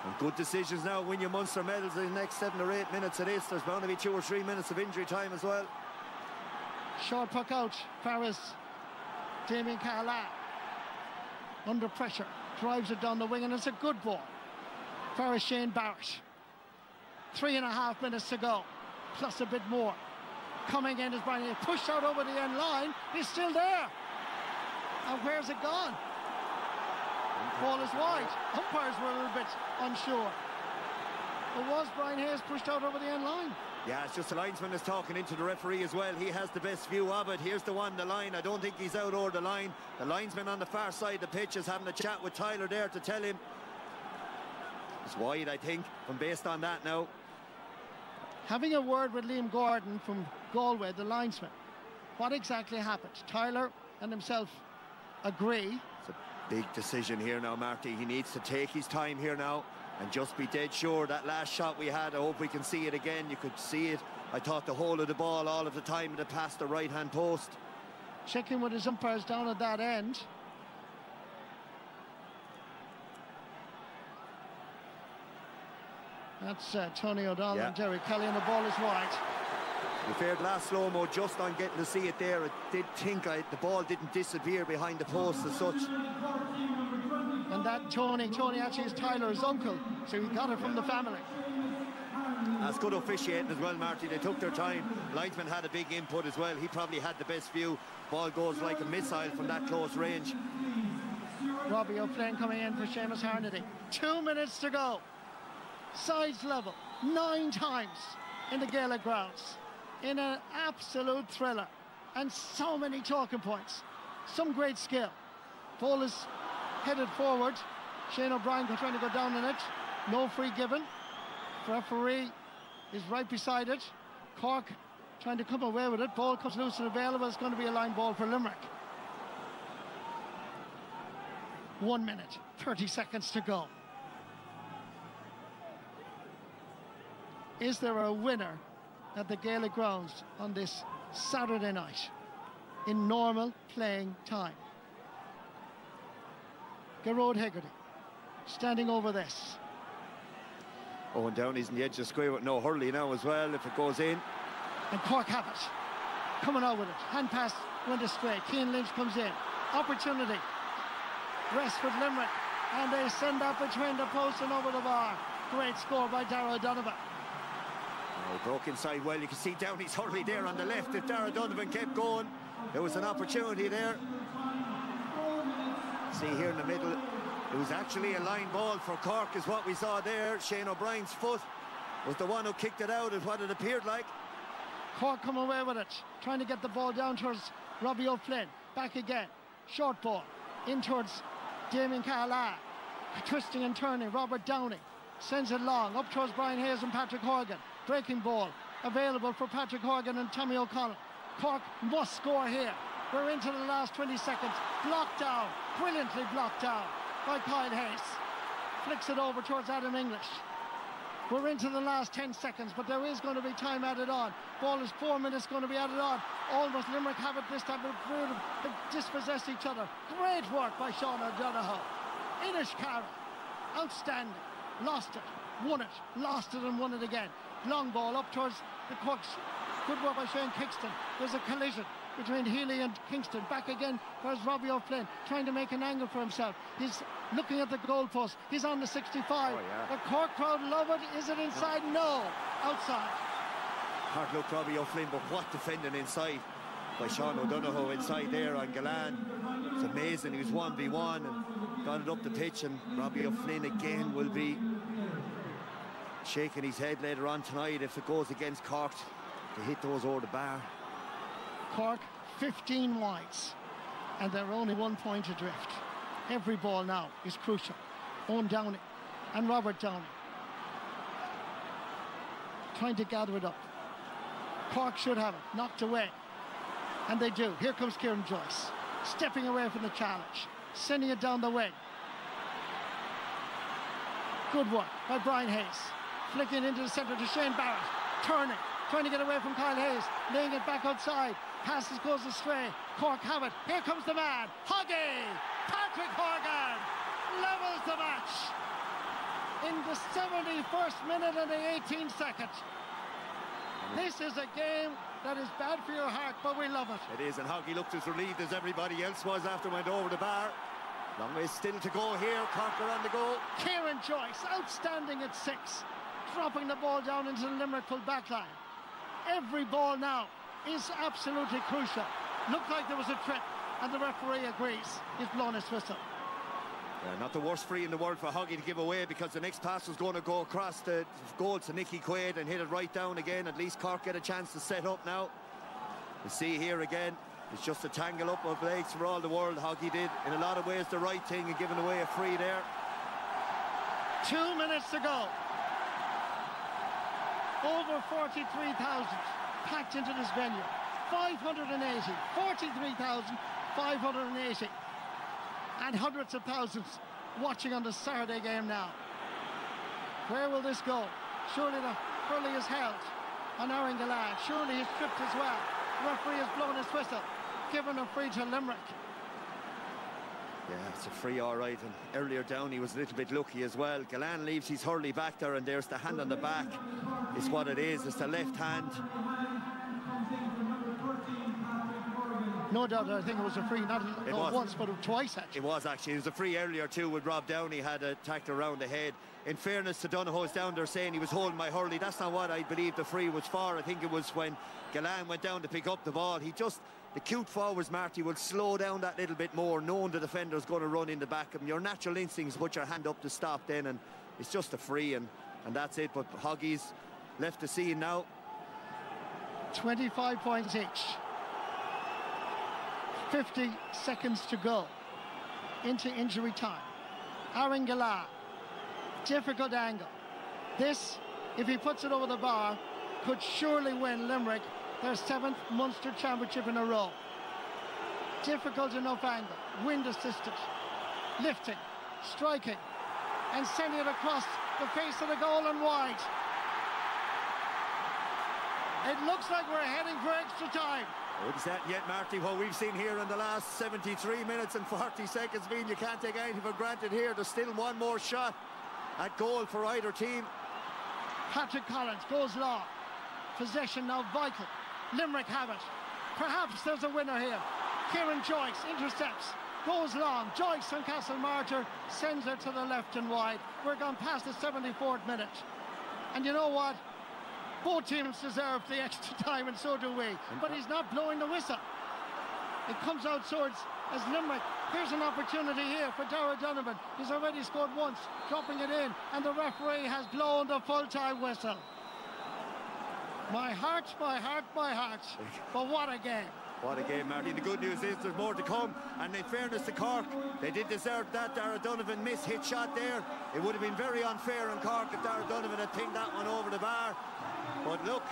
And good decisions now win you Munster medals in the next 7 or 8 minutes of this. There's bound to be 2 or 3 minutes of injury time as well. Short puck out. Farris. Damien Cahalane. Under pressure. Drives it down the wing, and it's a good ball. Farris Shane Barrett. 3.5 minutes to go. Plus a bit more. Coming in is Brian. Pushed out over the end line. He's still there. And where's it gone? Ball is wide. Umpires were a little bit unsure. But was Brian Hayes pushed out over the end line? Yeah, it's just the linesman is talking into the referee as well. He has the best view of it. Here's the one, the line. I don't think he's out over the line. The linesman on the far side of the pitch is having a chat with Tyler there to tell him it's wide, I think, from based on that now. Having a word with Liam Gordon from Galway, the linesman. What exactly happened? Tyler and himself agree. It's a big decision here now, Marty. He needs to take his time here now and just be dead sure. That last shot we had, I hope we can see it again. You could see it. I thought the whole of the ball all of the time it had passed the right hand post. Checking with his umpires down at that end. That's Tony O'Donnell and Jerry Kelly, and the ball is wide. To be fair, last slow-mo, just on getting to see it there, I did think the ball didn't disappear behind the post as such. And that Tony actually is Tyler's uncle, so he got it from the family. That's good officiating as well, Marty. They took their time. Linesman had a big input as well. He probably had the best view. Ball goes like a missile from that close range. Robbie O'Flynn coming in for Seamus Harnedy. 2 minutes to go. Sides level 9 times in the Gaelic grounds, in an absolute thriller, and so many talking points. Some great skill. Ball is headed forward. Shane O'Brien trying to go down on it. No free given. Referee is right beside it. Cork trying to come away with it. Ball comes loose and available. It's going to be a line ball for Limerick. 1 minute, 30 seconds to go. Is there a winner at the Gaelic grounds on this Saturday night in normal playing time? Gearóid Hegarty standing over this. Owen Downey's in the edge of the square with no hurley now as well if it goes in. And Cork have it. Coming out with it. Hand pass went astray. Cian Lynch comes in. Opportunity. Rest with Limerick. And they send that between the post and over the bar. Great score by Dara O'Donovan. Oh, broke inside well. You can see Downey's hurley there on the left. If Dara O'Donovan kept going, there was an opportunity there. See here in the middle, it was actually a line ball for Cork is what we saw there. Shane O'Brien's foot was the one who kicked it out at what it appeared like. Cork come away with it, trying to get the ball down towards Robbie O'Flynn. Back again, short ball, in towards Damien Cahalane. Twisting and turning, Robert Downey sends it long, up towards Brian Hayes and Patrick Horgan. Breaking ball, available for Patrick Horgan and Tommy O'Connell. Cork must score here. We're into the last 20 seconds. Blocked down, brilliantly blocked down by Kyle Hayes. Flicks it over towards Adam English. We're into the last 10 seconds, but there is going to be time added on. Ball is 4 minutes going to be added on. Almost Limerick have it this time, but they dispossess each other. Great work by Sean O'Donoghue. Inish Cara, outstanding. Lost it, won it, lost it and won it again. Long ball up towards the Corks. Good work by Shane Kingston. There's a collision between Healy and Kingston. Back again, there's Robbie O'Flynn trying to make an angle for himself. He's looking at the goalpost. He's on the 65. Oh, yeah. The Cork crowd love it. Is it inside? No. Outside. Hard look Robbie O'Flynn, but what defending inside by Sean O'Donoghue inside there on Galan. It's amazing. He was 1v1 and got it up the pitch, and Robbie O'Flynn again will be shaking his head later on tonight if it goes against Cork to hit those over the bar. Cork 15 wides and they're only 1 point adrift. Every ball now is crucial. Owen Downey and Robert Downey trying to gather it up. Cork should have it knocked away, and they do. Here comes Kieran Joyce stepping away from the challenge, sending it down the wing. Good work by Brian Hayes, flicking into the centre to Shane Barrett, turning, trying to get away from Kyle Hayes, laying it back outside. Passes goes astray. Cork have it. Here comes the man, Hoggy! Patrick Horgan levels the match in the 71st minute and the 18th second. This is a game that is bad for your heart, but we love it. It is, and Hoggy looked as relieved as everybody else was after went over the bar. Long way still to go here. Cork are on the go. Kieran Joyce, outstanding at 6, dropping the ball down into the Limerick full back line. Every ball now is absolutely crucial. Looked like there was a trip, and the referee agrees. He's blown his whistle. Yeah, not the worst free in the world for Hoggy to give away, because the next pass was going to go across the goal to Nicky Quaid and hit it right down again. At least Cork get a chance to set up now. You see here again, it's just a tangle up of legs for all the world. Hoggy did, in a lot of ways, the right thing and giving away a free there. 2 minutes to go. Over 43,000 packed into this venue. 580, 43,580. And hundreds of thousands watching on the Saturday game now. Where will this go? Surely the hurley is held on Aaron Galan. Surely he's tripped as well. The referee has blown his whistle, given a free to Limerick. Yeah, it's a free all right, and earlier down he was a little bit lucky as well. Galan leaves his hurley back there, and there's the hand on the back. It's what it is, it's the left hand. No doubt, I think it was a free, not once, but twice actually. It was actually. It was a free earlier too with Rob Downey had attacked around the head. In fairness to Donahoe's down there saying he was holding my hurley. That's not what I believe the free was for. I think it was when Galan went down to pick up the ball. The cute forwards, Marty, will slow down that little bit more, knowing the defender's going to run in the back of him. Your natural instincts put your hand up to stop then, and it's just a free, and that's it. But Hoggy's left the scene now. 25 points each. 50 seconds to go into injury time. Aaron Galan, difficult angle. This, if he puts it over the bar, could surely win Limerick their 7th Munster Championship in a row. Difficult enough angle, wind assisted, lifting, striking, and sending it across the face of the goal and wide. It looks like we're heading for extra time. Wouldn't say that yet, Marty. What we've seen here in the last 73 minutes and 40 seconds mean you can't take anything for granted here. There's still one more shot at goal for either team. Patrick Collins goes long. Possession now vital. Limerick have it. Perhaps there's a winner here. Kieran Joyce intercepts, goes long. Joyce on Castlemartyr sends it to the left and wide. We're gone past the 74th minute. And you know what? Both teams deserve the extra time, and so do we. But he's not blowing the whistle. It comes out towards as Limerick. Here's an opportunity here for Darragh Donovan. He's already scored once, dropping it in, and the referee has blown the full-time whistle. My heart, my heart, my heart. But what a game. What a game, Marty. The good news is there's more to come, and in fairness to Cork, they did deserve that. Darragh Donovan hit shot there. It would have been very unfair on Cork if Darragh Donovan had pinged that one over the bar. But look,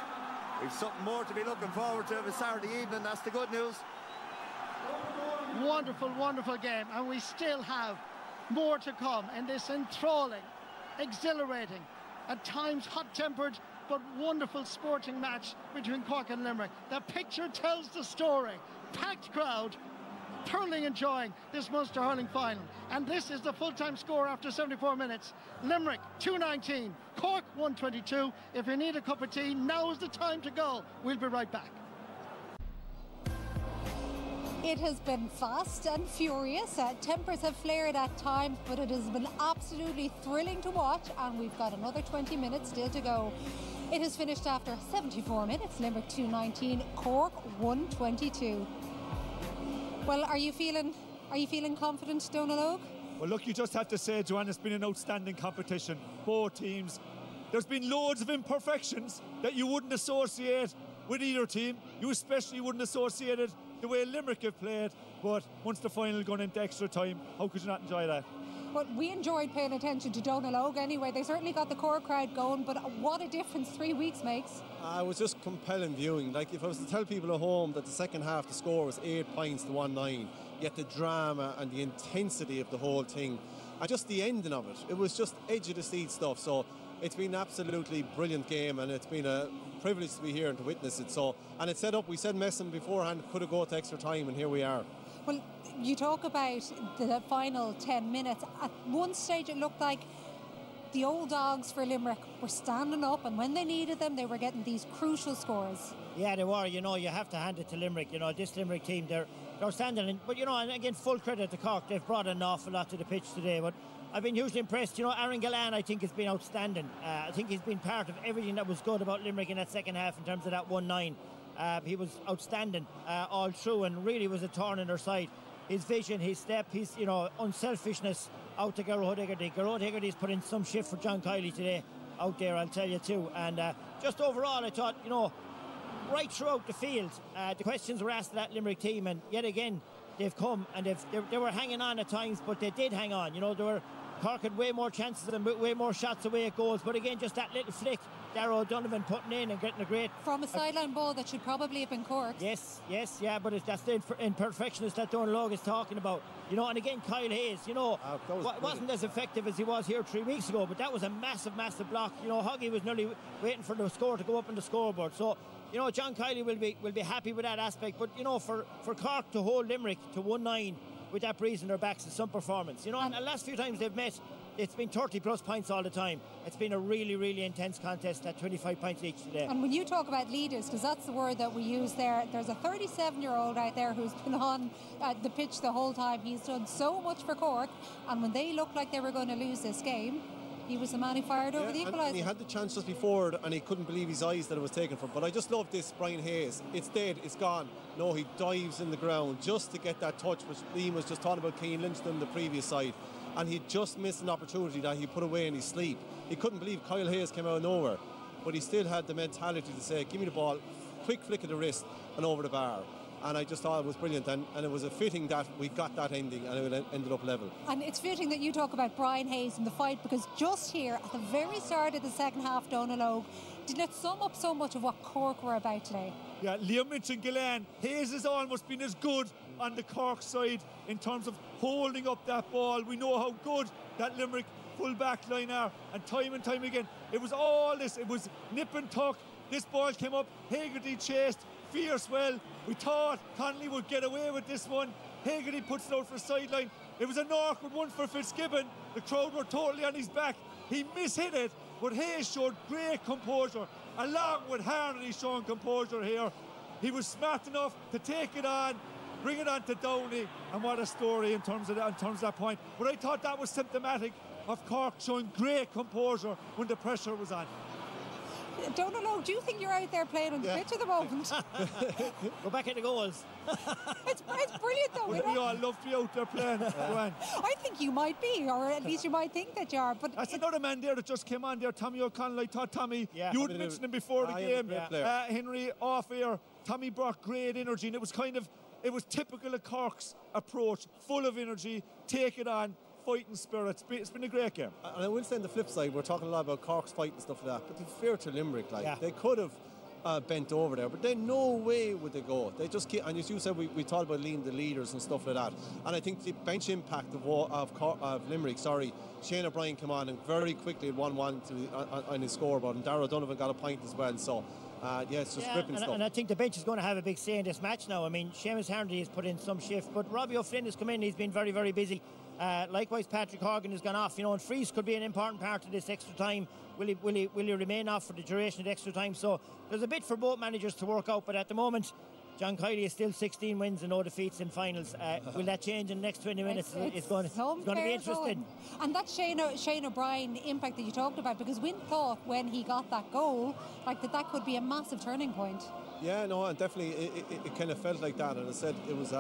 we've something more to be looking forward to this Saturday evening. That's the good news. Wonderful, wonderful game, and we still have more to come in this enthralling, exhilarating, at times hot-tempered, but wonderful sporting match between Cork and Limerick. The picture tells the story. Packed crowd, thoroughly enjoying this Munster hurling final. And this is the full-time score after 74 minutes. Limerick 219, Cork 122. If you need a cup of tea, now's the time to go. We'll be right back. It has been fast and furious. Tempers have flared at times, but it has been absolutely thrilling to watch, and we've got another 20 minutes still to go. It has finished after 74 minutes. Limerick 219, Cork 122. Well, are you feeling confident, Donal Óg? Well, look, you just have to say, Joanne, it's been an outstanding competition. Both teams. There's been loads of imperfections that you wouldn't associate with either team. You especially wouldn't associate it the way Limerick have played. But once the final gone into extra time, how could you not enjoy that? Well, we enjoyed paying attention to Donal Óg anyway. They certainly got the Cork crowd going, but what a difference 3 weeks makes. It was just compelling viewing. Like, if I was to tell people at home that the second half the score was 8 points to 1-9, yet the drama and the intensity of the whole thing, and just the ending of it, it was just edge of the seat stuff. So it's been an absolutely brilliant game, and it's been a privilege to be here and to witness it. So, and it's set up, we said Messam beforehand could have gone to extra time, and here we are. Well, you talk about the final 10 minutes. At one stage it looked like the old dogs for Limerick were standing up, and when they needed them, they were getting these crucial scores. Yeah, they were. You know, you have to hand it to Limerick. You know, this Limerick team, they're standing in. But, you know, and again, full credit to Cork. They've brought an awful lot to the pitch today. But I've been hugely impressed. You know, Aaron Galan, I think, has been outstanding. I think he's been part of everything that was good about Limerick in that second half in terms of that 1-9. He was outstanding all through, and really was a thorn in their side. His vision, his step, his, you know, unselfishness out to Gearóid Hegarty. Gearóid Hegarty's put in some shift for John Kiely today out there, I'll tell you too. And just overall, I thought, you know, right throughout the field, the questions were asked of that Limerick team, and yet again, they've come and they were hanging on at times, but they did hang on. You know, Cork had way more chances and way more shots away at goals, but again, just that little flick Darragh Donovan putting in and getting a great... From a sideline ball that should probably have been Cork. Yes, yeah, but that's the imperfectionist that Donal Óg is talking about. You know, and again, Kyle Hayes, you know, wasn't as effective as he was here 3 weeks ago, but that was a massive, massive block. You know, Hoggy was nearly waiting for the score to go up on the scoreboard. So, you know, John Kiely will be happy with that aspect. But, you know, for Cork to hold Limerick to 1-9 with that breeze in their backs is some performance. You know, and the last few times they've met, it's been 30 plus points all the time. It's been a really, really intense contest at 25 points each today. And when you talk about leaders, because that's the word that we use there, there's a 37-year-old out there who's been on the pitch the whole time. He's done so much for Cork, and when they looked like they were going to lose this game, he was the man who fired over the equaliser. And he had the chance just before, and he couldn't believe his eyes that it was taken from. But I just love this, Brian Hayes. It's dead, it's gone. No, he dives in the ground just to get that touch, which Liam was just talking about Cian Lynch on the previous side. And he just missed an opportunity that he put away in his sleep. He couldn't believe Kyle Hayes came out of nowhere, but he still had the mentality to say, give me the ball, quick flick of the wrist and over the bar. And I just thought it was brilliant, and it was a fitting that we got that ending and it ended up level. And it's fitting that you talk about Brian Hayes in the fight, because just here at the very start of the second half, Donal Óg, did it sum up so much of what Cork were about today? Yeah, Liam mentioned Gillane. Hayes has almost been as good on the Cork side in terms of holding up that ball. We know how good that Limerick full back line are, and time again it was all this. It was nip and tuck. This ball came up, Hegarty chased fierce well. We thought Connolly would get away with this one. Hegarty puts it out for a sideline. It was an awkward one for Fitzgibbon. The crowd were totally on his back. He mishit it, but Hayes showed great composure, along with Harnedy showing composure here. He was smart enough to take it on, bring it on to Downey, and what a story in terms of that point. But I thought that was symptomatic of Cork showing great composure when the pressure was on. Donal Óg, do you think you're out there playing on the pitch at the moment? Go back at the goals. It's brilliant though. We all love to be out there playing. I think you might be, or at least you might think that you are. But that's another man there that just came on there, Tommy O'Connell. I thought Tommy, you had mentioned him before the game. Henry off air. Tommy brought great energy, and it was typical of Cork's approach, full of energy, take it on, fighting spirit. It's been a great game. And I will say on the flip side, we're talking a lot about Cork's fight and stuff like that, but to be fair to Limerick, they could have bent over there, but they no way would they go. They just keep, and as you said, we talked about leading the leaders and stuff like that. And I think the bench impact of Limerick, Shane O'Brien came on and very quickly had 1-1 on his scoreboard, and Darragh Donovan got a point as well. So it's just gripping stuff. And I think the bench is going to have a big say in this match now. I mean, Seamus Harnedy has put in some shift, but Robbie O'Flynn has come in. He's been very, very busy. Likewise, Patrick Horgan has gone off. And Freeze could be an important part of this extra time. Will he remain off for the duration of the extra time? So there's a bit for both managers to work out. But at the moment, John Kiley is still 16 wins and no defeats in finals. Will that change in the next 20 minutes? It's going to be interesting. And that Shane O'Brien impact that you talked about, because Wynne thought when he got that goal, that could be a massive turning point. Yeah, no, and definitely it kind of felt like that. And I said it was.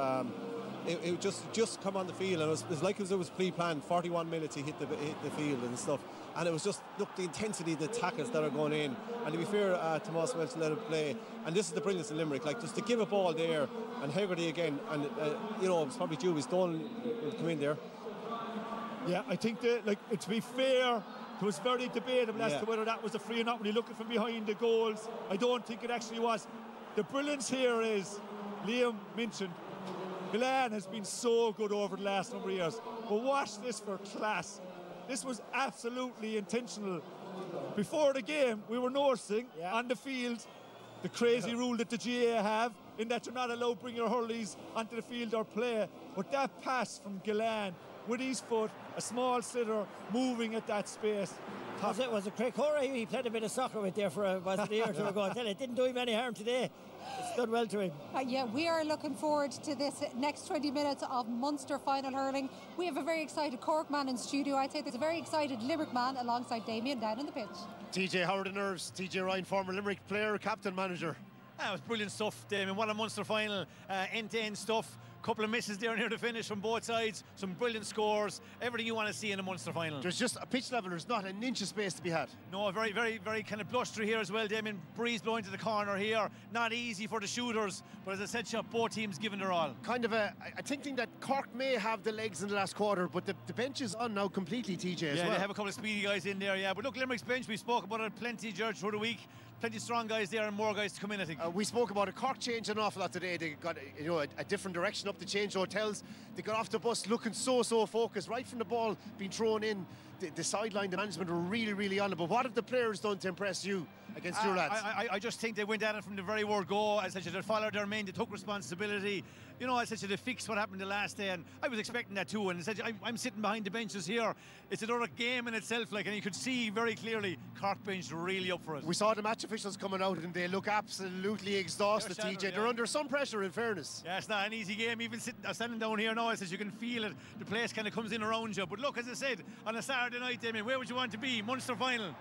It just come on the field, and it was like it was pre-planned. 41 minutes he hit the field and stuff, and it was just the intensity of the tackles that are going in. And to be fair, Tomas Welch let it play, and this is the brilliance of Limerick, just to give a ball there, and Hegarty again, and it's probably due. He's done come in there. Yeah, I think that to be fair, it was very debatable as to whether that was a free or not when you look from behind the goals. I don't think it actually was. The brilliance here is Liam mentioned. Gillane has been so good over the last number of years, but watch this for class. This was absolutely intentional. Before the game, we were noticing on the field the crazy rule that the GA have, in that you're not allowed to bring your hurleys onto the field or play. But that pass from Gillane with his foot, a small sliotar moving at that space. Was it Craig Corey he played a bit of soccer with there for a year or two ago? I tell you, it didn't do him any harm today. It stood well to him. We are looking forward to this next 20 minutes of Munster final hurling. We have a very excited Cork man in studio. I'd say there's a very excited Limerick man alongside Damien down on the pitch. TJ, how are the nerves? TJ Ryan, former Limerick player, captain, manager. It was brilliant stuff, Damien. What a Munster final. End-to-end stuff. Couple of misses there near the finish from both sides. Some brilliant scores. Everything you want to see in a Munster final. There's just a pitch level. There's not an inch of space to be had. No, very, very, very kind of blustery here as well, Damien. Breeze blowing to the corner here. Not easy for the shooters. But as I said, both teams giving their all. Kind of a thinking that Cork may have the legs in the last quarter, but the bench is on now completely, TJ, as well. They have a couple of speedy guys in there, But look, Limerick's bench, we spoke about it plenty, George, through the week. plenty of strong guys there and more guys to come in, I think. We spoke about it. Cork changed an awful lot today. They got a different direction up, to change hotels. They got off the bus looking so focused right from the ball being thrown in. The sideline, the management were really on it. But what have the players done to impress you against your lads? I just think they went at it from the very word go. As I said, they followed their main, they took responsibility. You know, as I said, they fixed what happened the last day, and I was expecting that too. And I said, I'm sitting behind the benches here. It's another game in itself, like, and you could see very clearly Cork bench really up for it. We saw the match officials coming out, and they look absolutely exhausted, TJ. They're under some pressure, in fairness. Yeah, it's not an easy game. Even standing down here now, I said, you can feel it. The place kind of comes in around you. But look, as I said, on a Saturday night, Damien, where would you want to be? Munster final.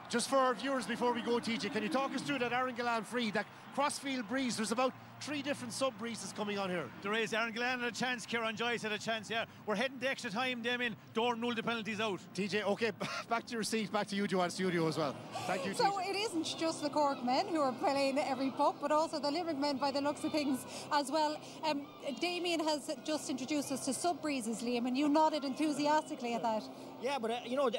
Just for our viewers before we go, TJ, can you talk us through that Aaron Gillane free, that crossfield breeze? There's about 3 different sub-breezes coming on here. There is. Aaron Gillane had a chance, Kieran Joyce had a chance, yeah. We're heading to extra time, Damien. Don't rule the penalties out. TJ, OK, back to your seat, back to you, Joanne, studio as well. Thank you, TJ. So it isn't just the Cork men who are playing every puck, but also the Limerick men by the looks of things as well. Damien has just introduced us to sub-breezes, Liam, and you nodded enthusiastically at that. Yeah, but you know,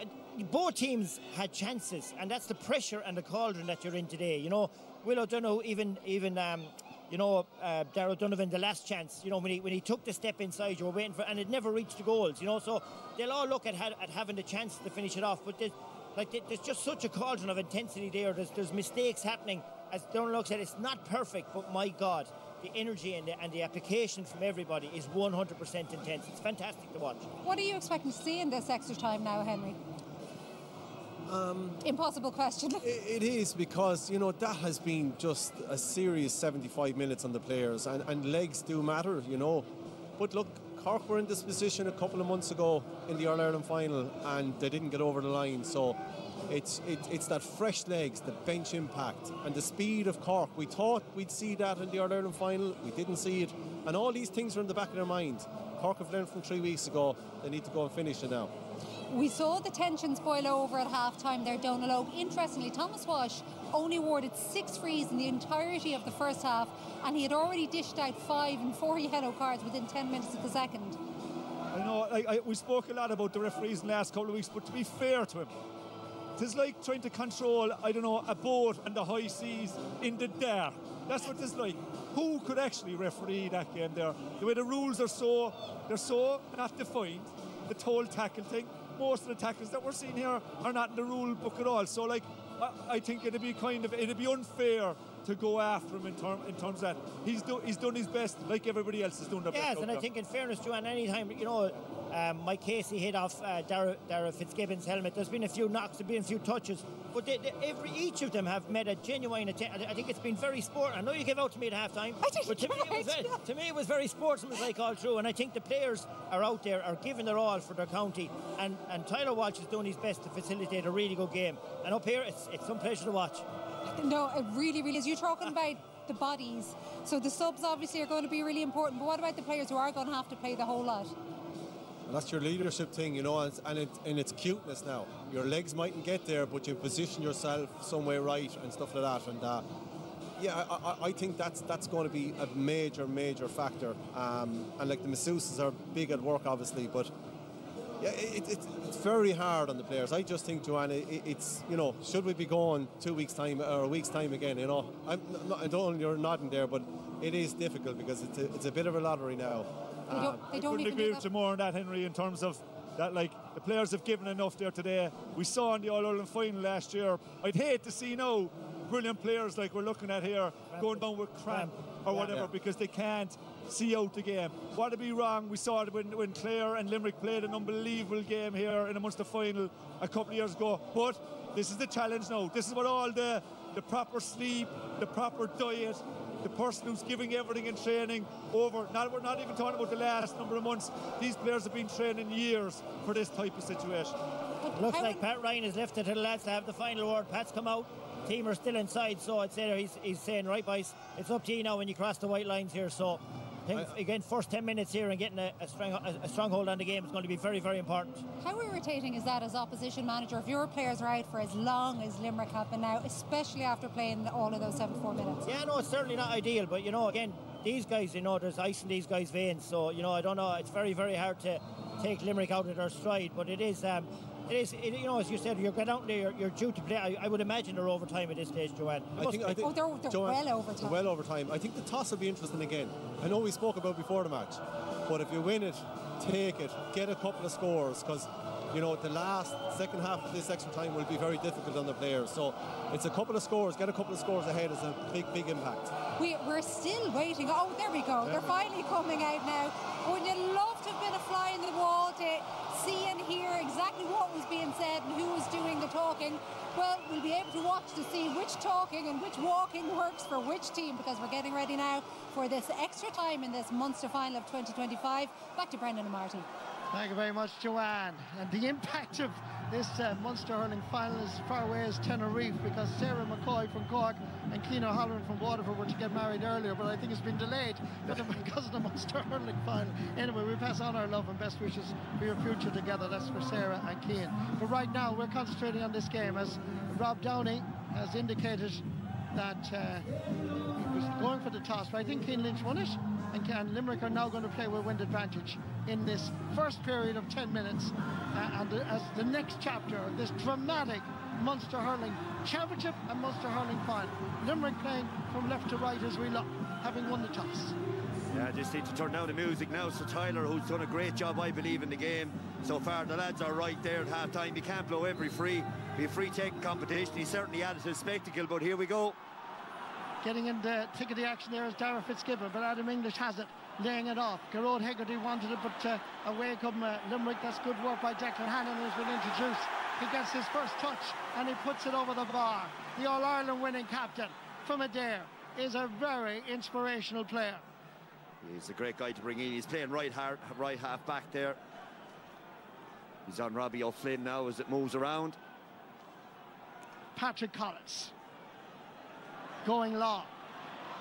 both teams had chances, and that's the pressure and the cauldron that you're in today. You know, Will O'Donoghue, even Darragh Donovan, the last chance, you know, when he took the step inside, you were waiting for, and it never reached the goals, you know, so they'll all look at having the chance to finish it off, but there's just such a cauldron of intensity there. There's mistakes happening. As Donald said, it's not perfect, but my God, the energy and the application from everybody is 100% intense. It's fantastic to watch. What are you expecting to see in this extra time now, Henry? Impossible question. It is, because, you know, that has been just a serious 75 minutes on the players, and legs do matter, you know. But look, Cork were in this position a couple of months ago in the All-Ireland final, and they didn't get over the line, so it's that fresh legs, the bench impact and the speed of Cork. We thought we'd see that in the All-Ireland final, we didn't see it, and all these things are in the back of their mind. Cork have learned from 3 weeks ago, they need to go and finish it now. We saw the tensions boil over at half-time there, Donald. Interestingly, Thomas Walsh only awarded 6 frees in the entirety of the first half, and he had already dished out 5 and 4 yellow cards within 10 minutes of the second. I know, we spoke a lot about the referees in the last couple of weeks, but to be fair to him, it's like trying to control, I don't know, a boat on the high seas in the dark. That's what it's like. Who could actually referee that game there? The way the rules are they're so not defined. The toe tackle thing, most of the tackles that we're seeing here are not in the rule book at all. So, like, I think it'd be unfair to go after him in terms of that. He's done his best, like everybody else is doing their best. Yes, and I think in fairness, Joanne, anytime, you know, Mike Casey hit off Darragh Fitzgibbon's helmet, there's been a few knocks, there's been a few touches, but each of them have made a genuine attempt. I think it's been very sport. I know you gave out to me at half-time, but to me it was very sportsmanlike all through, and I think the players are out there, are giving their all for their county, and Tyler Walsh is doing his best to facilitate a really good game. And up here, it's some pleasure to watch. No, it really is. You're talking about the bodies, so the subs obviously are going to be really important, but what about the players who are going to have to play the whole lot? And that's your leadership thing, you know, and it's cuteness now. Your legs mightn't get there, but you position yourself somewhere right and stuff like that. And yeah, I think that's going to be a major factor. And like the masseuses are big at work, obviously, but yeah, it's very hard on the players. I just think, Joanna, it's, you know, should we be going 2 weeks' time or a week's time again? You know, I don't. You're nodding there, but it is difficult because it's a bit of a lottery now. They don't I couldn't agree with you more on that, Henry, in terms of that, like, the players have given enough there today. We saw in the All-Ireland final last year, I'd hate to see now brilliant players like we're looking at here going down with cramp or whatever because they can't see out the game. What'd be wrong? We saw it when Clare and Limerick played an unbelievable game here in a Munster final a couple of years ago. But this is the challenge now. This is what all the proper sleep, the proper diet, the person who's giving everything in training over. We're not even talking about the last number of months. These players have been training years for this type of situation. Looks like Pat Ryan has left it to the lads to have the final word. Pat's come out. Team are still inside, so I'd say he's saying, right, boys, it's up to you now when you cross the white lines here. So I think, again, first 10 minutes here and getting a stronghold on the game is going to be very, very important. How irritating is that as opposition manager if your players are out for as long as Limerick have been now, especially after playing all of those 74 minutes? Yeah, no, it's certainly not ideal, but, you know, again, these guys, you know, there's ice in these guys' veins, so, you know, I don't know, it's very, very hard to take Limerick out of their stride, but it is it is. You know, as you said, you're going out there, you're due to play. I would imagine they're overtime at this stage, Joanne. I think they're Joanne, well overtime. Well overtime. I think the toss will be interesting again. I know we spoke about before the match, but if you win it, take it, get a couple of scores, because you know the second half of this extra time will be very difficult on the players. So it's a couple of scores, get a couple of scores ahead is a big impact. We're still waiting. Oh, there we go. They're finally coming out now. Wouldn't you love to have been a fly in the wall to see and hear exactly what was being said and who was doing the talking? Well, we'll be able to watch to see which talking and which walking works for which team, because we're getting ready now for this extra time in this Munster final of 2025. Back to Brendan and Marty. Thank you very much, Joanne. And the impact of this Munster hurling final is as far away as Tenerife, because Sarah McCoy from Cork and Keane O'Halloran from Waterford were to get married earlier, but I think it's been delayed because of the Munster hurling final. Anyway, we pass on our love and best wishes for your future together. That's for Sarah and Keane. But right now, we're concentrating on this game, as Rob Downey has indicated that he was going for the toss, but I think Keane Lynch won it. And Limerick are now going to play with wind advantage in this first period of 10 minutes. As the next chapter of this dramatic Munster hurling championship and Munster hurling final. Limerick playing from left to right as we look, having won the toss. Yeah, just need to turn down the music now. So Tyler, who's done a great job, I believe, in the game so far. The lads are right there at half-time. You can't blow every free. Be a free-taking competition. He certainly added to the spectacle, but here we go. Getting in the thick of the action there is Dara Fitzgibbon, but Adam English has it, laying it off. Garrod Hegarty wanted it, but away come Limerick. That's good work by Declan Hannon, who's been introduced. He gets his first touch and he puts it over the bar. The All-Ireland winning captain from Adair is a very inspirational player. He's a great guy to bring in. He's playing right half back there. He's on Robbie O'Flynn now as it moves around. Patrick Collins going long.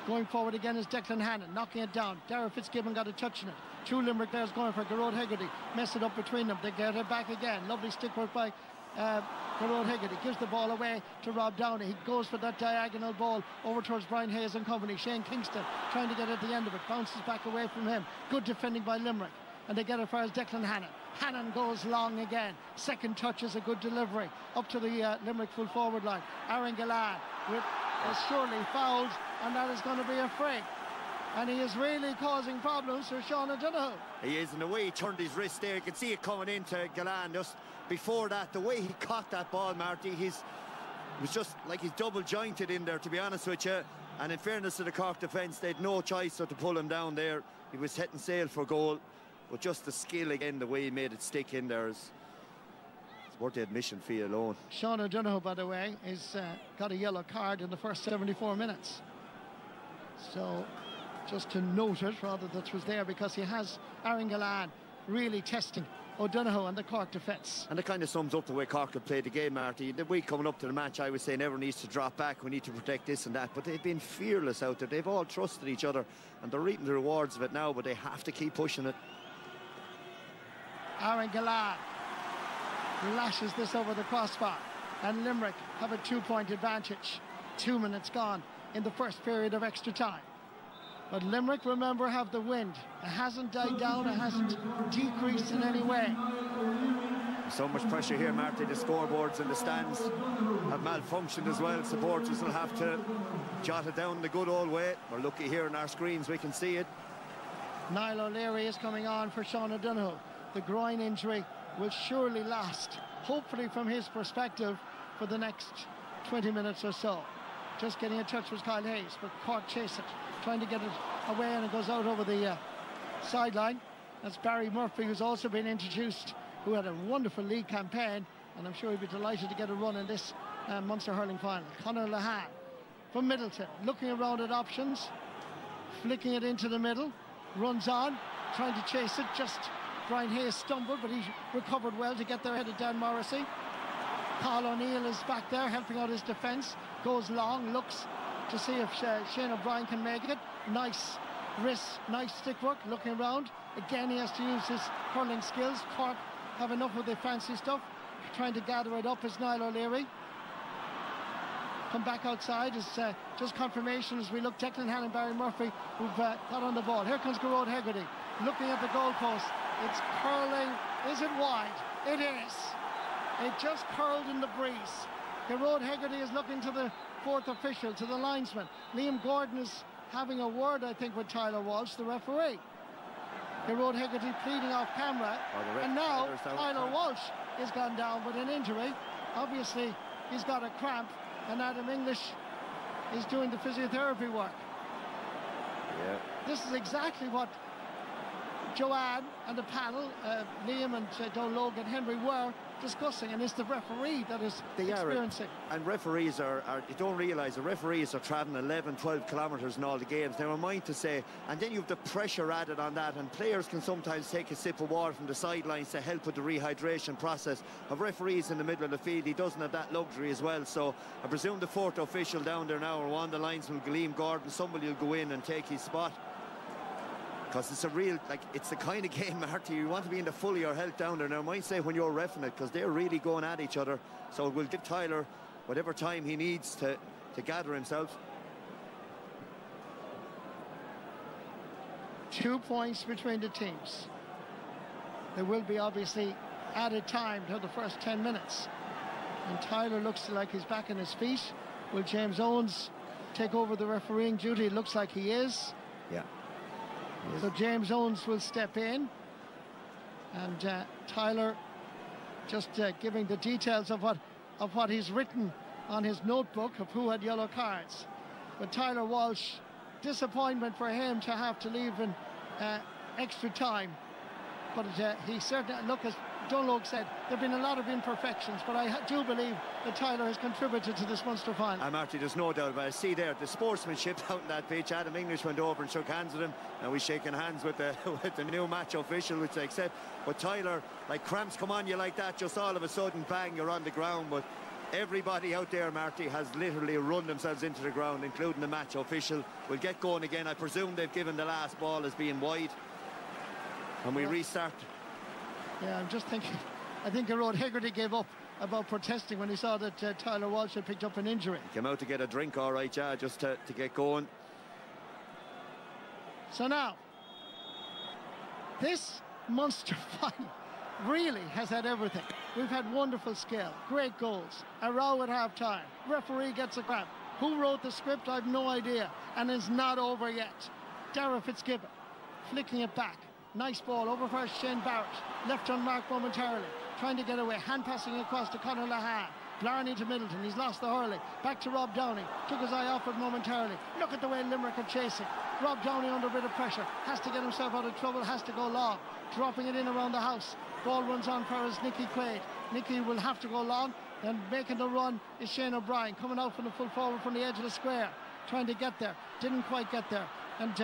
Going forward again is Declan Hannon, knocking it down. Dara Fitzgibbon got a touch in it. Two Limerick players going for Garrod Hegarty. Mess it up between them. They get it back again. Lovely stick work by Garrod Hegarty. Gives the ball away to Rob Downey. He goes for that diagonal ball over towards Brian Hayes and company. Shane Kingston trying to get at the end of it. Bounces back away from him. Good defending by Limerick. And they get it far as Declan Hannon. Hannon goes long again. Second touch is a good delivery up to the Limerick full forward line. Aaron Gillard with surely fouled, and that is going to be a free. And he is really causing problems for Sean O'Donoghue. He is, in the way he turned his wrist there. You can see it coming into Gillard just before that. The way he caught that ball, Marty, it was just like he's double jointed in there, to be honest with you. And in fairness to the Cork defence, they had no choice so to pull him down there. He was hitting sail for goal, but just the skill again, the way he made it stick in there is worth the admission fee alone. Sean O'Donoghue, by the way, is got a yellow card in the first 74 minutes. So just to note it, rather that was there, because he has Aaron Gillard really testing O'Donoghue and the Cork defence. And it kind of sums up the way Cork have played the game, Marty. The week coming up to the match, I was saying everyone needs to drop back, we need to protect this and that, but they've been fearless out there. They've all trusted each other, and they're reaping the rewards of it now, but they have to keep pushing it. Aaron Gillard lashes this over the crossbar, and Limerick have a 2-point advantage. 2 minutes gone in the first period of extra time. But Limerick, remember, have the wind. It hasn't died down, it hasn't decreased in any way. So much pressure here, Marty. The scoreboards and the stands have malfunctioned as well. Supporters will have to jot it down the good old way. We're lucky here on our screens, we can see it. Niall O'Leary is coming on for Sean O'Donoghue. The groin injury will surely last, hopefully from his perspective, for the next 20 minutes or so. Just getting in touch with Kyle Hayes, but Cork chase it, trying to get it away, and it goes out over the sideline. That's Barry Murphy, who's also been introduced, who had a wonderful league campaign, and I'm sure he'd be delighted to get a run in this Munster hurling final. Conor Lahan from Middleton, looking around at options, flicking it into the middle, runs on, trying to chase it. Just Brian Hayes stumbled, but he recovered well to get there ahead of Dan Morrissey. Carl O'Neill is back there helping out his defence, goes long, looks to see if Shane O'Brien can make it. Nice wrist, nice stick work, looking around. Again, he has to use his hurling skills. Cork have enough of the fancy stuff. Trying to gather it up is Niall O'Leary. Come back outside is just confirmation as we look. Declan Hannon and Barry Murphy who've got on the ball. Here comes Garrod Hegarty looking at the goalpost. It's curling. Is it wide? It is. It just curled in the breeze. Gearóid Hegarty is looking to the fourth official, to the linesman. Liam Gordon is having a word, I think, with Tyler Walsh, the referee. Gearóid Hegarty pleading off camera. And now Tyler Walsh is gone down with an injury. Obviously, he's got a cramp, and Adam English is doing the physiotherapy work. Yeah. This is exactly what Joanne and the panel, Liam and Don Logan Henry, were discussing, and it's the referee that is experiencing. And referees are you don't realise, the referees are travelling 11, 12 kilometres in all the games. They were mind to say, and then you have the pressure added on that, and players can sometimes take a sip of water from the sidelines to help with the rehydration process. Of referees in the middle of the field, he doesn't have that luxury as well. So I presume the fourth official down there now, or one of the linesman, Liam Gordon, somebody will go in and take his spot. Because it's a real, like, it's the kind of game, Marty, you want to be in the full of your health down there. Now, I might say when you're reffing it, because they're really going at each other. So we'll give Tyler whatever time he needs to gather himself. 2 points between the teams. There will be obviously added time to the first 10 minutes. And Tyler looks like he's back on his feet. Will James Owens take over the refereeing duty? It looks like he is. Yeah. So James Owens will step in, and Tyler just giving the details of what he's written on his notebook of who had yellow cards. But Tyler Walsh, disappointment for him to have to leave in extra time. But he certainly, look, as Dunlop said, there have been a lot of imperfections, but I do believe that Tyler has contributed to this Munster final. And Marty, there's no doubt about it. See there, the sportsmanship out in that pitch. Adam English went over and shook hands with him. Now he's shaking hands with the new match official, which I accept. But Tyler, like, cramps come on you like that, just all of a sudden, bang, you're on the ground. But everybody out there, Marty, has literally run themselves into the ground, including the match official. We'll get going again. I presume they've given the last ball as being wide. And we restart. Yeah, I'm just thinking, I think Gearóid Hegarty gave up about protesting when he saw that Tyler Walsh had picked up an injury. Came out to get a drink, all right, yeah, just to get going. So now, this Munster final really has had everything. We've had wonderful skill, great goals, a row at half-time, referee gets a cramp. Who wrote the script? I've no idea, and it's not over yet. Darragh Fitzgibbon flicking it back. Nice ball over for Shane Barrett, left unmarked momentarily, trying to get away, hand passing across to Conor Lahan. Blarney to Middleton, he's lost the hurling. Back to Rob Downey, took his eye off it momentarily. Look at the way Limerick are chasing. Rob Downey under a bit of pressure, has to get himself out of trouble, has to go long. Dropping it in around the house. Ball runs on for us, Nicky Quaid. Nicky will have to go long, and making the run is Shane O'Brien, coming out from the full forward from the edge of the square, trying to get there, didn't quite get there. And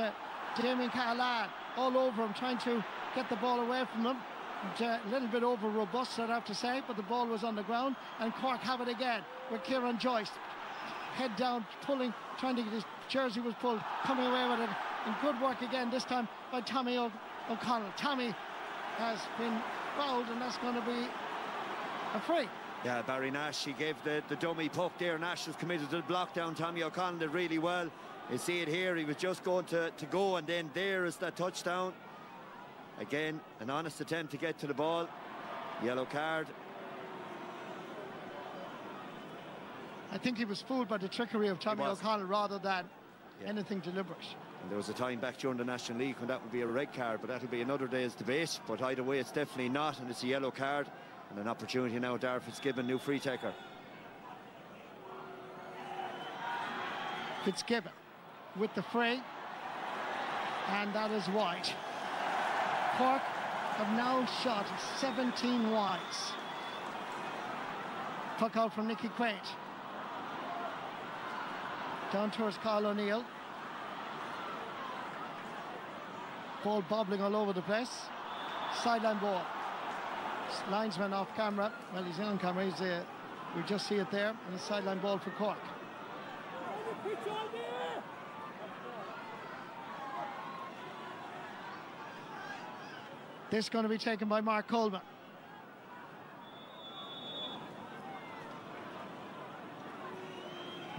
Damien Cahalane all over him, trying to get the ball away from him. A little bit over robust, I'd have to say, but the ball was on the ground, and Cork have it again with Kieran Joyce, head down, pulling, trying to get his jersey was pulled, coming away with it, and good work again, this time by Tommy O'Connell. Tommy has been fouled, and that's going to be a free. Yeah, Barry Nash, he gave the dummy puck there. Nash was committed to the block down. Tommy O'Connell did really well. You see it here, he was just going to go, and then there is that touchdown. Again, an honest attempt to get to the ball. Yellow card. I think he was fooled by the trickery of Tommy O'Connell rather than anything deliberate. And there was a time back during the National League when that would be a red card, but that'll be another day's debate. But either way, it's definitely not, and it's a yellow card. And an opportunity now, Darragh Fitzgibbon, new free taker. Fitzgibbon with the fray, and that is wide. Cork have now shot 17 wides. Puck out from Nicky Quaid. Down towards Carl O'Neill. Ball bobbling all over the place. Sideline ball. Linesman off camera. Well, he's in on camera. We just see it there. And a sideline ball for Cork. This is going to be taken by Mark Coleman.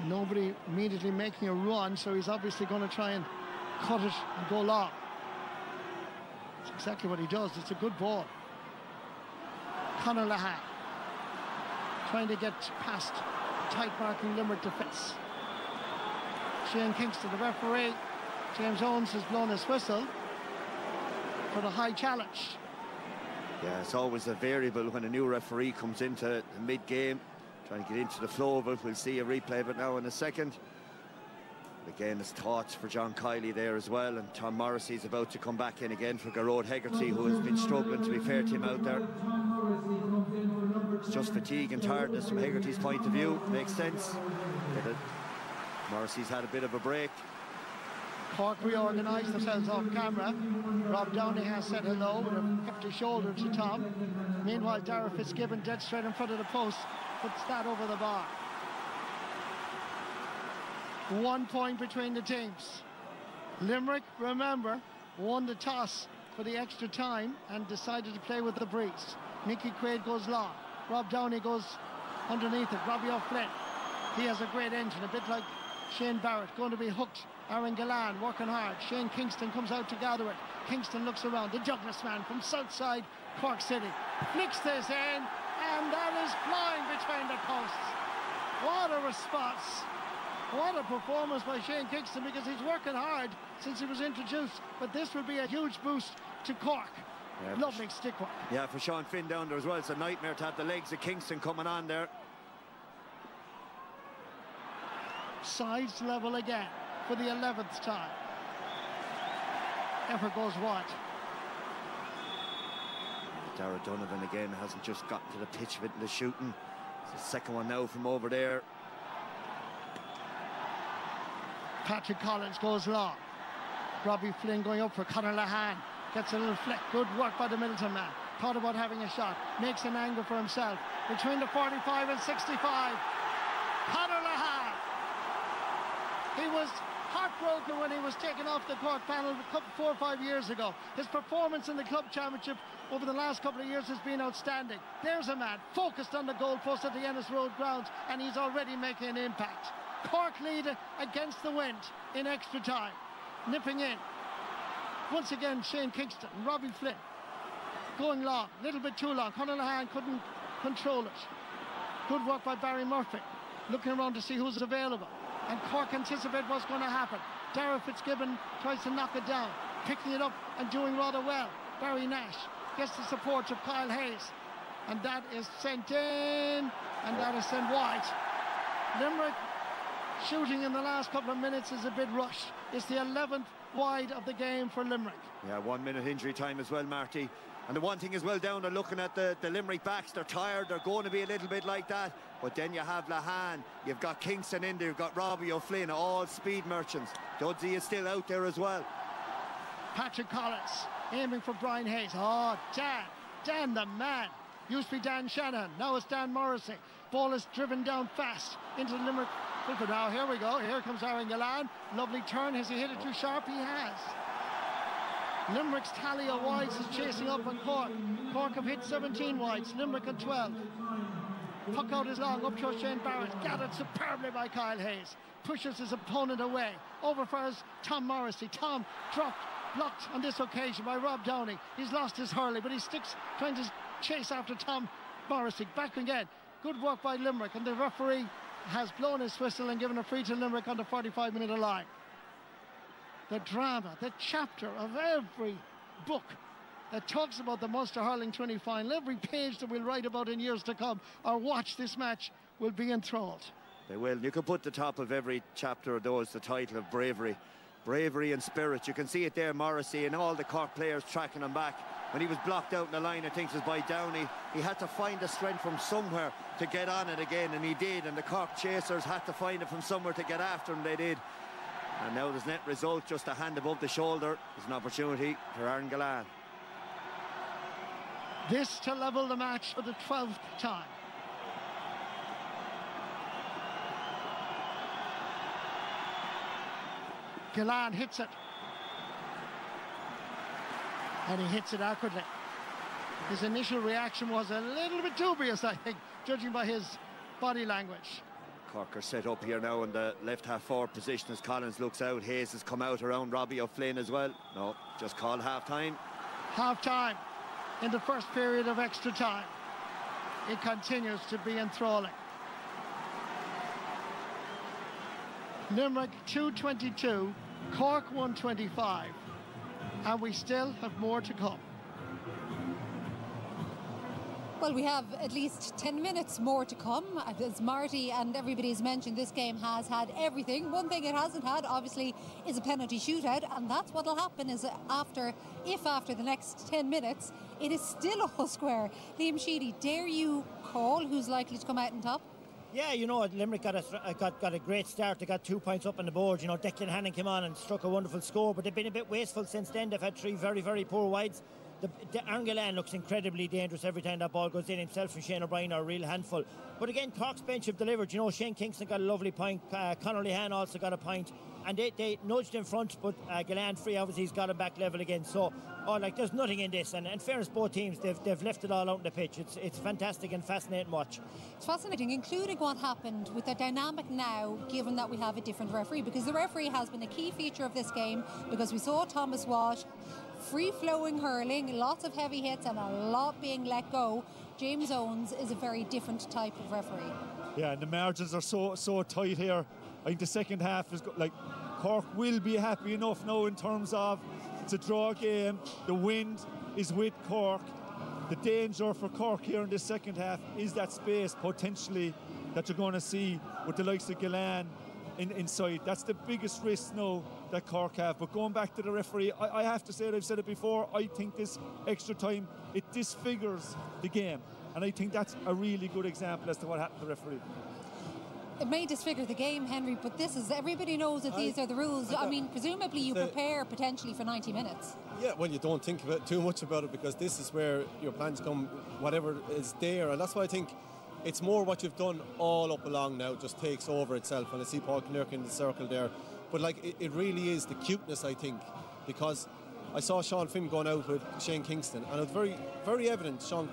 Nobody immediately making a run, so he's obviously going to try and cut it and go long. That's exactly what he does. It's a good ball. Conor Lahan. trying to get past tight marking Limerick defence. Shane Kingston, the referee, James Owens, has blown his whistle for the high challenge. Yeah, it's always a variable when a new referee comes into the mid-game, trying to get into the flow of it. We'll see a replay of it now in a second. Again, there's thoughts for John Kiley there as well, and Tom Morrissey's about to come back in again for Gearóid Hegarty, who has been struggling, to be fair to him, out there. It's just fatigue and tiredness from Hegarty's point of view. Makes sense. Morrissey's had a bit of a break. Cork reorganised themselves off camera. Rob Downey has said hello with a hefty shoulder to Tom. Meanwhile, Dara Fitzgibbon, dead straight in front of the post, puts that over the bar. 1 point between the teams. Limerick, remember, won the toss for the extra time and decided to play with the breeze. Nicky Quaid goes long. Rob Downey goes underneath it. Robbie O'Flynn, he has a great engine, a bit like Shane Barrett, going to be hooked. Aaron Gillan working hard. Shane Kingston comes out to gather it. Kingston looks around. The Douglas man from Southside Cork City flicks this in, and that is flying between the posts. What a response. What a performance by Shane Kingston, because he's working hard since he was introduced, but this will be a huge boost to Cork. Yeah, lovely stick work. Yeah, for Sean Finn down there as well. It's a nightmare to have the legs of Kingston coming on there. Sides level again for the 11th time. Effort goes wide. Dara Donovan again hasn't just gotten to the pitch of it in the shooting. It's the second one now from over there. Patrick Collins goes long. Robbie Flynn going up for Conor Lahan. Gets a little flick. Good work by the Middleton man. Thought about having a shot. Makes an angle for himself. Between the 45 and 65. Conor Lahan. He was heartbroken when he was taken off the Cork panel 4 or 5 years ago. His performance in the club championship over the last couple of years has been outstanding. There's a man focused on the goalpost at the Ennis Road grounds, and he's already making an impact. Cork lead against the wind in extra time. Nipping in. Once again, Shane Kingston and Robbie Flynn going long, a little bit too long. Conor Lahan couldn't control it. Good work by Barry Murphy, looking around to see who's available. And Cork anticipate what's going to happen. Dara Fitzgibbon tries to knock it down, picking it up and doing rather well. Barry Nash gets the support of Kyle Hayes, and that is sent in, and that is sent wide. Limerick shooting in the last couple of minutes is a bit rushed. It's the 11th wide of the game for Limerick. Yeah, 1 minute injury time as well, Marty. And the one thing as well, down there looking at the Limerick backs, they're tired, they're going to be a little bit like that. But then you have Lahan, you've got Kingston in there, you've got Robbie O'Flynn, all speed merchants. Dudsey is still out there as well. Patrick Collins aiming for Brian Hayes. Oh, Dan the man. Used to be Dan Shanahan, now it's Dan Morrissey. Ball is driven down fast into the Limerick. Now here we go, here comes Aaron Gillan. Lovely turn, has he hit it too sharp? He has. Limerick's tally of wides is chasing up on Cork. Cork have hit 17 wides, Limerick at 12. Puck out is long, up to Shane Barrett, gathered superbly by Kyle Hayes. Pushes his opponent away, over for Tom Morrissey. Tom blocked on this occasion by Rob Downey. He's lost his hurley, but he sticks, trying to chase after Tom Morrissey. Back again, good work by Limerick, and the referee has blown his whistle and given a free to Limerick on the 45-minute line. The drama, the chapter of every book that talks about the Munster Hurling 20 final, every page that we'll write about in years to come or watch this match will be enthralled. They will. You can put the top of every chapter of those the title of bravery. Bravery and spirit. You can see it there, Morrissey and all the Cork players tracking him back. When he was blocked out in the line, I think it was by Downey, he had to find the strength from somewhere to get on it again, and he did. And the Cork chasers had to find it from somewhere to get after him. They did. And now there's net result, just a hand above the shoulder. There's an opportunity for Aaron Gillan. This to level the match for the 12th time. Gillan hits it. And he hits it awkwardly. His initial reaction was a little bit dubious, I think, judging by his body language. Cork are set up here now in the left half forward position as Collins looks out. Hayes has come out around Robbie O'Flynn as well. No, just called half time. Half time in the first period of extra time. it continues to be enthralling. Limerick 222, Cork 125, and we still have more to come. Well, we have at least 10 minutes more to come. As Marty and everybody's mentioned, this game has had everything. One thing it hasn't had, obviously, is a penalty shootout, and that's what will happen is after the next 10 minutes, it is still all square. Liam Sheedy, dare you call who's likely to come out on top? Yeah, you know, Limerick got a great start. They got 2 points up on the board. You know, Declan Hannon came on and struck a wonderful score, but they've been a bit wasteful since then. They've had 3 very, very poor wides. Aaron Gillane looks incredibly dangerous every time that ball goes in. Himself and Shane O'Brien are a real handful. But again, Cork's bench have delivered. You know, Shane Kingston got a lovely point. Conor Lehan also got a point. And they nudged in front, but Gillane free, obviously, he's got him back level again. So, there's nothing in this. And in fairness, both teams, they've left it all out on the pitch. It's fantastic and fascinating watch. It's fascinating, including what happened with the dynamic now, given that we have a different referee, because the referee has been a key feature of this game, because we saw Thomas Walsh, free-flowing hurling, lots of heavy hits and a lot being let go. James Owens is a very different type of referee. Yeah, and the margins are so tight here. I think the second half is Cork will be happy enough now in terms of it's a draw game. The wind is with Cork. The danger for Cork here in the second half is that space potentially that you're going to see with the likes of Gillane inside. That's the biggest risk now that Cork have. But going back to the referee, I have to say it, I've said it before, I think this extra time, it disfigures the game. And I think that's a really good example as to what happened to the referee. It may disfigure the game, Henry, but everybody knows that these are the rules. I mean, presumably you prepare potentially for 90 minutes. Yeah, well, you don't think too much about it, because this is where your plans come, whatever is there. And that's why I think it's more what you've done all up along now just takes over itself. And I see Paul Knirk in the circle there. But it really is the cuteness, I think, because I saw Sean Finn going out with Shane Kingston, and it was very, very evident Sean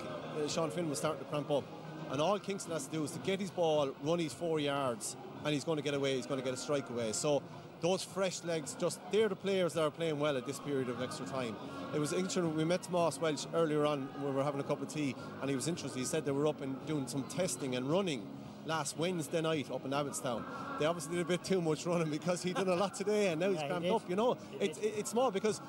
Finn was starting to cramp up. And all Kingston has to do is to get his ball, run his 4 yards, and he's going to get away, he's going to get a strike away. So those fresh legs, they're the players that are playing well at this period of extra time. It was interesting, we met Tomas Welch earlier on, we were having a cup of tea, and he was interested. He said they were up and doing some testing and running last Wednesday night up in Abbottstown. They obviously did a bit too much running because he did a lot today, and now he's cramped up, you know. It's small, because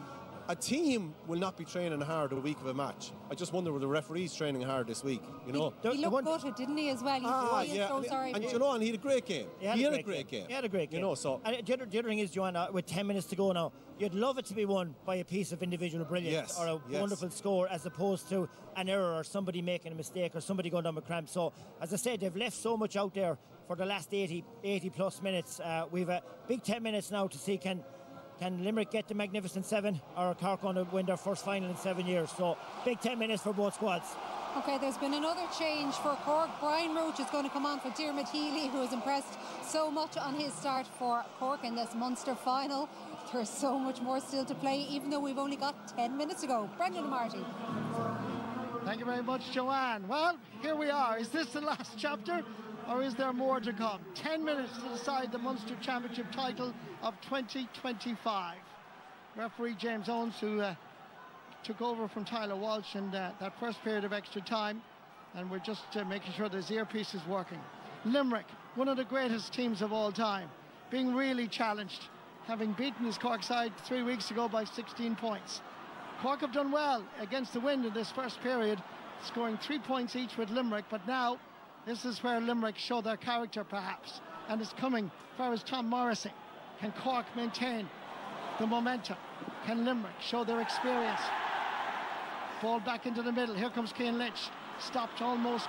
a team will not be training hard a week of a match. I just wonder, were the referees training hard this week, you know? He looked gutted, didn't he, as well? So sorry. And you know, and he had a great game. He had a great game. He had a great game. You know, so. And the other thing is, Joanna, with 10 minutes to go now, you'd love it to be won by a piece of individual brilliance or a wonderful score, as opposed to an error or somebody making a mistake or somebody going down with cramp. So, as I said, they've left so much out there for the last 80 plus minutes. We've a big 10 minutes now to see can Limerick get the Magnificent Seven, or are Cork going to win their first final in 7 years? So big 10 minutes for both squads. OK, there's been another change for Cork. Brian Roach is going to come on for Diarmuid Healy, who has impressed so much on his start for Cork in this Munster final. There's so much more still to play, even though we've only got 10 minutes to go. Brendan and Marty. Thank you very much, Joanne. Well, here we are. Is this the last chapter, or is there more to come? 10 minutes to decide the Munster Championship title of 2025. Referee James Owens, who took over from Tyler Walsh in that first period of extra time, and we're just making sure his earpiece is working. Limerick, one of the greatest teams of all time, being really challenged, having beaten his Cork side 3 weeks ago by 16 points. Cork have done well against the wind in this first period, scoring 3 points each with Limerick, but now this is where Limerick show their character, perhaps, and it's coming as far as Tom Morrissey. Can Cork maintain the momentum? Can Limerick show their experience? Ball back into the middle. Here comes Cian Lynch. Stopped almost.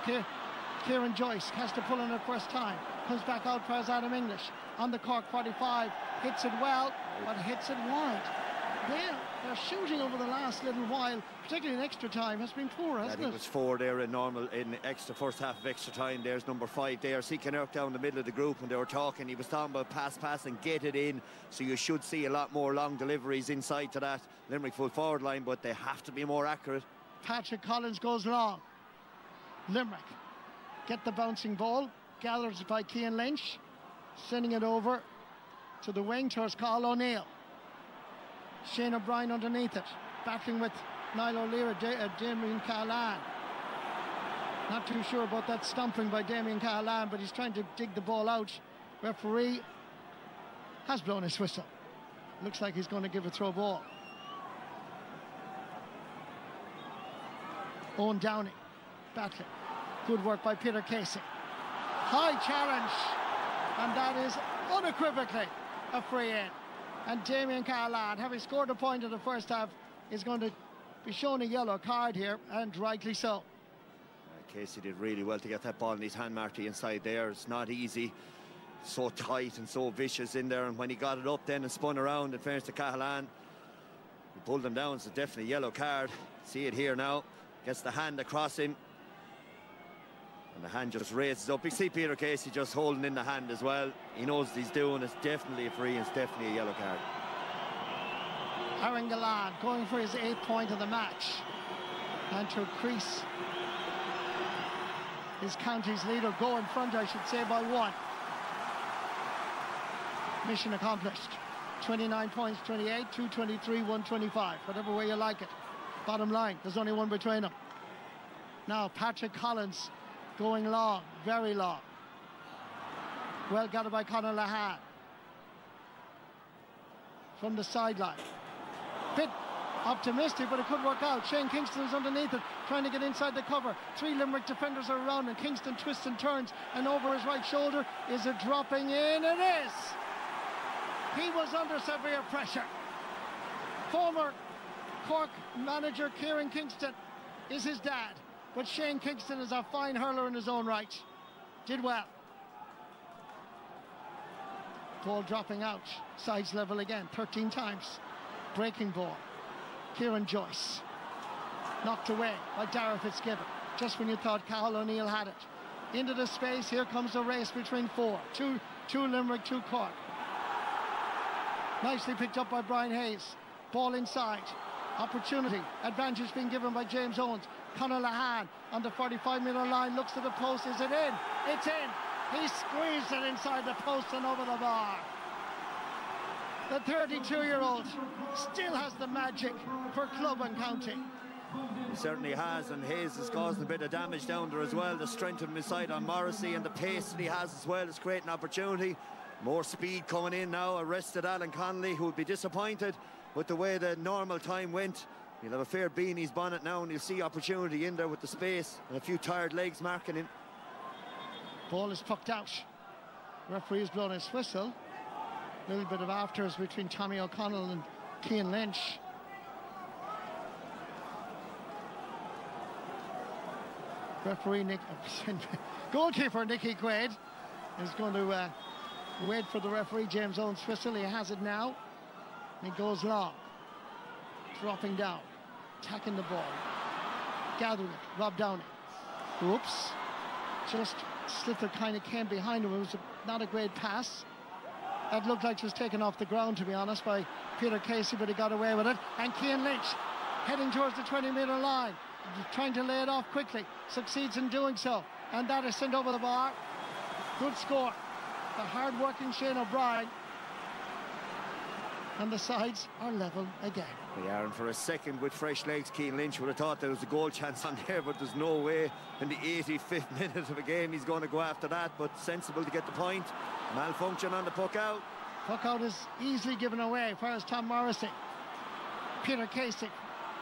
Kieran Joyce has to pull in it first time. Comes back out for Adam English on the Cork 45. Hits it well, but hits it wide. Their shooting over the last little while, particularly in extra time, has been poor, hasn't it? I think it was 4 there in extra first half of extra time. There's number 5 there. See Kinnerk down the middle of the group when they were talking. He was talking about pass and get it in. So you should see a lot more long deliveries inside to that Limerick full forward line, but they have to be more accurate. Patrick Collins goes long. Limerick get the bouncing ball, gathered by Cian Lynch, sending it over to the wing towards Carl O'Neill. Shane O'Brien underneath it, battling with Niall O'Leary, Damien Callahan. Not too sure about that stumping by Damien Cahalane, but he's trying to dig the ball out. Referee has blown his whistle. Looks like he's going to give a throw ball. Owen Downey battling. Good work by Peter Casey. High challenge, and that is unequivocally a free in. And Damien Cahalane, having scored a point in the first half, is going to be shown a yellow card here, and rightly so. Casey did really well to get that ball in his hand, Marty, inside there. It's not easy. So tight and so vicious in there, and when he got it up then and spun around, in fairness to Cahalane, he pulled him down. It's definitely a yellow card. See it here now. Gets the hand across him, and the hand just raises up. You see Peter Casey just holding in the hand as well. He knows what he's doing. It's definitely a free, and it's definitely a yellow card. Aaron Gillard going for his 8th point of the match, and to increase his county's lead, or go in front, I should say, by 1. Mission accomplished. 29 points, 28, 223, 125, whatever way you like it. Bottom line, there's only one between them. Now Patrick Collins going long, very long. Well got it by Conor Lahan. From the sideline. Bit optimistic, but it could work out. Shane Kingston is underneath it, trying to get inside the cover. 3 Limerick defenders are around, and Kingston twists and turns, and over his right shoulder. Is it dropping in? It is! He was under severe pressure. Former Cork manager Kieran Kingston is his dad, but Shane Kingston is a fine hurler in his own right. Did well. Ball dropping out, sides level again, 13 times. Breaking ball. Kieran Joyce knocked away by Darragh Fitzgibbon, just when you thought Cathal O'Neill had it. Into the space, here comes a race between 4. Two Limerick, 2 Cork. Nicely picked up by Brian Hayes. Ball inside. Opportunity. Advantage being given by James Owens. Conor Lahan on the 45-metre line. Looks to the post. Is it in? It's in. He squeezed it inside the post and over the bar. The 32-year-old still has the magic for club and county. He certainly has, and Hayes has caused a bit of damage down there as well. The strength of his side on Morrissey and the pace that he has as well is creating opportunity. More speed coming in now. Arrested Alan Connolly, who will be disappointed with the way the normal time went. He'll have a fair beanie's bonnet now, and you'll see opportunity in there with the space and a few tired legs marking him. Ball is pucked out. Referee has blown his whistle. A little bit of afters between Tommy O'Connell and Cian Lynch. Referee goalkeeper Nicky Quaid is going to wait for the referee James Owens' whistle. He has it now. He goes long, dropping down, attacking the ball, gathering it. Rob Downey. Oops! Just Slither kind of came behind him. It was not a great pass. That looked like it was taken off the ground, to be honest, by Peter Casey, but he got away with it. And Cian Lynch heading towards the 20-metre line, trying to lay it off quickly, succeeds in doing so, and that is sent over the bar. Good score. The hard-working Shane O'Brien, and the sides are level again. They are, and for a second with fresh legs, Cian Lynch would have thought there was a goal chance on there, but there's no way in the 85th minute of a game he's going to go after that. But sensible to get the point. Malfunction on the puck out. Puck out is easily given away. Whereas Tom Morrissey, Peter Casey,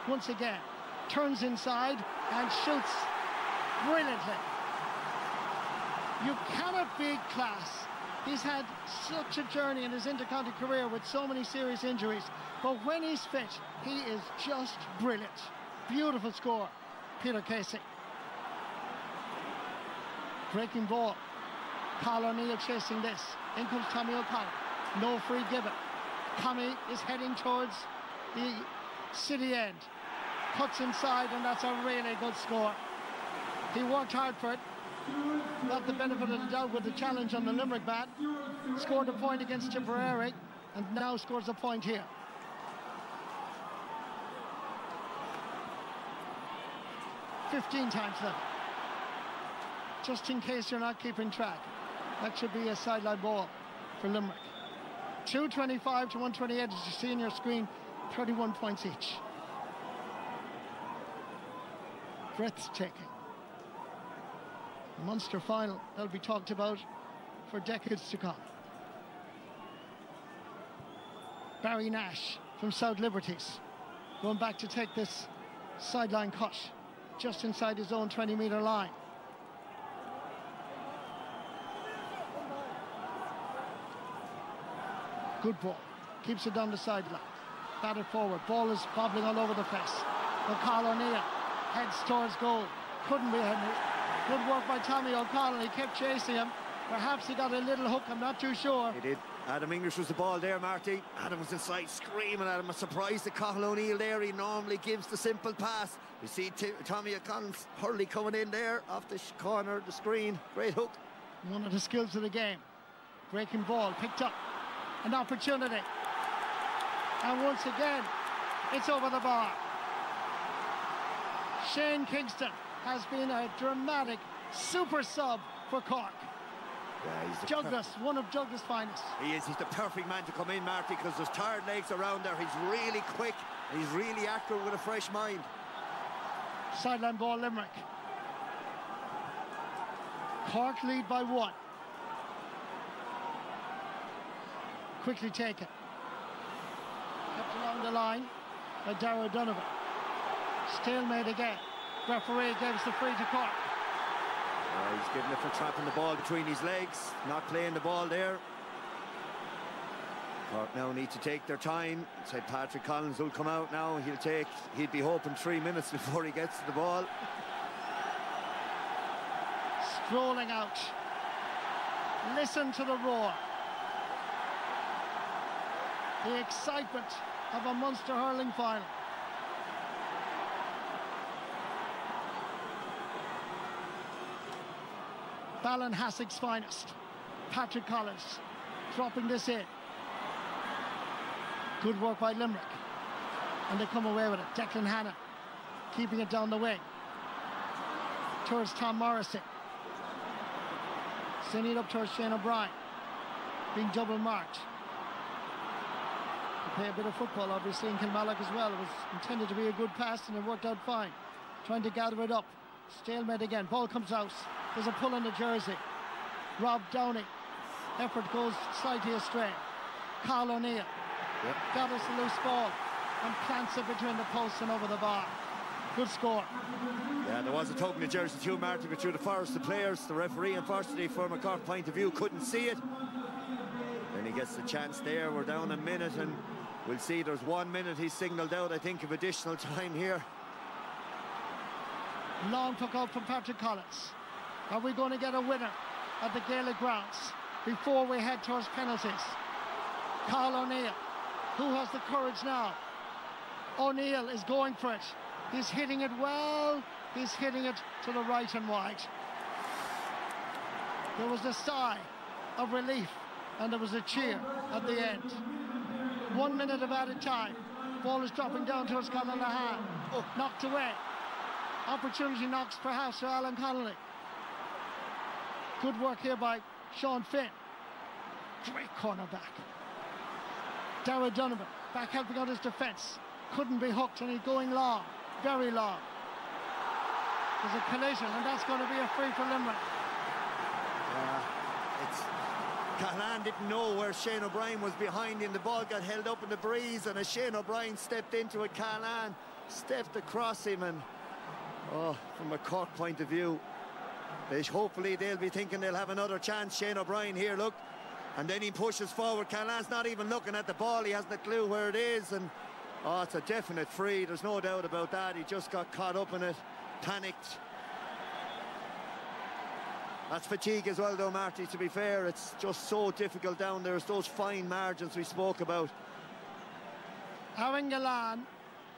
once again turns inside and shoots brilliantly. You cannot beat class. He's had such a journey in his inter-county career with so many serious injuries, but when he's fit, he is just brilliant. Beautiful score, Peter Casey. Breaking ball. Cathal O'Neill chasing this. In comes Tommy O'Connell. No free given. Tommy is heading towards the city end. Cuts inside, and that's a really good score. He worked hard for it. Got the benefit of the doubt with the challenge on the Limerick bat. Scored a point against Tipperary, and now scores a point here. "15 times level. Just in case you're not keeping track, that should be a sideline ball for Limerick. 225 to 128, as you see on your screen, 31 points each. Breathtaking. Munster final that'll be talked about for decades to come. Barry Nash from South Liberties going back to take this sideline cut just inside his own 20-metre line. Good ball, keeps it down the sideline, batted forward, ball is bobbling all over the place. O'Connell O'Neill heads towards goal, couldn't be Henry. Good work by Tommy O'Connell, he kept chasing him. Perhaps he got a little hook, I'm not too sure. He did. Adam English was the ball there, Marty. Adam was inside screaming at him. I'm surprised that Cathal O'Neill there, he normally gives the simple pass. You see Tommy O'Connell's Hurley coming in there off the corner of the screen. Great hook. One of the skills of the game. Breaking ball, picked up. An opportunity. And once again, it's over the bar. Shane Kingston has been a dramatic super sub for Cork. Yeah, Douglas, one of Douglas' finest. He is. He's the perfect man to come in, Marty, because there's tired legs around there. He's really quick. He's really accurate with a fresh mind. Sideline ball, Limerick. Cork lead by 1. Quickly taken. Kept along the line by Darragh Donovan. Stalemate again. Referee gives the free to Cork. He's giving it for trapping the ball between his legs, not playing the ball there. Cork now need to take their time. Said Patrick Collins will come out now. He'd be hoping 3 minutes before he gets to the ball. Strolling out. Listen to the roar. The excitement of a Munster hurling final. Ballinhassig's finest. Patrick Collins dropping this in. Good work by Limerick. And they come away with it. Declan Hannon keeping it down the wing. Towards Tom Morrissey. Sending it up towards Shane O'Brien. Being double marked. They play a bit of football obviously in Kilmallock as well. It was intended to be a good pass and it worked out fine. Trying to gather it up. Stalemate again. Ball comes out. There's a pull on the jersey. Rob Downey. Effort goes slightly astray. Carl O'Neill gathers the loose ball and plants it between the posts and over the bar. Good score. Yeah, there was a token of jersey too, Marty, but through the forest of players, the referee, unfortunately, from a Cork point of view, couldn't see it. Then he gets the chance there. We're down a minute, and we'll see. There's 1 minute he's signalled out, I think, of additional time here. Long puck out from Patrick Collins. Are we going to get a winner at the Gaelic grounds before we head towards penalties? Carl O'Neill, who has the courage now? O'Neill is going for it. He's hitting it well. He's hitting it to the right and wide. There was a sigh of relief and there was a cheer at the end. 1 minute of added time. Ball is dropping down towards Conor Lahan. Knocked away. Opportunity knocks perhaps for Alan Connolly. Good work here by Sean Finn. Great cornerback. Darragh Donovan back helping out his defence. Couldn't be hooked and he's going long, very long. There's a collision and that's going to be a free for Limerick. Callahan didn't know where Shane O'Brien was behind him. The ball got held up in the breeze, and as Shane O'Brien stepped into it, Callahan stepped across him, and from a Cork point of view, hopefully they'll be thinking they'll have another chance. Shane O'Brien here, look, and then he pushes forward. Callahan's not even looking at the ball, he hasn't a clue where it is, and it's a definite free, there's no doubt about that. He just got caught up in it, panicked. That's fatigue as well though, Marty, to be fair. It's just so difficult down there. It's those fine margins we spoke about. Aaron Gillane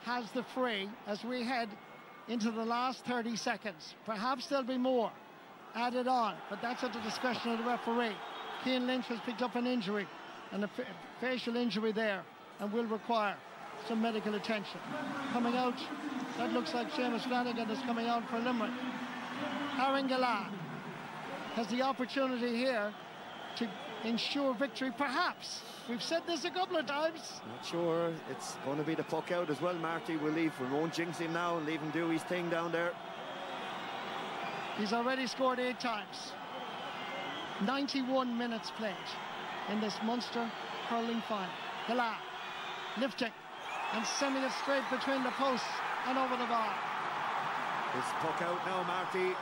has the free as we head into the last 30 seconds. Perhaps there'll be more added on, but that's at the discretion of the referee. Cian Lynch has picked up an injury, and a facial injury there, and will require some medical attention. Coming out, that looks like Seamus Flanagan is coming out for Limerick. Aaron Gillane has the opportunity here to ensure victory, perhaps. We've said this a couple of times. Not sure. It's going to be the puck out as well, Marty. We won't jinx him now and leave him do his thing down there. He's already scored 8 times. 91 minutes played in this Munster hurling final. Gillane lifting and sending it straight between the posts and over the bar. This puck out now, Marty.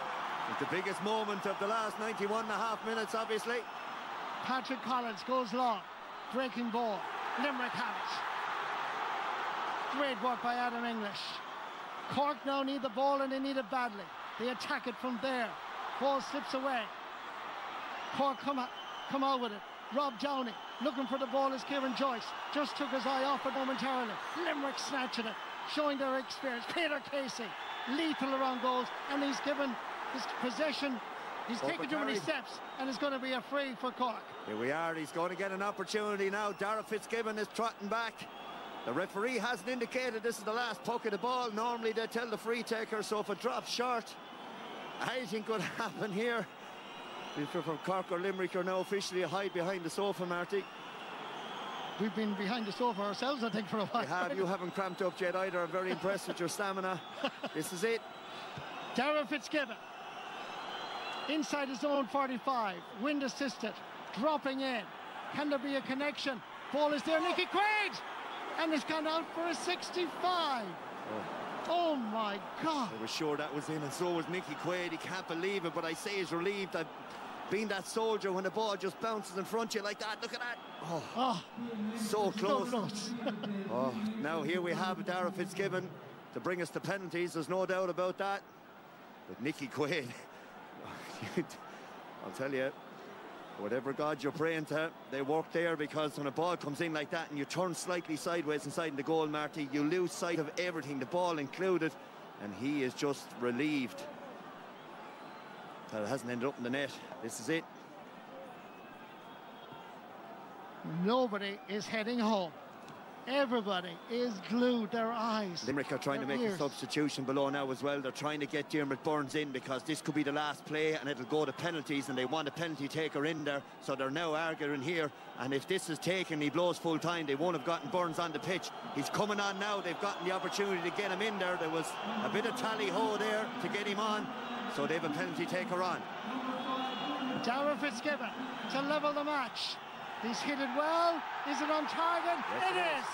It's the biggest moment of the last 91.5 minutes, obviously. Patrick Collins goes long. Breaking ball. Limerick have it. Great work by Adam English. Cork now need the ball and they need it badly. They attack it from there. Ball slips away. Cork come out with it. Rob Downey looking for the ball as Kieran Joyce just took his eye off it momentarily. Limerick snatching it, showing their experience. Peter Casey, lethal around goals, and he's given his possession. He's taken too many steps, and it's going to be a free for Cork. Here we are. He's going to get an opportunity now. Dara Fitzgibbon is trotting back. The referee hasn't indicated this is the last puck of the ball. Normally they tell the free taker, so if it drops short, anything could happen here. From Cork or Limerick are now officially a hide behind the sofa, Marty. We've been behind the sofa ourselves, I think, for a while. You haven't cramped up yet either. I'm very impressed with your stamina. This is it. Dara Fitzgibbon inside his own 45, wind assisted, dropping in. Can there be a connection? Ball is there, Nicky Quaid, and it's gone out for a 65. Oh my God. I was sure that was in, and so was Nicky Quaid. He can't believe it, but I say he's relieved. I've been that soldier when the ball just bounces in front of you like that. Look at that. Oh, so close. So close. Now here we have Dara Fitzgibbon to bring us to penalties. There's no doubt about that. But Nicky Quaid, I'll tell you, whatever God you're praying to, they work there, because when a ball comes in like that and you turn slightly sideways inside the goal, Marty, you lose sight of everything, the ball included, and he is just relieved that it hasn't ended up in the net. This is it. Nobody is heading home. Everybody is glued their eyes. Limerick are trying to make a substitution below now as well. They're trying to get Diarmuid Burns in, because this could be the last play and it'll go to penalties, and they want a penalty taker in there, so they're now arguing here. And if this is taken, he blows full time, they won't have gotten Burns on the pitch. He's coming on now. They've gotten the opportunity to get him in there. There was a bit of tally-ho there to get him on, so they have a penalty taker on. Dara Fitzgibbon to level the match. He's hit it well. Is it on target? Yes, it is.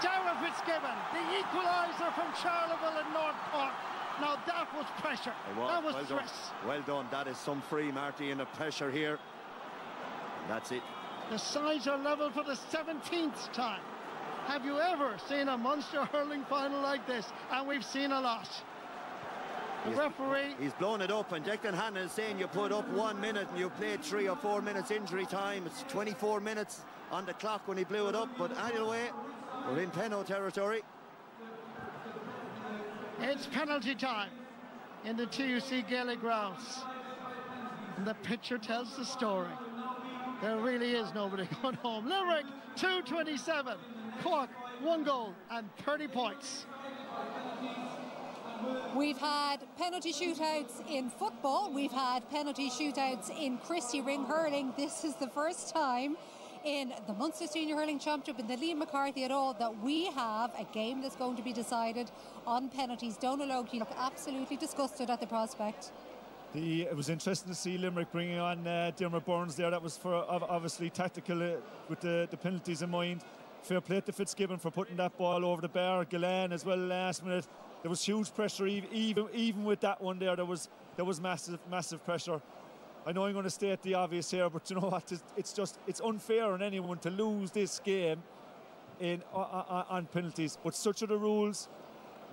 Dara Fitzgibbon, the equaliser from Charleville in North Cork. Now that was pressure. That was stress. Well done. That is some free, Marty, in the pressure here. And that's it. The sides are level for the 17th time. Have you ever seen a Munster hurling final like this? And we've seen a lot. The referee... He's blown it up, and Declan Hannon is saying you put up 1 minute and you played 3 or 4 minutes injury time. It's 24 minutes on the clock when he blew it up, but anyway, we're in Penno territory. It's penalty time in the TUC Gaelic grounds. And the picture tells the story. There really is nobody going home. Limerick, 2:27. Cork, 1 goal and 30 points. We've had penalty shootouts in football. We've had penalty shootouts in Christy Ring hurling. This is the first time in the Munster Senior Hurling Championship in the Liam McCarthy at all that we have a game that's going to be decided on penalties. Donal Oak, you look absolutely disgusted at the prospect. It was interesting to see Limerick bringing on Diarmuid Burns there. That was for obviously tactical with the penalties in mind. Fair play to Fitzgibbon for putting that ball over the bar. Gillane as well last minute. There was huge pressure even with that one there. There was massive pressure. I know I'm going to state the obvious here, but you know what? It's unfair on anyone to lose this game on penalties. But such are the rules.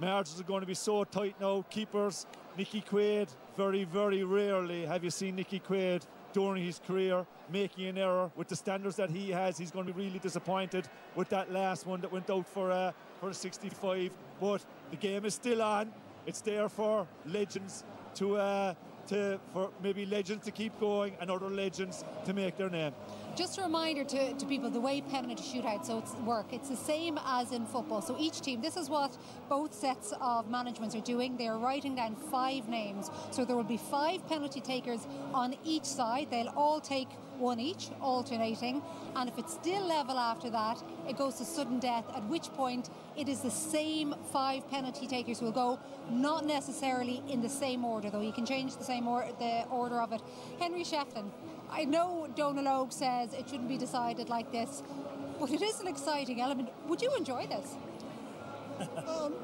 Margins are going to be so tight now. Keepers, Nicky Quaid. Very, very rarely have you seen Nicky Quaid during his career making an error. With the standards that he has, he's going to be really disappointed with that last one that went out for a 65. But the game is still on. It's there for legends for maybe legends to keep going and other legends to make their name. Just a reminder to people the way penalty shootouts work. It's the same as in football. So each team, this is what both sets of managements are doing. They're writing down 5 names. So there will be 5 penalty takers on each side. They'll all take one each, alternating, and if it's still level after that, it goes to sudden death, at which point it is the same 5 penalty takers who will go, not necessarily in the same order, though you can change the order of it. Henry Shefflin, I know Donal Óg says it shouldn't be decided like this, but it is an exciting element. Would you enjoy this?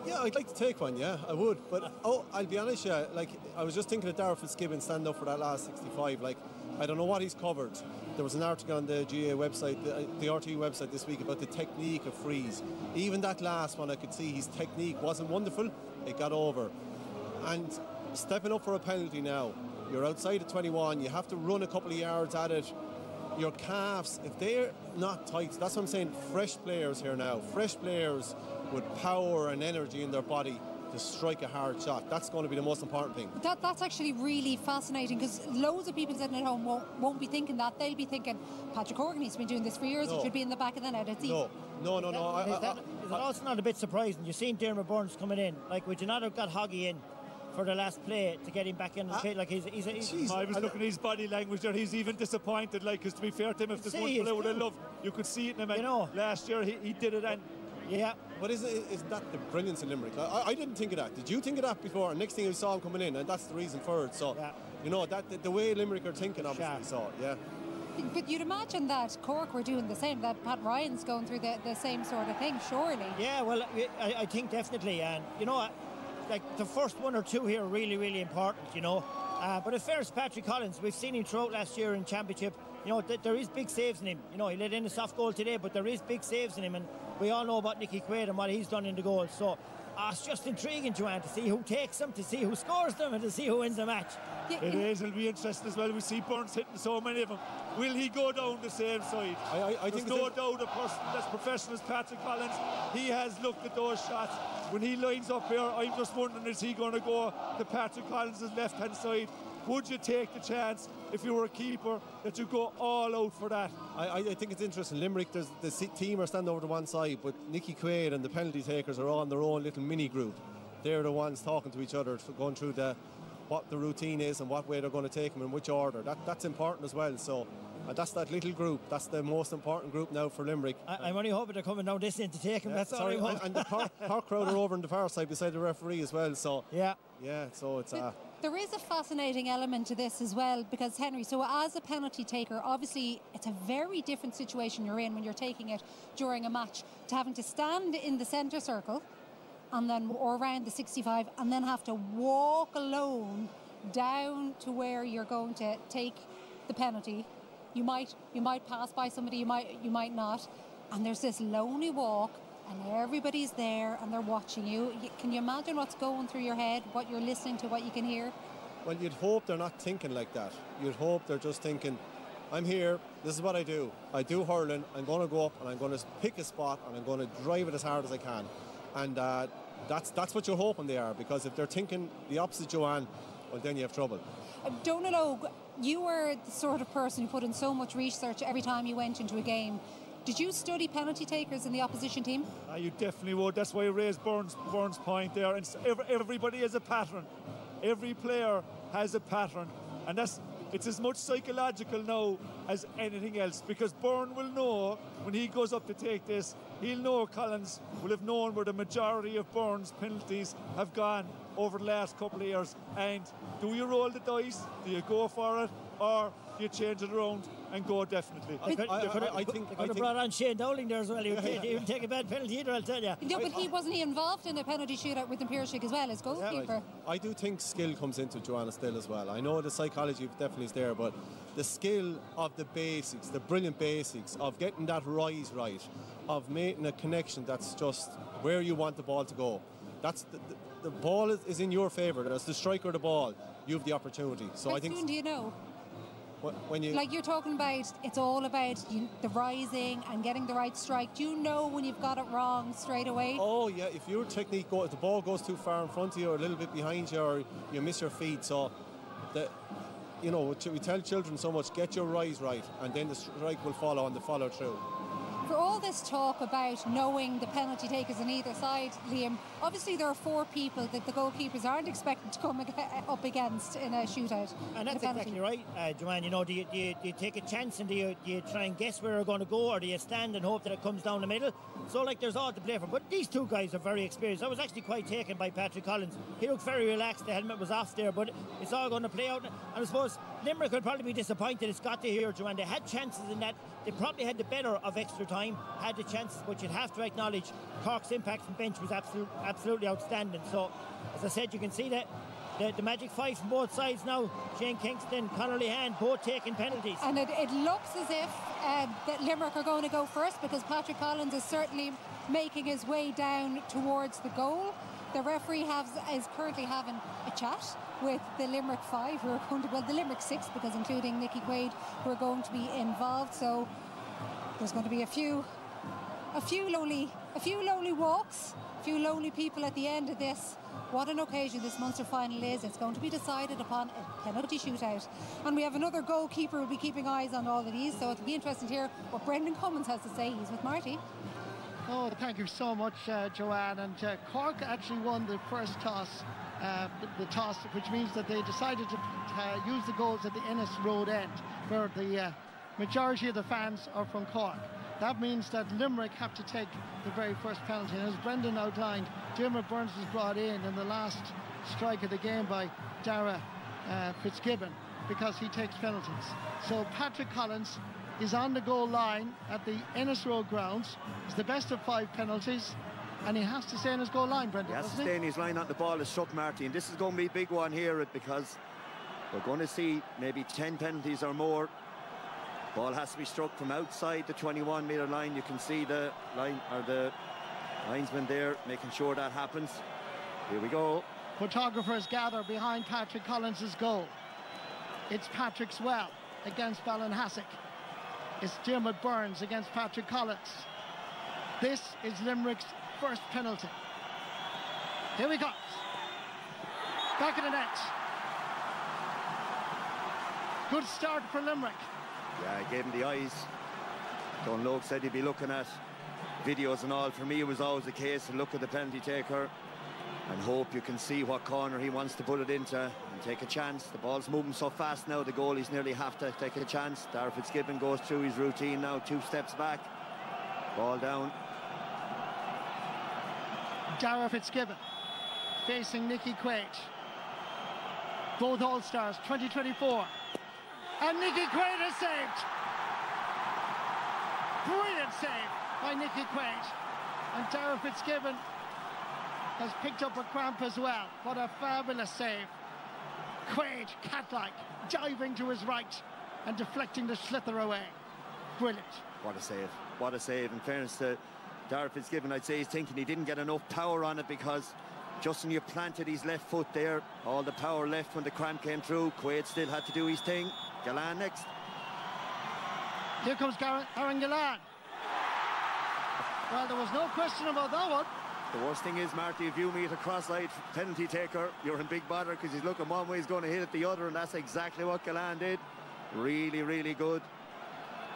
Yeah, I'd like to take one, yeah, I would. But, I'll be honest, yeah, like, I was just thinking of Darragh Fitzgibbon standing up for that last 65. Like, I don't know what he's covered. There was an article on the GA website, the RTE website this week about the technique of frees. Even that last one, I could see his technique wasn't wonderful. It got over. And stepping up for a penalty now, you're outside of 21, you have to run a couple of yards at it. Your calves, if they're not tight, that's what I'm saying, fresh players here now, fresh players with power and energy in their body to strike a hard shot. That's going to be the most important thing. That's actually really fascinating, because loads of people sitting at home won't be thinking that. They'll be thinking, Patrick Horgan, he's been doing this for years, No. It should be in the back of the net. It's No. Is that also not a bit surprising? You've seen Dermot Burns coming in. Like, would you not have got Hoggy in for the last play to get him back in the pit? Like, he's I was looking at his body language there. He's even disappointed. Like, because to be fair to him, if there's one player would have loved, you could see it in him. And last year he did it, and yeah. But is that the brilliance in Limerick? I didn't think of that. Did you think of that before? And next thing we saw him coming in, and that's the reason for it. So, you know, that the way Limerick are thinking, obviously, so yeah. But you'd imagine that Cork were doing the same, that Pat Ryan's going through the same sort of thing, surely. Yeah, well, I think definitely. And, you know, like the first one or two here are really, really important, you know. But as far as Patrick Collins, we've seen him throughout last year in Championship. You know, there is big saves in him. You know, he let in a soft goal today, but there is big saves in him. And we all know about Nicky Quaid and what he's done in the goal. So it's just intriguing, Joanne, to see who takes them, to see who scores them, and to see who wins the match. It is. It'll be interesting as well. We see Burns hitting so many of them. Will he go down the same side? I There's think no doubt a person that's professional as Patrick Collins. He has looked at those shots. When he lines up here, I'm just wondering, is he going to go to Patrick Collins' left-hand side? Would you take the chance, if you were a keeper, that you go all out for that? I think it's interesting. Limerick, the team are standing over to one side, but Nicky Quaid and the penalty takers are on their own little mini group. They're the ones talking to each other, going through what the routine is and what way they're going to take them in which order. That's important as well. So that's that little group. That's the most important group now for Limerick. I'm only hoping they're coming down this end to take him. That's all I'm hoping. And the Park crowd are over on the far side beside the referee as well. So yeah. So it's There is a fascinating element to this as well, because Henry, so as a penalty taker, obviously it's a very different situation you're in when you're taking it during a match, to having to stand in the centre circle and then or around the 65 and then have to walk alone down to where you're going to take the penalty. You might pass by somebody, you might not, and there's this lonely walk and everybody's there and they're watching you. Can you imagine what's going through your head, what you're listening to, what you can hear? Well, you'd hope they're not thinking like that. You'd hope they're just thinking, I'm here, this is what I do. I do hurling, I'm going to go up and I'm going to pick a spot and I'm going to drive it as hard as I can. And that's what you're hoping they are, because if they're thinking the opposite, Joanne, well, then you have trouble. Donal Óg, you were the sort of person who put in so much research every time you went into a game. Did you study penalty takers in the opposition team? You definitely would. That's why I raised Burns' point there. And everybody has a pattern. Every player has a pattern. And it's as much psychological now as anything else, because Byrne will know when he goes up to take this, he'll know Collins will have known where the majority of Byrne's penalties have gone over the last couple of years. And do you roll the dice? Do you go for it? Or do you change it around and go definitely? I could have brought on Shane Dowling there as well. He would take a bad penalty either, I'll tell you. No, but he wasn't involved in a penalty shootout with Imperial as well as goalkeeper. I do think skill comes into Joanna still as well. I know the psychology definitely is there, but the skill of the basics, the brilliant basics of getting that rise right, of making a connection that's just where you want the ball to go. That's the ball is in your favour. As the striker of the ball, you have the opportunity. So How I think. soon do you know? When you, like you're talking about, it's all about the rising and getting the right strike. Do you know when you've got it wrong straight away? Oh yeah, if your technique if the ball goes too far in front of you or a little bit behind you, or you miss your feet, so we tell children so much: get your rise right, and then the strike will follow and the follow through. For all this talk about knowing the penalty takers on either side, Liam, obviously there are 4 people that the goalkeepers aren't expected to come up against in a shootout. And that's exactly right, Joanne. You know, do you take a chance and do you try and guess where you're going to go, or do you stand and hope that it comes down the middle? So, like, there's all to play for. But these 2 guys are very experienced. I was actually quite taken by Patrick Collins. He looked very relaxed. The helmet was off there, but it's all going to play out. And I suppose Limerick will probably be disappointed it's got to here, Joanne. They had chances in that. They probably had the better of extra time, had the chances, but you'd have to acknowledge Cork's impact from bench was absolutely outstanding. So, as I said, you can see that the magic 5 from both sides now. Shane Kingston, Conor Lehan, both taking penalties. And it looks as if that Limerick are going to go first, because Patrick Collins is certainly making his way down towards the goal. The referee is currently having a chat with the Limerick 5, who are going to, well, the Limerick 6, because including Nicky Quaid, who are going to be involved. So there's going to be a few lonely walks, a few lonely people at the end of this. What an occasion this Munster final is. It's going to be decided upon a penalty shootout. And we have another goalkeeper who will be keeping eyes on all of these, so it'll be interesting to hear what Brendan Cummins has to say. He's with Marty. Oh, thank you so much, Joanne. And Cork actually won the first toss, the toss, which means that they decided to use the goals at the Ennis Road end, where the majority of the fans are from Cork. That means that Limerick have to take the very first penalty. And as Brendan outlined, Dermot Burns was brought in the last strike of the game by Dara Fitzgibbon, because he takes penalties. So Patrick Collins is on the goal line at the Ennis Road grounds. It's the best of 5 penalties, and he has to stay in his goal line, Brendan. He has to stay in his line on the ball is struck, Marty, and this is going to be a big one here, because we're going to see maybe 10 penalties or more. Ball has to be struck from outside the 21-metre line. You can see the line, or the linesman there, making sure that happens. Here we go. Photographers gather behind Patrick Collins' goal. It's Patrick's well against Ballinhassig. It's Dermot Burns against Patrick Collins. This is Limerick's first penalty. Here we go. Back of the net. Good start for Limerick. Yeah, I gave him the eyes. Don Logue said he'd be looking at videos and all. For me, it was always the case to look at the penalty taker and hope you can see what corner he wants to put it into and take a chance. The ball's moving so fast now, the goalies nearly have to take a chance. Dara Fitzgibbon goes through his routine now, 2 steps back, ball down. Dara Fitzgibbon facing Nicky Quaid. Both All-Stars 2024. And Nicky Quaid is saved. Brilliant save by Nicky Quaid. And Dara Fitzgibbon has picked up a cramp as well. What a fabulous save. Quaid, cat-like, diving to his right and deflecting the slither away. Brilliant. What a save. What a save. In fairness to Dara Fitzgibbon, I'd say he's thinking he didn't get enough power on it, because just when you planted his left foot there, all the power left when the cramp came through. Quaid still had to do his thing. Gillane next. Here comes Aaron Gillane. Well, there was no question about that one. The worst thing is, Marty, if you meet a cross-eyed penalty taker, you're in big bother, because he's looking one way, he's going to hit it the other, and that's exactly what Gillane did. Really, really good.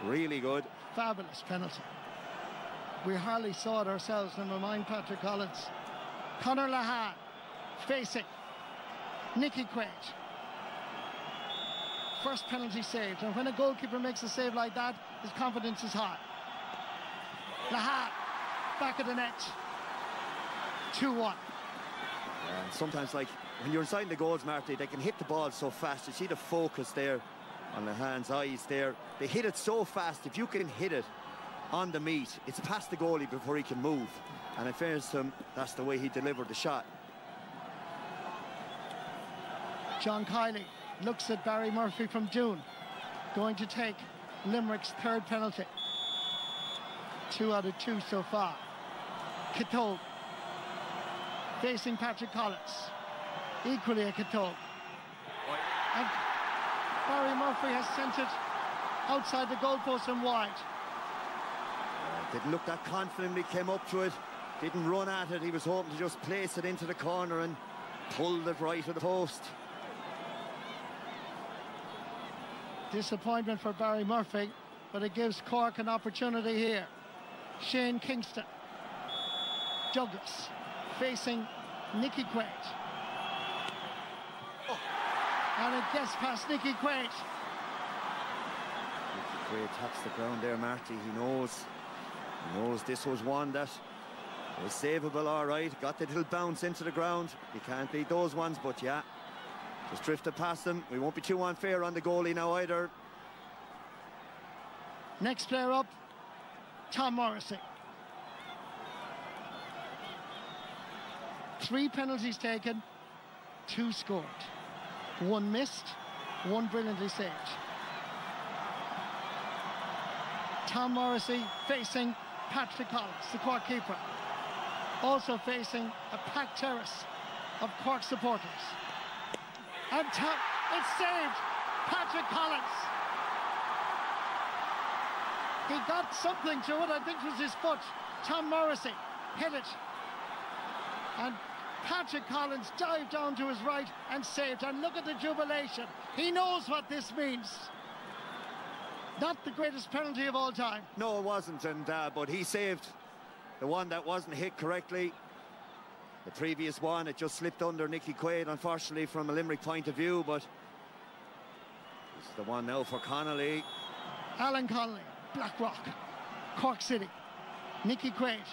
Really good. Fabulous penalty. We hardly saw it ourselves, never mind Patrick Collins. Conor Lehan facing Nicky Quaid. First penalty saved, and when a goalkeeper makes a save like that, his confidence is high. Lehan, back of the net. 2-1. And sometimes, like, when you're inside the goals, Marty, they can hit the ball so fast. You see the focus there on Lehan's eyes there. They hit it so fast. If you can hit it on the meat, it's past the goalie before he can move. And in fairness to him, that's the way he delivered the shot. John Kiley looks at Barry Murphy from Doon, going to take Limerick's 3rd penalty. 2 out of 2 so far. Kitole facing Patrick Collins. Equally a Kitole. And Barry Murphy has sent it outside the goalpost and wide. Didn't look that confidently, came up to it, didn't run at it. He was hoping to just place it into the corner and pulled it right at the post. Disappointment for Barry Murphy, but it gives Cork an opportunity here. Shane Kingston. Douglas facing Nicky Quaid. Oh. And it gets past Nicky Quaid. Nicky Quaid taps the ground there, Marty. He knows this was one that was savable, all right. Got the little bounce into the ground. You can't beat those ones, but yeah, just drifted past them. We won't be too unfair on the goalie now either. Next player up, Tom Morrissey. 3 penalties taken, 2 scored. 1 missed, 1 brilliantly saved. Tom Morrissey facing Patrick Collins, the Cork keeper. Also facing a packed terrace of Cork supporters. And it's saved, Patrick Collins. He got something to it, I think it was his foot. Tom Morrissey hit it. And Patrick Collins dived down to his right and saved. And look at the jubilation. He knows what this means. Not the greatest penalty of all time. No, it wasn't, but he saved the one that wasn't hit correctly. The previous one, it just slipped under Nicky Quaid, unfortunately, from a Limerick point of view, but this is the one now for Connolly. Alan Connolly, Blackrock, Cork City. Nicky Quaid.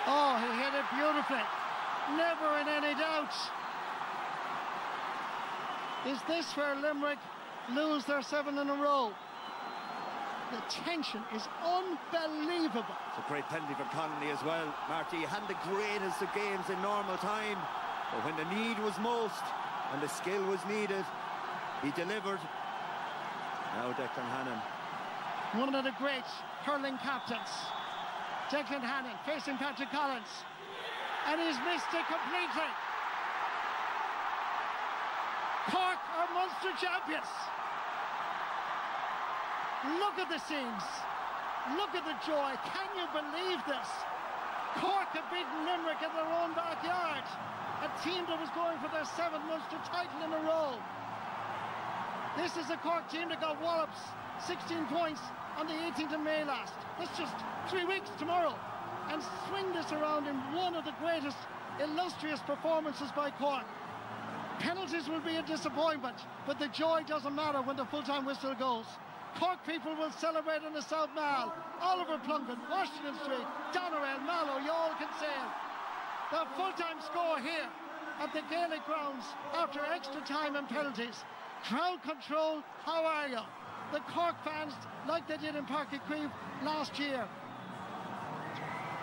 Oh, he hit it beautifully. Never in any doubt. Is this where Limerick lose their 7 in a row? The tension is unbelievable. It's a great penalty for Connolly as well. Marty, he had the greatest of games in normal time, but when the need was most and the skill was needed, he delivered. Now Declan Hannon. One of the great hurling captains. Declan Hannon facing Patrick Collins. And he's missed it completely. Cork are Munster champions. Look at the scenes. Look at the joy. Can you believe this? Cork have beaten Limerick in their own backyard. A team that was going for their 7th Munster title in a row. This is a Cork team that got wallops 16 points on the 18th of May last. That's just 3 weeks tomorrow. And swing this around in one of the greatest illustrious performances by Cork. Penalties will be a disappointment, but the joy doesn't matter when the full-time whistle goes. Cork people will celebrate in the South Mall. Oliver Plunkett, Washington Street, Doneraile, Mallow, you all can say it. The full-time score here at the Gaelic grounds after extra time and penalties. Crowd control, how are you? The Cork fans, like they did in Páirc Uí Chaoimh last year.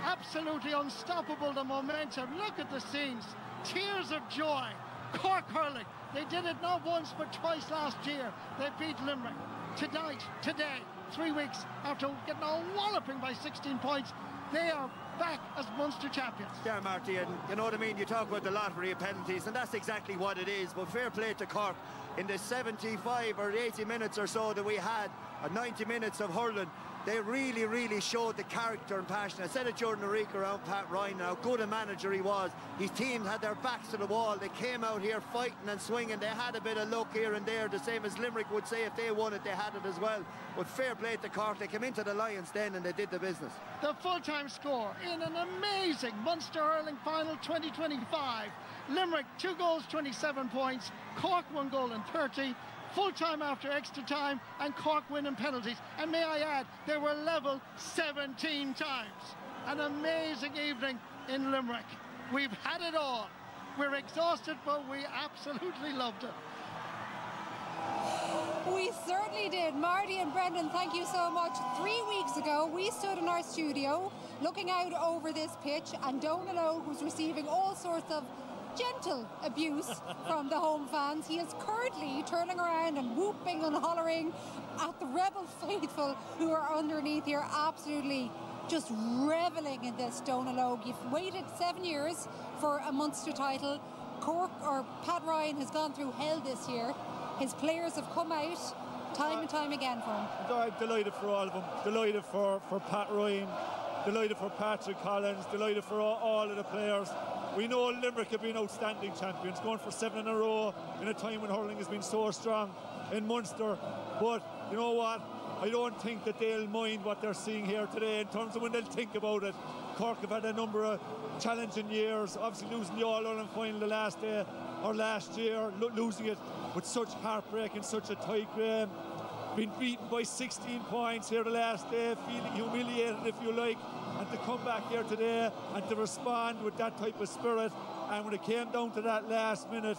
Absolutely unstoppable, the momentum. Look at the scenes. Tears of joy. Cork hurling. They did it not once but twice last year. They beat Limerick. Tonight, today, 3 weeks after getting a walloping by 16 points, they are back as Munster champions. Yeah, Marty, and you know what I mean? You talk about the lottery of penalties, and that's exactly what it is. But fair play to Cork. In the 75 or 80 minutes or so that we had, 90 minutes of hurling, they really, really showed the character and passion. I said it during the week around Pat Ryan, how good a manager he was. His team had their backs to the wall. They came out here fighting and swinging. They had a bit of luck here and there, the same as Limerick would say if they won it, they had it as well. But fair play to Cork. They came into the Lions Den and they did the business. The full-time score in an amazing Munster Hurling Final 2025. Limerick 2 goals, 27 points. Cork 1 goal and 30. Full-time after extra time, and Cork winning penalties. And may I add, they were level 17 times. An amazing evening in Limerick. We've had it all. We're exhausted, but we absolutely loved it. We certainly did. Marty and Brendan, thank you so much. 3 weeks ago, we stood in our studio looking out over this pitch, and Donal Óg was receiving all sorts of gentle abuse from the home fans. He is currently turning around and whooping and hollering at the Rebel faithful who are underneath here, absolutely just reveling in this. Donal Óg, you've waited 7 years for a Munster title. Cork, or Pat Ryan, has gone through hell this year. His players have come out time and time again for him. I'm delighted for all of them. Delighted for Pat Ryan. Delighted for Patrick Collins. Delighted for all of the players. We know Limerick have been outstanding champions, going for 7 in a row in a time when hurling has been so strong in Munster. But you know what? I don't think that they'll mind what they're seeing here today in terms of when they'll think about it. Cork have had a number of challenging years, obviously losing the All-Ireland final the last day or last year, losing it with such heartbreak in such a tight game. Been beaten by 16 points here the last day, feeling humiliated if you like, and to come back here today and to respond with that type of spirit, and when it came down to that last minute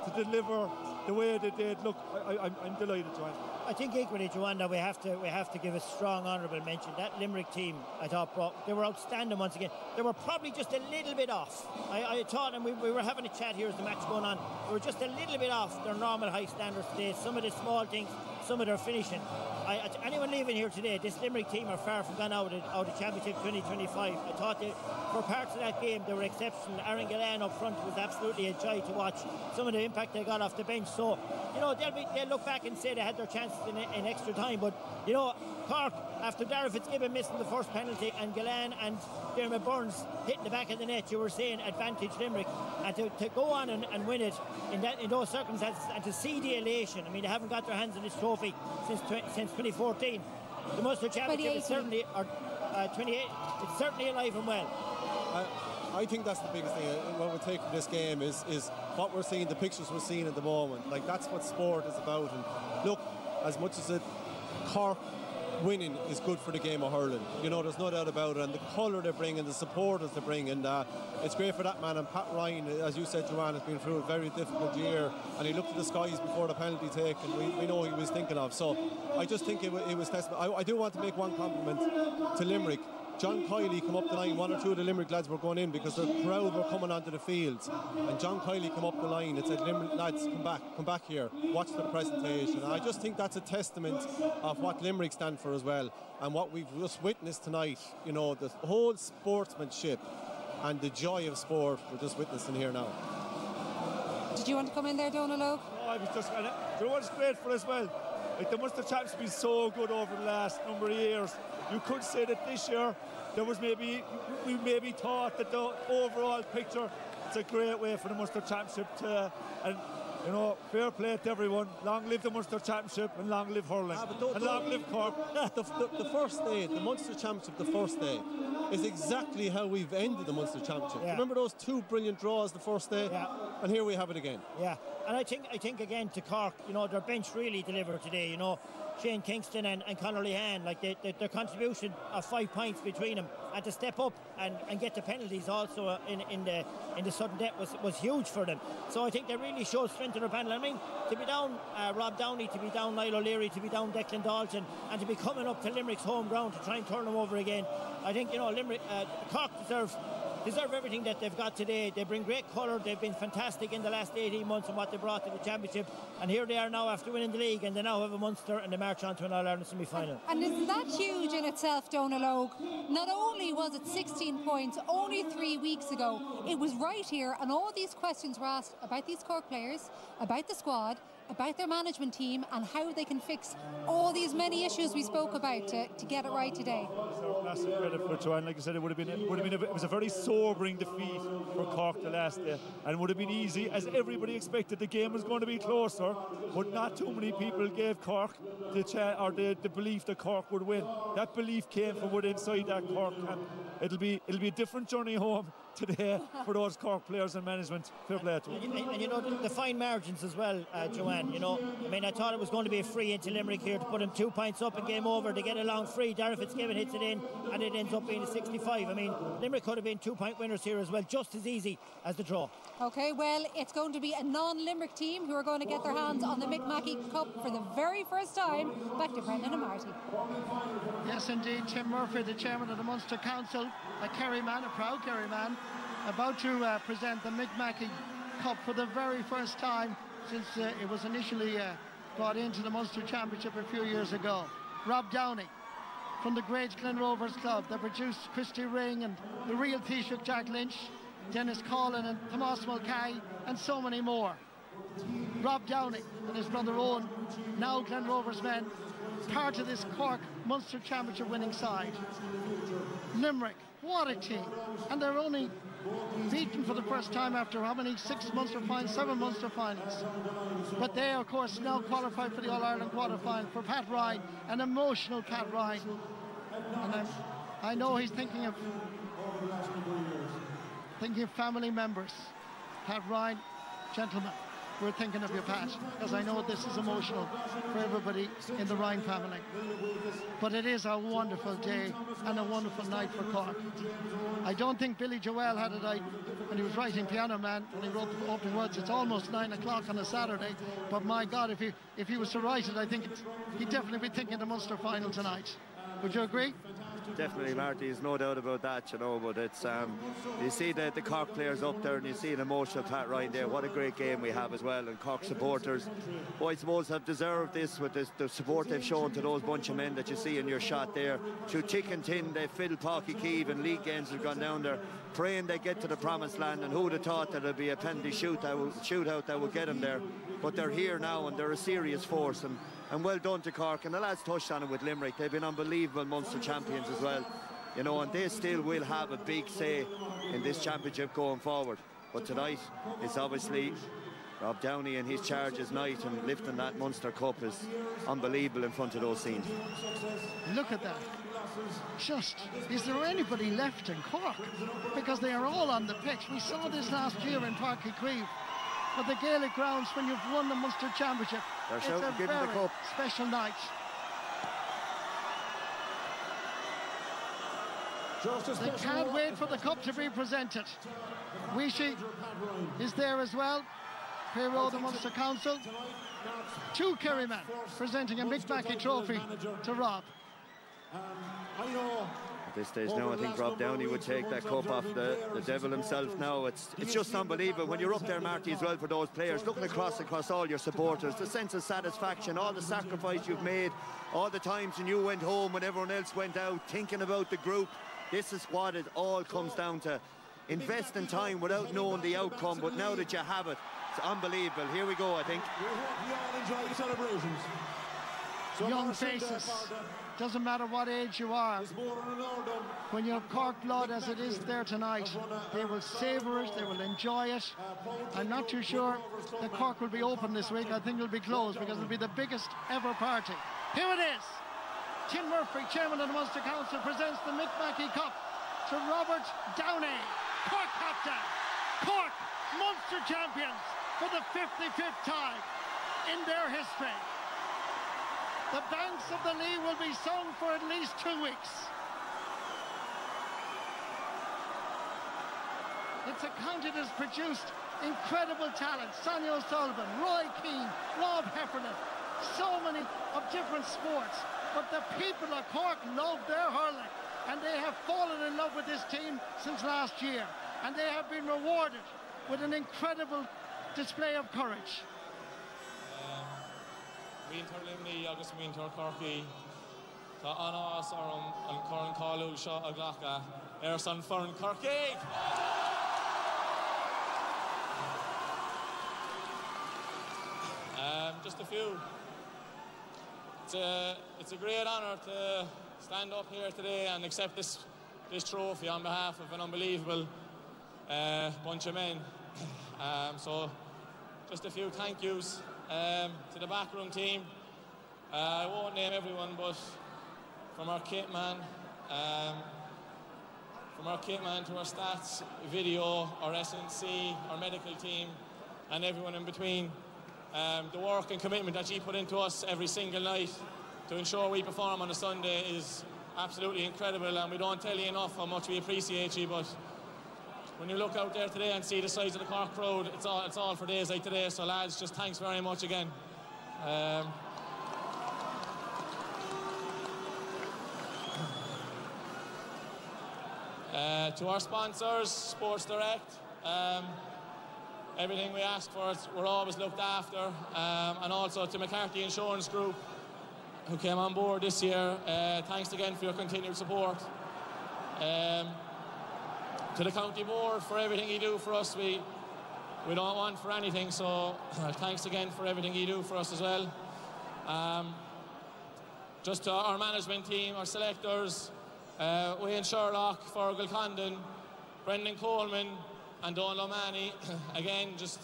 to deliver the way they did, look, I'm delighted, Joanne. I think equally, Joanna, we have to give a strong honourable mention. That Limerick team, I thought, they were outstanding once again. They were probably just a little bit off. I thought, and we were having a chat here as the match going on, they were just a little bit off their normal high standards today. Some of the small things, some of their finishing. Anyone leaving here today, this Limerick team are far from gone out of Championship 2025. I thought for parts of that game they were exceptional. Aaron Gillane up front was absolutely a joy to watch. Some of the impact they got off the bench. So, you know, they'll look back and say they had their chances in extra time. But, you know, Cork, after Darragh Fitzgibbon missing the first penalty and Gillane and Dermot Burns hitting the back of the net, you were saying advantage Limerick, and to go on and win it in those circumstances, and to see the elation. I mean, they haven't got their hands on this trophy since 2014. The Munster Championship is certainly, or 28, it's certainly alive and well. I think that's the biggest thing what we take from this game is what we're seeing, the pictures we're seeing at the moment. Like, that's what sport is about. And look, as much as Cork winning is good for the game of hurling, you know, there's no doubt about it, and the colour they bring and the supporters they bring, and it's great for that man. And Pat Ryan, as you said, Joanne, has been through a very difficult year, and he looked at the skies before the penalty take, and we know what he was thinking of. So I just think it was testament. I do want to make one compliment to Limerick. John Kiley come up the line. One or two of the Limerick lads were going in because the crowd were coming onto the fields, and John Kiley come up the line and said, Limerick lads, come back here, watch the presentation. And I just think that's a testament of what Limerick stand for as well, and what we've just witnessed tonight. You know, the whole sportsmanship and the joy of sport we're just witnessing here now. Did you want to come in there, Donal Óg? No, I was just going to, you know what's grateful as well? Like, the Munster Championship has been so good over the last number of years. You could say that this year we maybe thought that the overall picture, it's a great way for the Munster Championship to, and you know, fair play to everyone. Long live the Munster Championship and long live hurling, and long live Cork. The first day, the Munster Championship, the first day, is exactly how we've ended the Munster Championship. Yeah. Remember those two brilliant draws the first day? Yeah. And here we have it again. Yeah, and I think again to Cork, you know, their bench really delivered today. You know, Shane Kingston and Conor Lehan, like their contribution of 5 points between them, and to step up and get the penalties also in the sudden death was huge for them. So I think they really showed strength in their panel. I mean, to be down Rob Downey, to be down Niall O'Leary, to be down Declan Dalton, and to be coming up to Limerick's home ground to try and turn them over again, I think, you know, Cork deserve everything that they've got today. They bring great colour. They've been fantastic in the last 18 months and what they brought to the championship, and here they are now after winning the league, and they now have a Munster and they march on to an All-Ireland semi-final. And isn't that huge in itself, Donal Óg? Not only was it 16 points only 3 weeks ago, it was right here, and all these questions were asked about these Cork players, about the squad, about their management team, and how they can fix all these many issues we spoke about to get it right today. Massive credit for Joanne. Like I said, it was a very sobering defeat for Cork the last day, and it would have been easy, as everybody expected the game was going to be closer, but not too many people gave Cork the belief that Cork would win. That belief came from within inside that Cork camp. It'll be a different journey home today for those Cork players and management. Fair play to them. And you know, the fine margins as well, Joanne. You know, I mean, I thought it was going to be a free into Limerick here to put them 2 points up and game over. They get a long free. Darragh Fitzgibbon hits it in, and it ends up being a 65. I mean, Limerick could have been 2-point winners here as well, just as easy as the draw. Okay, well, it's going to be a non-Limerick team who are going to get their hands on the Mick Mackey Cup for the very first time. Back to Brendan and Marty. Yes, indeed. Tim Murphy, the chairman of the Munster Council, a Kerryman, a proud Kerryman, about to present the Mick Mackey Cup for the very first time since it was initially brought into the Munster Championship a few years ago. Rob Downey from the great Glen Rovers club that produced Christy Ring and the real Taoiseach Jack Lynch, Dennis Collin and Tomas Mulcahy, and so many more. Rob Downey and his brother Owen, now Glen Rovers men, part of this Cork Munster Championship winning side. Limerick, what a team. And they're only beaten for the first time after how many 6 Munster finals, 7 Munster finals. But they, of course, now qualified for the All-Ireland quarter-final. For Pat Ryan, an emotional Pat Ryan. And I know he's thinking of family members. Pat Ryan, gentlemen, we're thinking of you, Pat, because I know this is emotional for everybody in the Ryan family. But it is a wonderful day and a wonderful night for Cork. I don't think Billy Joel had it right when he was writing Piano Man, when he wrote the opening words. It's almost 9 o'clock on a Saturday, but my God, if he was to write it, I think he'd definitely be thinking the Munster final tonight. Would you agree? Definitely, Marty, there's no doubt about that, you know, but it's you see the Cork players up there and you see an emotional Pat Ryan there. What a great game we have as well, and Cork supporters, who I suppose have deserved this with the support they've shown to those bunch of men that you see in your shot there. Through thick and thin, they filled Páirc Uí Chaoimh, and league games have gone down there praying they get to the promised land, and who would have thought that it'd be a penalty shootout that would get them there. But they're here now and they're a serious force, and well done to Cork. And the lads touched on it with Limerick. They've been unbelievable Munster champions as well, you know, and they still will have a big say in this championship going forward. But tonight it's obviously Rob Downey and his charges night, and lifting that Munster Cup is unbelievable in front of those scenes. Look at that. Is there anybody left in Cork? Because they are all on the pitch. We saw this last year in Páirc Uí Chaoimh. But the Gaelic grounds, when you've won the Munster Championship, it's a very special night. They can't wait for the cup to be presented. Weeshy is there as well. Payroll, the Munster Council. 2 Kerrymen presenting a Mick Mackey trophy to Rob. At this stage now, I think Rob Downey would take that cup off the devil himself now. It's just unbelievable when you're up there, Marty, as well, for those players, looking across all your supporters, the sense of satisfaction, all the sacrifice you've made, all the times when you went home when everyone else went out, thinking about the group. This is what it all comes down to. Invest in time without knowing the outcome, but now that you have it, it's unbelievable. Here we go, I think. We hope you all enjoy the celebrations. Young faces. Doesn't matter what age you are. When you have Cork blood as it is there tonight, they will savour it, they will enjoy it. I'm not too sure that Cork will be open this week. I think it'll be closed because it'll be the biggest ever party. Here it is. Tim Murphy, chairman of the Munster Council, presents the Mick Mackey Cup to Robert Downey, Cork captain. Cork Munster champions for the 55th time in their history. The banks of the Lee will be sung for at least 2 weeks. It's a county that has produced incredible talent. Sonia O'Sullivan, Roy Keane, Rob Heffernan, so many of different sports. But the people of Cork love their hurling, and they have fallen in love with this team since last year. And they have been rewarded with an incredible display of courage. Winter Limni agus Winter Corky Tá Anas an Corn Callul Shaw Aglacha San Fern Corky. Just a few. It's a great honour to stand up here today and accept this trophy on behalf of an unbelievable bunch of men. So just a few thank yous. To the backroom team, I won't name everyone, but from our kit man to our stats, video, our SNC, our medical team, and everyone in between, the work and commitment that you put into us every single night to ensure we perform on a Sunday is absolutely incredible, and we don't tell you enough how much we appreciate you. But when you look out there today and see the size of the Cork crowd, it's all for days like today. So lads, just thanks very much again. To our sponsors, Sports Direct, everything we ask for, we're always looked after, and also to McCarthy Insurance Group, who came on board this year. Thanks again for your continued support. To the county board for everything you do for us. We don't want for anything, so thanks again for everything you do for us as well. Just to our management team, our selectors, Wayne Sherlock, Fergal Condon, Brendan Coleman and Don Lomani. Again, just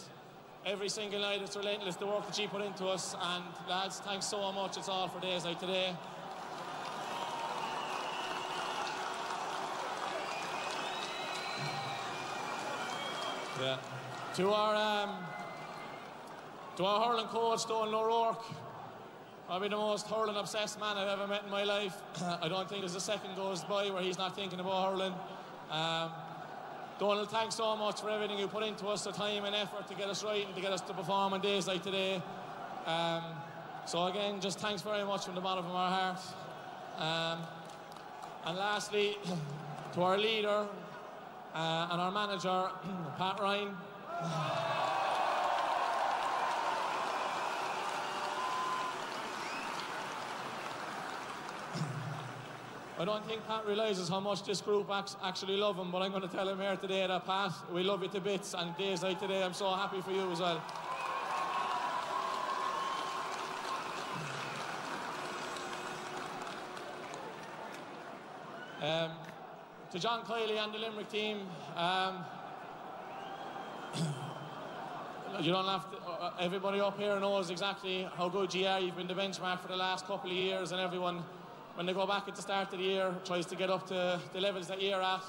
every single night it's relentless, the work that she put into us. And lads, thanks so much. It's all for days like today. Yeah. To our hurling coach, Donal O'Rourke, probably the most hurling obsessed man I've ever met in my life. I don't think there's a second goes by where he's not thinking about hurling. Donal, thanks so much for everything you put into us, the time and effort to get us right and to get us to perform on days like today. So again, just thanks very much from the bottom of our heart. And lastly, to our leader and our manager, Pat Ryan. I don't think Pat realises how much this group actually love him, but I'm going to tell him here today that, Pat, we love you to bits, and days like today, I'm so happy for you as well. To John Kiley and the Limerick team, you don't have to, everybody up here knows exactly how good you are. You've been the benchmark for the last couple of years, and everyone, when they go back at the start of the year, tries to get up to the levels that you're at.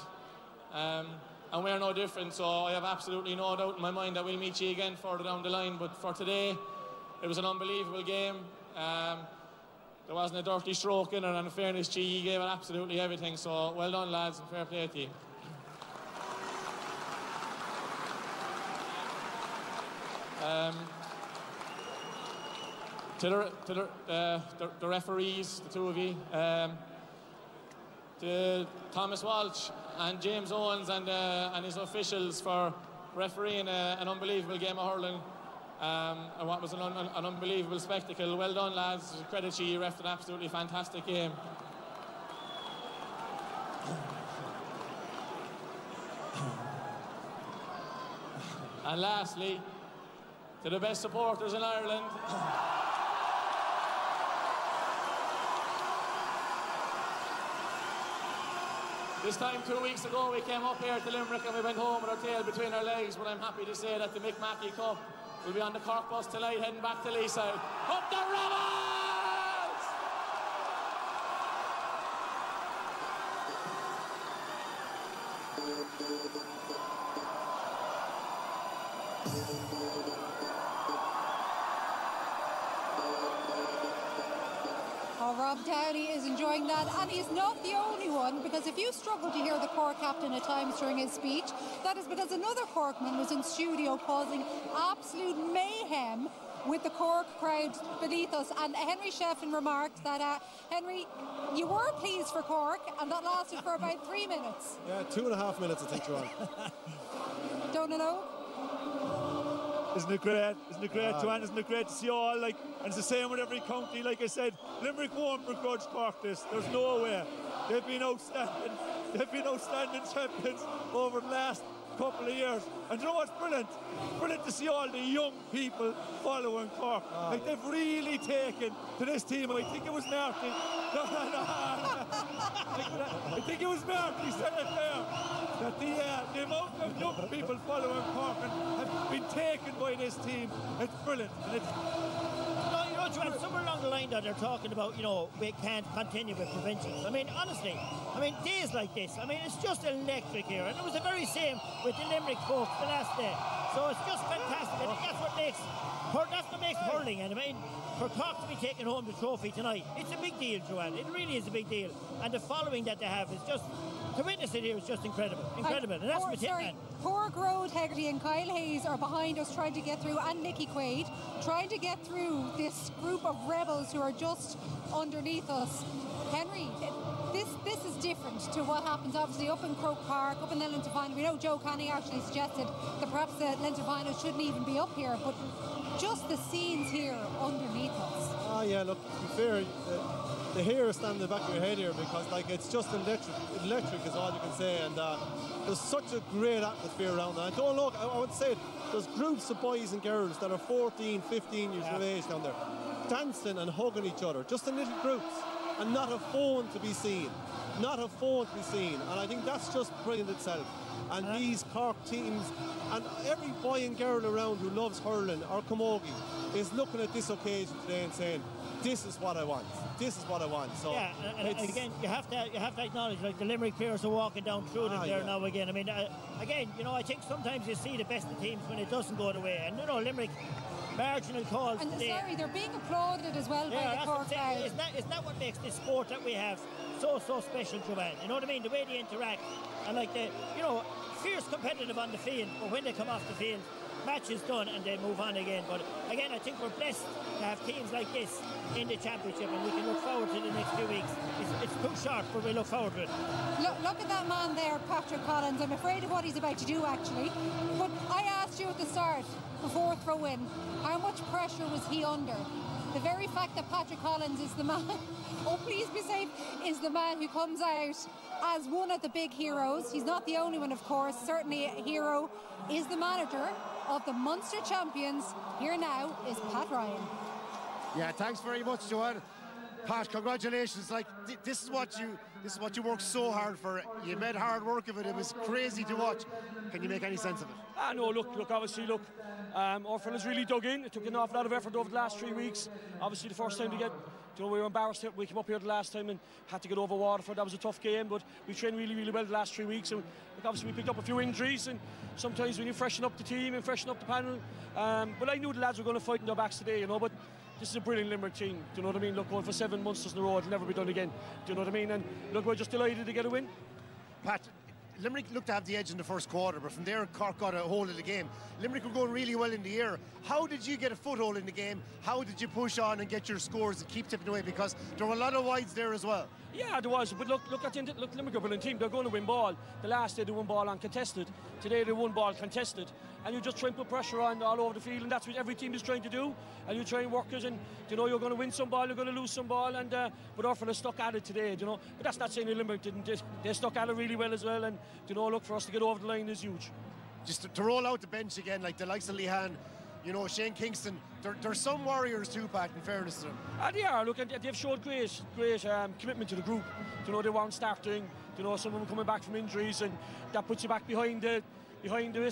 And we're no different, so I have absolutely no doubt in my mind that we'll meet you again further down the line. But for today, it was an unbelievable game. There wasn't a dirty stroke in it, and in fairness, he gave it absolutely everything. So well done, lads, and fair play to you. To the referees, the two of you, to Thomas Walsh and James Owens and his officials for refereeing an unbelievable game of hurling, and what was an unbelievable spectacle. Well done, lads. Credit to you, ref, an absolutely fantastic game. And lastly, to the best supporters in Ireland. This time 2 weeks ago we came up here to Limerick and we went home with our tail between our legs, but I'm happy to say that the Mick Mackey Cup will be on the Cork bus tonight heading back to Leeside. Up the Rebels! Oh, Rob Downey is enjoying that, and he's not the only one, because if you struggle to hear the Cork captain at times during his speech, that is because another Corkman was in studio causing absolute mayhem with the Cork crowd beneath us. And Henry Shefflin remarked that, Henry, you were pleased for Cork, and that lasted for about 3 minutes. Yeah, 2.5 minutes, I think, Joanne. Don't know. Isn't it great? Isn't it great, Joanne? Isn't it great to see you all? Like, and it's the same with every county. Like I said, Limerick won't begrudge Cork this. There's no way. They've been outstanding. They've been outstanding champions over the last couple of years. And you know what's brilliant? Brilliant to see all the young people following Cork. Like, they've really taken to this team. I think it was Marty. I think it was Marty said it there. That the amount of young people following Cork have been taken by this team. It's brilliant. And it's Joanne, somewhere along the line that they're talking about, you know, we can't continue with preventions. I mean, honestly, days like this, it's just electric here. And it was the very same with the Limerick folks the last day. So it's just fantastic. I think that's what makes hurling. And for Cork to be taking home the trophy tonight, it's a big deal, Joanne. It really is a big deal. And the following that they have is just, to witness it here is just incredible. Incredible. And that's Cork Road, Hegarty and Kyle Hayes are behind us trying to get through, and Nicky Quaid, trying to get through this group of rebels who are just underneath us. Henry, this is different to what happens obviously up in Croke Park, up in the Leinster Final. We know Joe Canning actually suggested that perhaps the Leinster Final shouldn't even be up here, but just the scenes here underneath us. Oh yeah, look, to be fair, the hair stand in the back of your head here, because it's just electric is all you can say, and there's such a great atmosphere around there. I would say there's groups of boys and girls that are 14, 15 years of age down there, dancing and hugging each other, just in little groups, and not a phone to be seen. And I think that's just brilliant itself. And these Cork teams, and every boy and girl around who loves hurling or camogie is looking at this occasion today and saying, this is what I want. This is what I want. So yeah, and again, you have to acknowledge, like, the Limerick players are walking down through them there now again. I mean, again, you know, I think sometimes you see the best of teams when it doesn't go the way. And, you know, Limerick, marginal calls. And sorry, they're being applauded as well by the Cork crowd. Isn't that what makes this sport that we have so special, Joanne? You know what I mean? The way they interact, and like you know, fierce competitive on the field, but when they come off the field, match is done and they move on again. But again, I think we're blessed to have teams like this in the championship, and we can look forward to the next few weeks. It's too short, but we look forward to it. Look at that man there, Patrick Collins. I'm afraid of what he's about to do, actually. But I asked you at the start, before throw-in, how much pressure was he under? The very fact that Patrick Collins is the man, oh please be safe, is the man who comes out as one of the big heroes. He's not the only one, of course, certainly a hero, is the manager of the Munster champions. Here now is Pat Ryan. Yeah, thanks very much, Joanne. Pat, congratulations. Like, this is what you worked so hard for. You made hard work of it. It was crazy to watch. Can you make any sense of it? No, look, obviously, our fellas really dug in. It took an awful lot of effort over the last 3 weeks. Obviously, the first time to get, we were embarrassed that we came up here the last time and had to get over Waterford. That was a tough game, but we trained really well the last 3 weeks. And obviously, we picked up a few injuries, and sometimes when you freshen up the team and freshen up the panel. But I knew the lads were going to fight in their backs today, but this is a brilliant Limerick team. Do you know what I mean? Look, going for 7 Munsters in a row, it'll never be done again. Do you know what I mean? And look, we're just delighted to get a win. Pat, Limerick looked to have the edge in the first quarter, but from there Cork got a hold of the game. Limerick were going really well in the air. How did you get a foothold in the game? How did you push on and get your scores and keep tipping away? Because there were a lot of wides there as well. Yeah, there was. But look at Limerick are a brilliant team. They're going to win ball. The last day they won ball uncontested. Today they won ball contested. And you just try and put pressure on all over the field, and that's what every team is trying to do. And you try and work it, and you're going to win some ball, you're going to lose some ball, and but our fellas stuck at it today, But that's not saying Limerick didn't. They stuck at it really well as well, and look, for us to get over the line is huge. Just to roll out the bench again, like the likes of Lehan, Shane Kingston, there's some warriors too, Pat, in fairness to them. They are. Look, and they've showed great commitment to the group. They weren't starting. Some of them coming back from injuries, and that puts you back behind this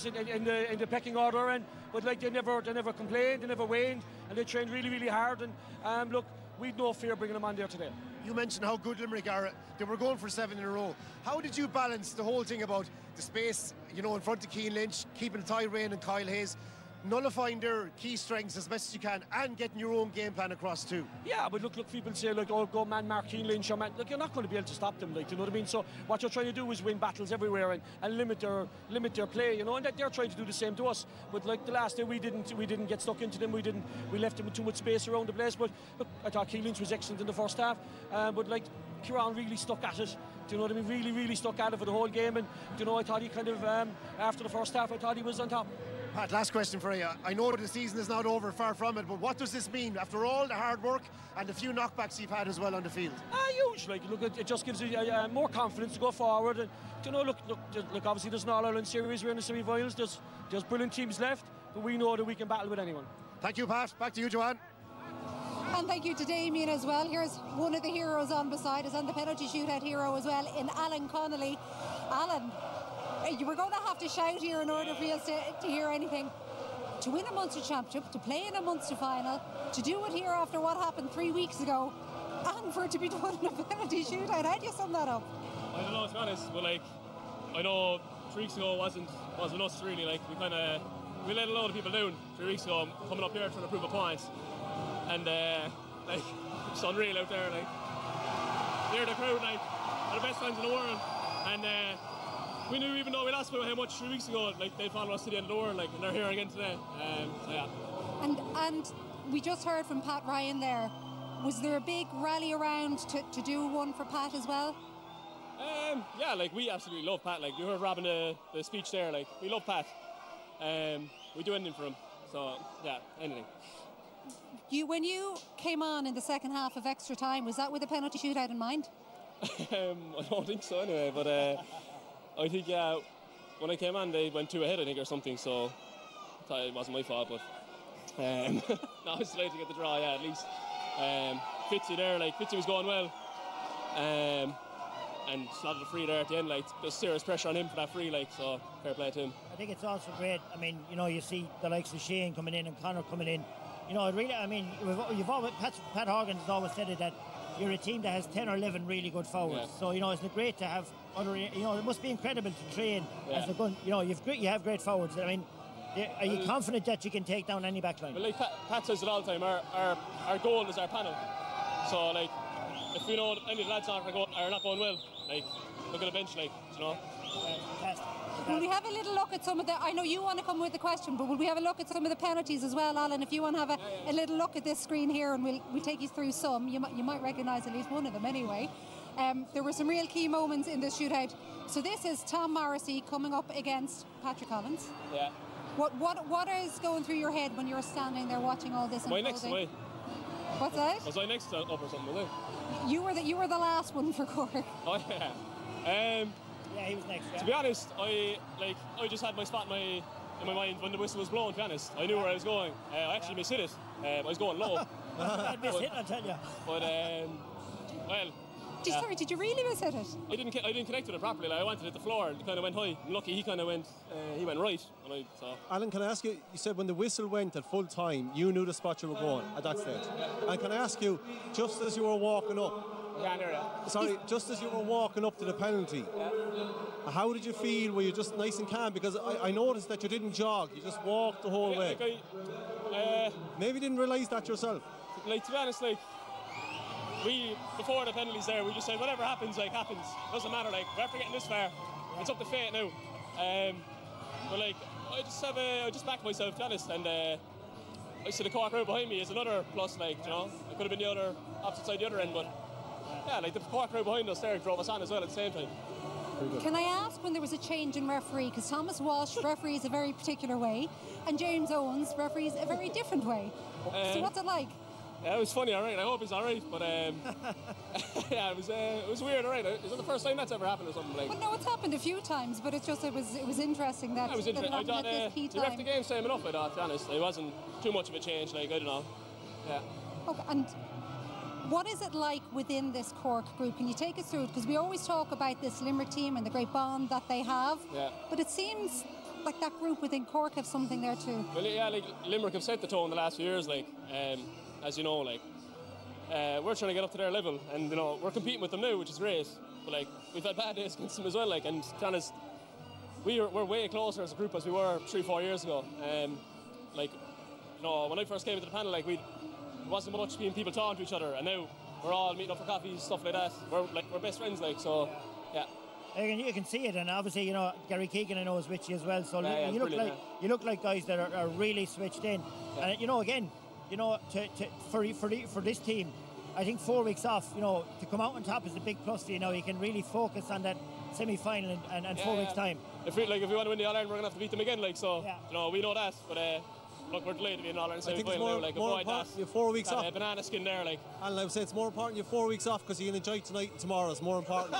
in the pecking order. But like they never complained, they never waned, and they trained really hard. And look, we'd no fear bringing them on there today. You mentioned how good Limerick are. They were going for 7 in a row. How did you balance the whole thing about the space, in front of Cian Lynch, keeping Ty Rain and Kyle Hayes, nullifying their key strengths as best as you can, and getting your own game plan across too? Yeah, but look, people say, go man mark Cian Lynch, or man. Look, you're not going to be able to stop them, you know what I mean? So what you're trying to do is win battles everywhere and limit their play, and that they're trying to do the same to us. But like the last day, we didn't get stuck into them. We left them with too much space around the place. But look, I thought Cian Lynch was excellent in the first half, but like Kieran really stuck at it. Do you know what I mean? Really stuck at it for the whole game, and I thought he kind of after the first half, I thought he was on top. Pat, last question for you. I know the season is not over, far from it, but what does this mean after all the hard work and the few knockbacks you've had as well on the field? Huge. Look, it just gives you more confidence to go forward. And look, obviously there's an All-Ireland series. We're in the semi-finals. There's brilliant teams left, but we know that we can battle with anyone. Thank you, Pat. Back to you, Joanne. And thank you to Damien as well. Here's one of the heroes on beside us, and the penalty shootout hero as well, in Alan Connolly. Alan, you were going to have to shout here in order for us to hear anything. To win a Munster championship, to play in a Munster final, to do it here after what happened 3 weeks ago, and for it to be done in a penalty shootout. How do you sum that up? I don't know, to be honest, but I know 3 weeks ago wasn't us really. We let a lot of people down 3 weeks ago, coming up here trying to prove a point, and it's unreal out there. They're the crowd, are the best fans in the world, and we knew, even though we lost by how much 3 weeks ago, they followed us to the end of the world, and they're here again today. So yeah. And we just heard from Pat Ryan there. Was there a big rally around to do one for Pat as well? Yeah, we absolutely love Pat. You heard Robin the speech there. We love Pat. We do anything for him. So yeah, anything. When you came on in the second half of extra time, was that with a penalty shootout in mind? I don't think so anyway, but I think when I came on they went 2 ahead, I think, or something, so I thought it wasn't my fault, but no, I was delighted to get the draw, yeah, at least. Fitzy there, Fitzy was going well. and slotted a free there at the end. Like, there's serious pressure on him for that free, like, so fair play to him. I think it's also great. I mean, you know, you see the likes of Shane coming in and Conor coming in. You know, it really, I mean, you've always, Pat Horgan has always said it, that you're a team that has 10 or 11 really good forwards. Yeah. So, you know, it's great to have other, you know, it must be incredible to train as a gun. You know, you have great forwards. I mean, are you confident that you can take down any backline? Well, like Pat says it all the time, our goal is our panel. So, like, if we know any of the lads are not going well, like, look at the bench, like, you know. Will we have a little look at some of the, I know you want to come with the question, but will we have a look at some of the penalties as well, Alan? If you want to have a little look at this screen here, and we'll take you through some. You might recognise at least one of them anyway. There were some real key moments in this shootout. So this is Tom Morrissey coming up against Patrick Collins. Yeah. What is going through your head when you're standing there watching all this unfolding? Next to me. What's that? Was I next to up or something, was I? You were the last one for Cork. Oh yeah. Yeah, he was next. Yeah. To be honest, I just had my spot in my mind when the whistle was blown. To be honest, I knew where I was going. I actually mishit it. I was going low. I'd mishit, I tell you. But well. Sorry, did you really mishit it? I didn't connect with it properly. Like, I wanted it to the floor. It kind of went high. I'm lucky he kind of went. He went right. Alan, can I ask you? You said when the whistle went at full time, you knew the spot you were going at that stage. And can I ask you, just as you were walking up? Sorry, just as you were walking up to the penalty, how did you feel? Were you just nice and calm? Because I noticed that you didn't jog, you just walked the whole way. Maybe you didn't realise that yourself. Like, to be honest, like, before the penalties there, we just said whatever happens, like, happens. Doesn't matter, like, we're after getting this far. It's up to fate now. But like, I just backed myself, to be honest, and I see the Cork crowd behind me is another plus, like, you know. I could have been the other opposite side, the other end, but yeah, like the Cork crowd behind us there drove us on as well at the same time. Can I ask when there was a change in referee? Because Thomas Walsh referees a very particular way, and James Owens referees a very different way. So what's it like? Yeah, it was funny, all right. I hope it's all right, but yeah, it was weird, all right. Is it the first time that's ever happened or something like? Well, no, it's happened a few times, but it's just it was interesting that. Yeah, it was interesting. I thought he left the game same enough. I thought, to be honest, it wasn't too much of a change. Like, I don't know. Yeah. Okay, and what is it like within this Cork group? Can you take us through it? Because we always talk about this Limerick team and the great bond that they have. Yeah. But it seems like that group within Cork have something there too. Well, yeah, like Limerick have set the tone the last few years, like. As you know, like, we're trying to get up to their level, and you know, we're competing with them now, which is great. But like, we've had bad days against them as well, like, and to be honest, we're way closer as a group as we were 3-4 years ago. Like, you know, when I first came into the panel, like, there wasn't much being people talking to each other, and now we're all meeting up for coffees, stuff like that. We're best friends, like, so yeah. You can see it, and obviously, you know, Gary Keegan, I know, is with you as well. So yeah, you look like guys that are really switched in, and you know, again. You know, for this team, I think 4 weeks off, you know, to come out on top is a big plus. You know, you can really focus on that semi-final and 4 weeks' time. If we want to win the All-Ireland, we're going to have to beat them again, like, so, you know, we know that, but look, we're delayed to be in All-Ireland semi-final now, like, avoid that. You have 4 weeks off. Banana skin there, like. And I would say it's more important you have 4 weeks off because you can enjoy tonight and tomorrow. It's more important.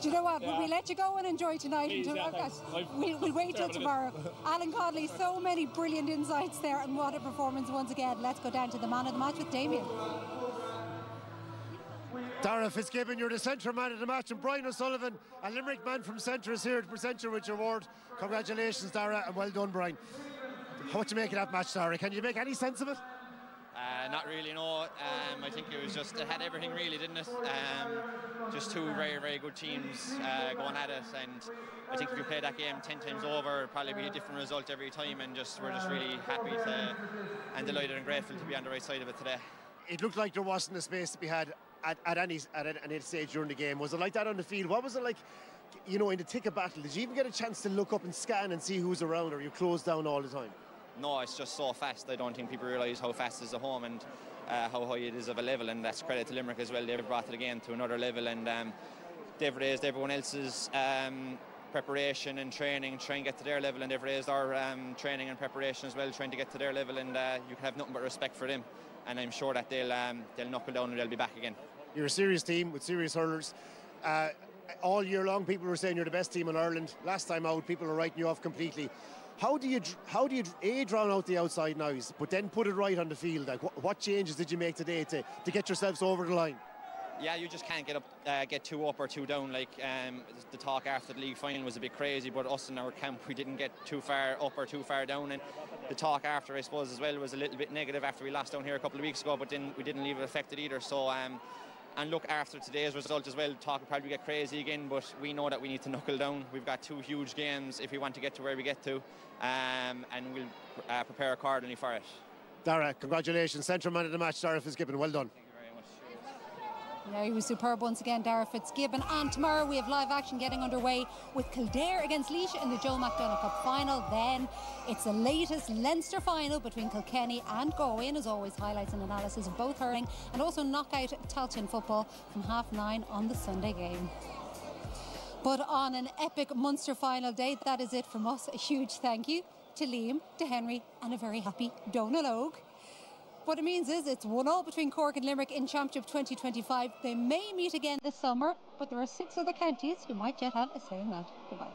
Do you know what? Will we let you go and enjoy tonight? Please, we'll wait till tomorrow. Alan Codley, so many brilliant insights there, and what a performance once again. Let's go down to the man of the match with Damien. Dara Fitzgibbon, you're the centre man of the match, and Brian O'Sullivan, a Limerick man from Centre, is here to present you with your award. Congratulations, Dara, and well done, Brian. What do you make of that match, Dara? Can you make any sense of it? Not really, no. I think it had everything really, didn't it? Just two very, very good teams going at it, and I think if we play that game 10 times over, it'll probably be a different result every time, and we're just really happy and delighted and grateful to be on the right side of it today. It looked like there wasn't a space to be had at any stage during the game. Was it like that on the field? What was it like, you know, in the thick of battle? Did you even get a chance to look up and scan and see who's around, or are you closed down all the time? No, it's just so fast. I don't think people realise how fast it is at home and how high it is of a level, and that's credit to Limerick as well. They've brought it again to another level, and they've raised everyone else's preparation and training, try and get to their level, and they've raised our training and preparation as well, trying to get to their level, and you can have nothing but respect for them, and I'm sure that they'll knuckle down and they'll be back again. You're a serious team with serious hurlers. All year long people were saying you're the best team in Ireland. Last time out, people are writing you off completely. How do you drown out the outside noise, but then put it right on the field? Like, what changes did you make today to get yourselves over the line? yeah, you just can't get too up or too down. Like the talk after the league final was a bit crazy, but us in our camp, we didn't get too far up or too far down. And the talk after, I suppose, as well, was a little bit negative after we lost down here a couple of weeks ago, but then we didn't leave it affected either. So, and look, after today's result as well, talk will probably get crazy again, but we know that we need to knuckle down. We've got 2 huge games if we want to get to where we get to, and we'll prepare accordingly for it. Dara, congratulations. Central man of the match, Dara Fitzgibbon. Well done. Yeah, he was superb once again, Dara Fitzgibbon. And tomorrow we have live action getting underway with Kildare against Laois in the Joe McDonagh Cup final. Then it's the latest Leinster final between Kilkenny and Galway. And as always, highlights and analysis of both hurling and also knockout Tailteann football from 9:30 on the Sunday game. But on an epic Munster final day, that is it from us. A huge thank you to Liam, to Henry, and a very happy Donal Óg. What it means is it's 1-1 between Cork and Limerick in Championship 2025. They may meet again this summer, but there are 6 other counties who might yet have a say in that. Goodbye.